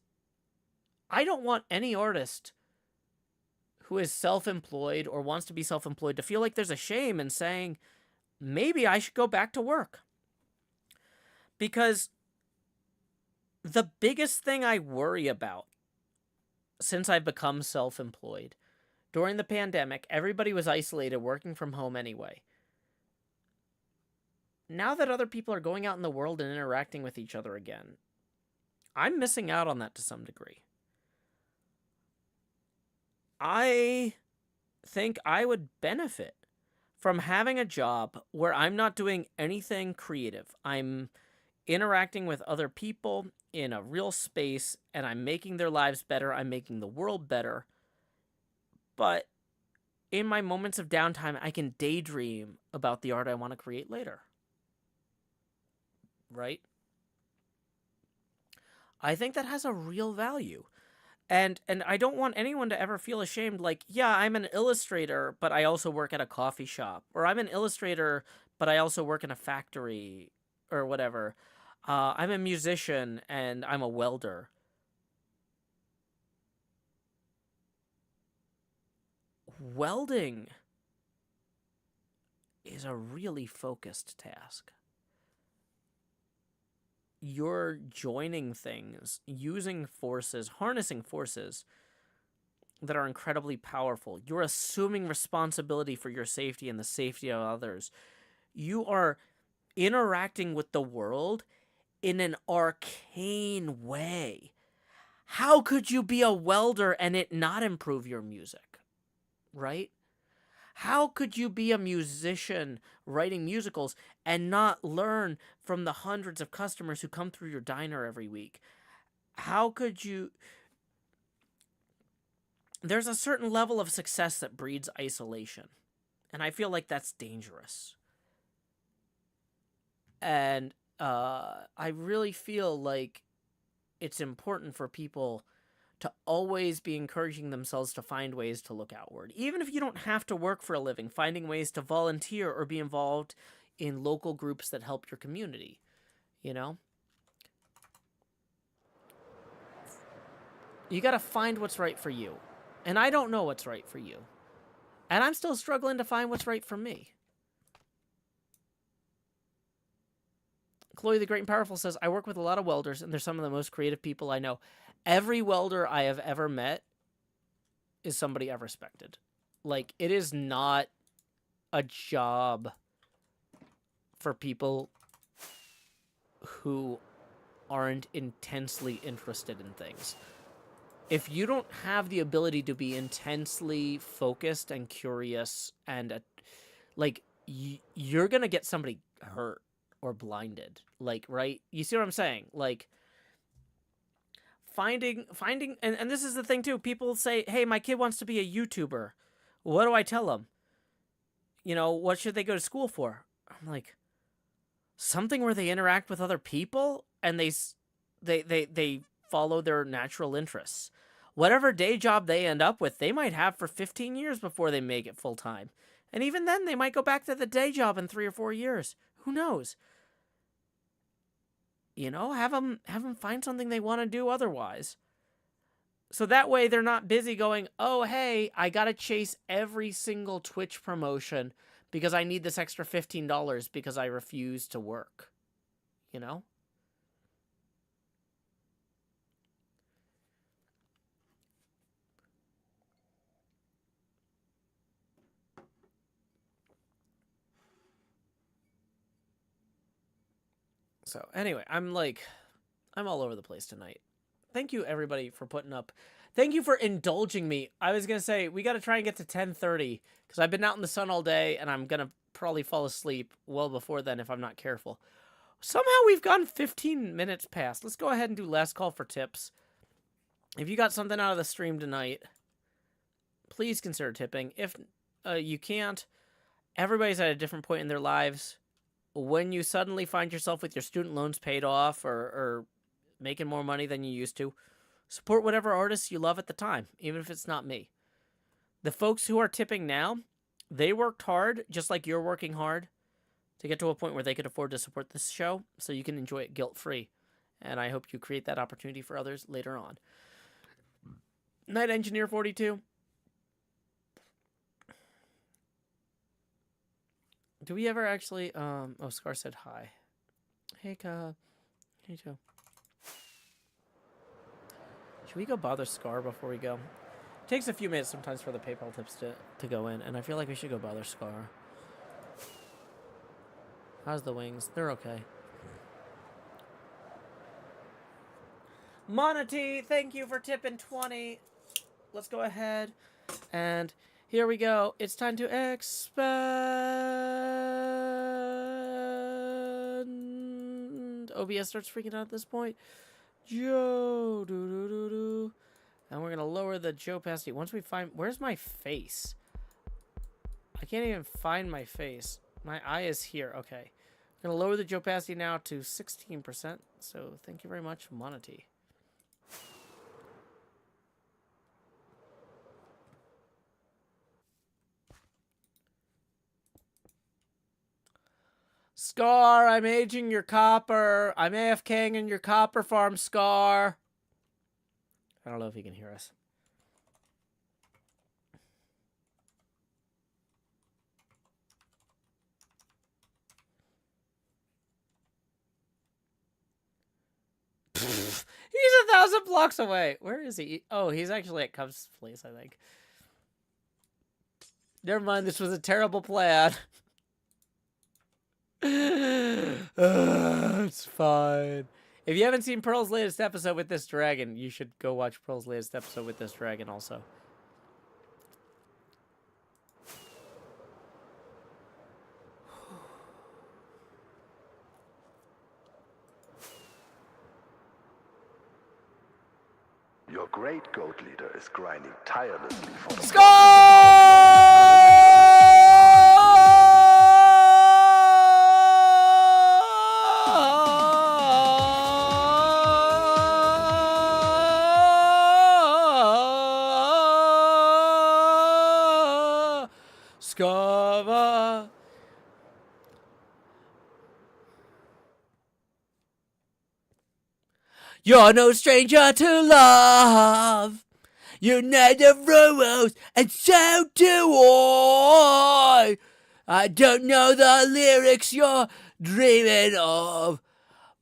Speaker 1: I don't want any artist who is self-employed or wants to be self-employed to feel like there's a shame in saying, maybe I should go back to work. Because the biggest thing I worry about since I've become self-employed, during the pandemic, everybody was isolated, working from home anyway. Now that other people are going out in the world and interacting with each other again, I'm missing out on that to some degree. I think I would benefit from having a job where I'm not doing anything creative. I'm interacting with other people in a real space, and I'm making their lives better. I'm making the world better. But in my moments of downtime, I can daydream about the art I want to create later. Right? I think that has a real value. And I don't want anyone to ever feel ashamed, like, yeah, I'm an illustrator, but I also work at a coffee shop. Or I'm an illustrator, but I also work in a factory, or whatever. I'm a musician, and I'm a welder. Welding is a really focused task. You're joining things, using forces, harnessing forces that are incredibly powerful. You're assuming responsibility for your safety and the safety of others. You are interacting with the world in an arcane way. How could you be a welder and it not improve your music? Right? How could you be a musician writing musicals and not learn from the hundreds of customers who come through your diner every week? How could you... There's a certain level of success that breeds isolation, and I feel like that's dangerous. And I really feel like it's important for people to always be encouraging themselves to find ways to look outward. Even if you don't have to work for a living, finding ways to volunteer or be involved in local groups that help your community, you know? You gotta find what's right for you. And I don't know what's right for you. And I'm still struggling to find what's right for me. Chloe the Great and Powerful says, I work with a lot of welders, and they're some of the most creative people I know. Every welder I have ever met is somebody I've respected. Like, it is not a job for people who aren't intensely interested in things. If you don't have the ability to be intensely focused and curious and, you're gonna get somebody hurt or blinded. Like, right? You see what I'm saying? Like, finding and this is the thing too, people say, hey, my kid wants to be a YouTuber. What do I tell them? You know, what should they go to school for? I'm like, something where they interact with other people and they follow their natural interests. Whatever day job they end up with, they might have for 15 years before they make it full time. And even then, they might go back to the day job in 3 or 4 years. Who knows? You know, have them find something they want to do otherwise. So that way they're not busy going, oh, hey, I got to chase every single Twitch promotion because I need this extra $15 because I refuse to work. You know? So anyway, I'm all over the place tonight. Thank you everybody for putting up. Thank you for indulging me. I was gonna say we got to try and get to 10:30 because I've been out in the sun all day and I'm gonna probably fall asleep well before then if I'm not careful. Somehow we've gone 15 minutes past. Let's go ahead and do last call for tips. If you got something out of the stream tonight, please consider tipping. If you can't, everybody's at a different point in their lives. When you suddenly find yourself with your student loans paid off or making more money than you used to, support whatever artists you love at the time, even if it's not me. The folks who are tipping now, they worked hard, just like you're working hard, to get to a point where they could afford to support this show, so you can enjoy it guilt-free. And I hope you create that opportunity for others later on. Night Engineer 42. Do we ever actually, oh, Scar said hi. Hey, Cub. Hey, Joe. Should we go bother Scar before we go? It takes a few minutes sometimes for the PayPal tips to go in, and I feel like we should go bother Scar. How's the wings? They're okay. Monty, thank you for tipping 20. Let's go ahead and here we go. It's time to expand. OBS starts freaking out at this point. Joe, do. And we're gonna lower the Joe opacity. Once we find, where's my face? I can't even find my face. My eye is here. Okay. I'm gonna lower the Joe opacity now to 16%. So thank you very much, Monty. Scar, I'm aging your copper. I'm AFKing in your copper farm, Scar. I don't know if he can hear us. He's 1,000 blocks away. Where is he? Oh, he's actually at Cub's place, I think. Never mind, this was a terrible plan. It's fine. If you haven't seen Pearl's latest episode with this dragon, you should go watch Pearl's latest episode with this dragon also.
Speaker 3: Your great goat leader is grinding tirelessly for the
Speaker 1: Scava. You're no stranger to love. You know the rules, and so do I. I don't know the lyrics you're dreaming of,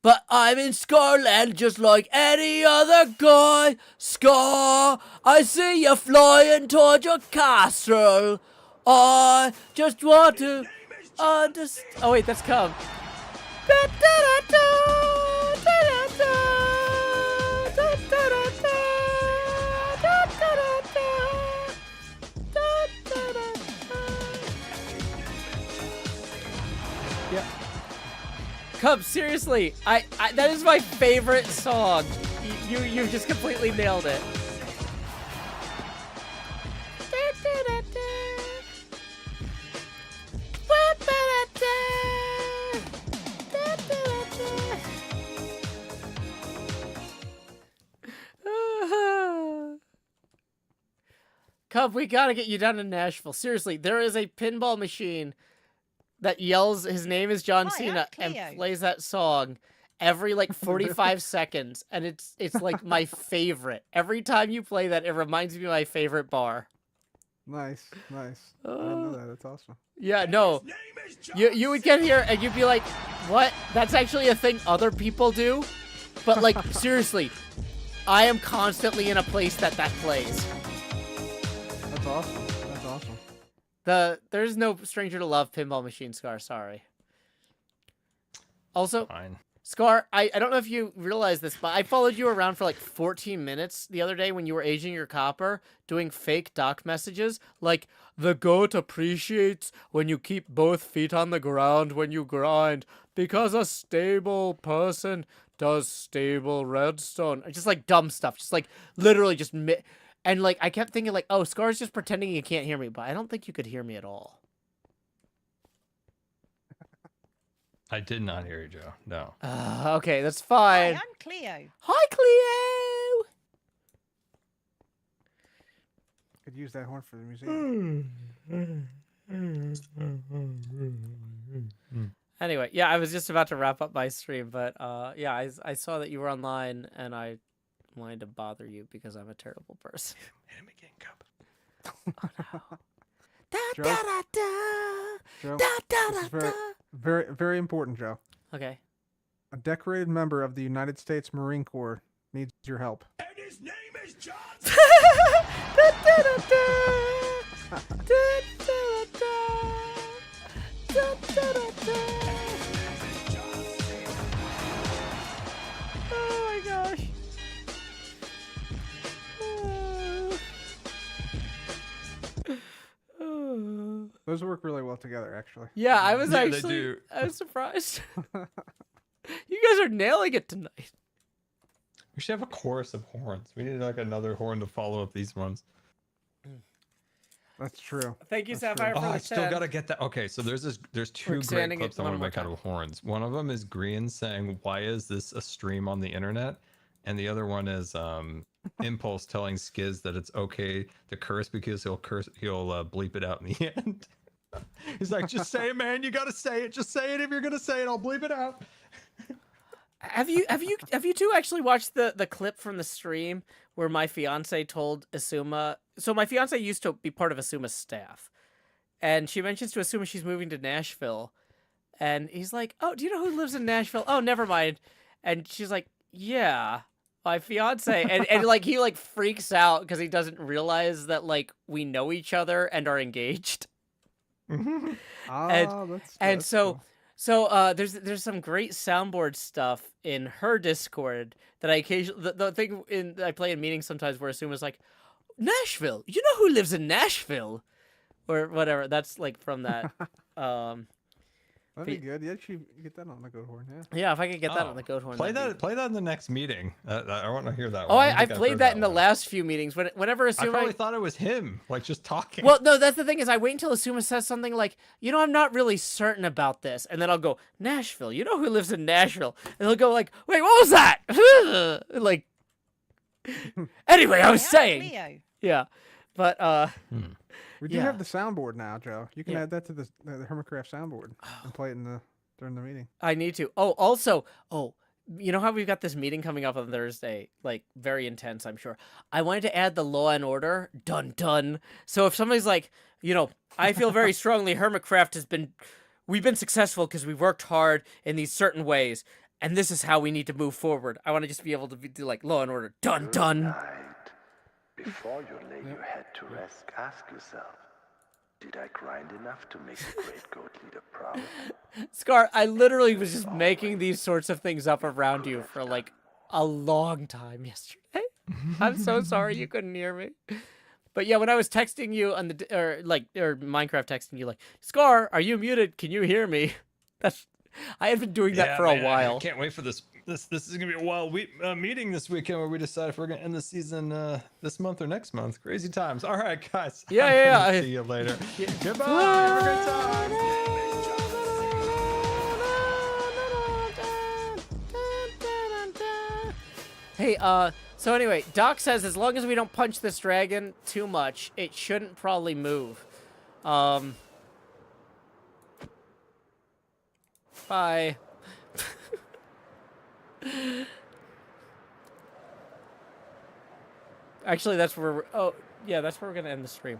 Speaker 1: but I'm in Scarland just like any other guy. Scar, I see you flying toward your castle. I just want to understand. Oh wait, that's Cub. Yeah. Cub, seriously, I that is my favorite song. You just completely nailed it. Cub, we gotta get you down to Nashville. Seriously, there is a pinball machine that yells his name is John Cena and plays that song every like 45 seconds, and it's like my favorite. Every time you play that, it reminds me of my favorite bar.
Speaker 4: Nice. I didn't know that. That's awesome.
Speaker 1: Yeah, no. You would get here and you'd be like, what? That's actually a thing other people do? But like, seriously, I am constantly in a place that plays.
Speaker 4: That's awesome. That's awesome.
Speaker 1: There's no stranger to love pinball machine, Scar, sorry. Also,
Speaker 5: Fine.
Speaker 1: Scar, I don't know if you realize this, but I followed you around for like 14 minutes the other day when you were aging your copper, doing fake doc messages, like, the goat appreciates when you keep both feet on the ground when you grind, because a stable person does stable redstone. Just like dumb stuff, just like literally just and like I kept thinking like, oh, Scar's just pretending you can't hear me, but I don't think you could hear me at all.
Speaker 5: I did not hear you, Joe. No.
Speaker 1: Okay, that's fine.
Speaker 6: Hi, I'm Cleo.
Speaker 1: Hi, Cleo.
Speaker 4: Could use that horn for the museum.
Speaker 1: Anyway, yeah, I was just about to wrap up my stream, but yeah, I saw that you were online, and I wanted to bother you because I'm a terrible person.
Speaker 5: Hit him again, Cub.
Speaker 1: Oh no. Da,
Speaker 4: Joe?
Speaker 1: da, da, da.
Speaker 4: Joe,
Speaker 1: Da, da,
Speaker 4: this is
Speaker 1: da,
Speaker 4: very,
Speaker 1: da.
Speaker 4: very, very important, Joe.
Speaker 1: Okay.
Speaker 4: A decorated member of the United States Marine Corps needs your help.
Speaker 2: And his name is John.
Speaker 1: Da, da, da, da. Da, da, da. Da, da, da, da. Oh my gosh.
Speaker 4: Those work really well together, actually.
Speaker 1: Yeah, I was
Speaker 5: Yeah, they
Speaker 1: actually
Speaker 5: do.
Speaker 1: I was surprised. You guys are nailing it tonight.
Speaker 5: We should have a chorus of horns. We need like another horn to follow up these ones.
Speaker 4: That's true.
Speaker 1: Thank you,
Speaker 4: That's
Speaker 1: Sapphire,
Speaker 4: true.
Speaker 5: Oh,
Speaker 1: for
Speaker 5: I
Speaker 1: the
Speaker 5: still
Speaker 1: 10.
Speaker 5: gotta get that. Okay, so there's two great
Speaker 1: expanding it
Speaker 5: clips I
Speaker 1: one
Speaker 5: want to
Speaker 1: more
Speaker 5: make out
Speaker 1: time.
Speaker 5: of horns. One of them is Grian saying, "Why is this a stream on the internet?" And the other one is Impulse telling Skiz that it's okay to curse because he'll bleep it out in the end. He's like, "Just say it, man. You gotta say it. Just say it if you're gonna say it. I'll bleep it out."
Speaker 1: Have you two actually watched the clip from the stream where my fiance told Asuma? So my fiance used to be part of Asuma's staff, and she mentions to Asuma she's moving to Nashville, and he's like, "Oh, do you know who lives in Nashville? Oh, never mind." And she's like, "Yeah, my fiance," and like he like freaks out because he doesn't realize that like we know each other and are engaged.
Speaker 4: That's
Speaker 1: So
Speaker 4: cool.
Speaker 1: So there's some great soundboard stuff in her Discord that I occasionally the thing I play in meetings sometimes where Asuma's like, Nashville, you know who lives in Nashville, or whatever. That's like from that.
Speaker 4: That'd be good. Yeah, you get that on the goat horn. Yeah.
Speaker 1: Yeah, if I could get that
Speaker 5: Oh,
Speaker 1: on the goat horn.
Speaker 5: Play
Speaker 1: that'd be-
Speaker 5: that. Play that in the next meeting. I want to hear that.
Speaker 1: Oh,
Speaker 5: one. don't
Speaker 1: I
Speaker 5: think I've
Speaker 1: played
Speaker 5: heard
Speaker 1: that in the
Speaker 5: one.
Speaker 1: last few meetings. Whenever
Speaker 5: I
Speaker 1: Asuma.
Speaker 5: probably thought it was him, like just talking.
Speaker 1: Well, no, that's the thing is I wait until Asuma says something like, you know, I'm not really certain about this. And then I'll go, Nashville, you know who lives in Nashville? And he'll go like, wait, what was that? Like, anyway, I was
Speaker 6: Hi, I'm
Speaker 1: saying.
Speaker 6: Cleo.
Speaker 1: Yeah. But,
Speaker 4: We do
Speaker 1: Yeah.
Speaker 4: have the soundboard now, Joe. You can
Speaker 1: Yeah.
Speaker 4: add that to the HermitCraft soundboard and play it during the meeting.
Speaker 1: I need to. Oh, also, you know how we've got this meeting coming up on Thursday? Like, very intense, I'm sure. I wanted to add the Law and Order. Dun dun. So if somebody's like, you know, I feel very strongly HermitCraft we've been successful because we've worked hard in these certain ways, and this is how we need to move forward. I want to just be able to do like Law and Order. Dun dun.
Speaker 3: Night. Before you lay your head to rest, ask yourself, did I grind enough to make the great goat leader proud?
Speaker 1: Scar, I literally was just making these sorts of things up around you for like a long time yesterday. I'm so sorry you couldn't hear me. But yeah, when I was texting you on the or Minecraft texting you like, Scar, are you muted? Can you hear me? I had been doing that for a while.
Speaker 5: I can't wait for this. This is gonna be a wild meeting this weekend where we decide if we're gonna end the season this month or next month. Crazy times. All right, guys.
Speaker 1: Yeah.
Speaker 5: See you later. Goodbye. Have a great time.
Speaker 1: Hey, so anyway, Doc says as long as we don't punch this dragon too much, it shouldn't probably move. Bye. Actually, that's where that's where we're gonna end the stream.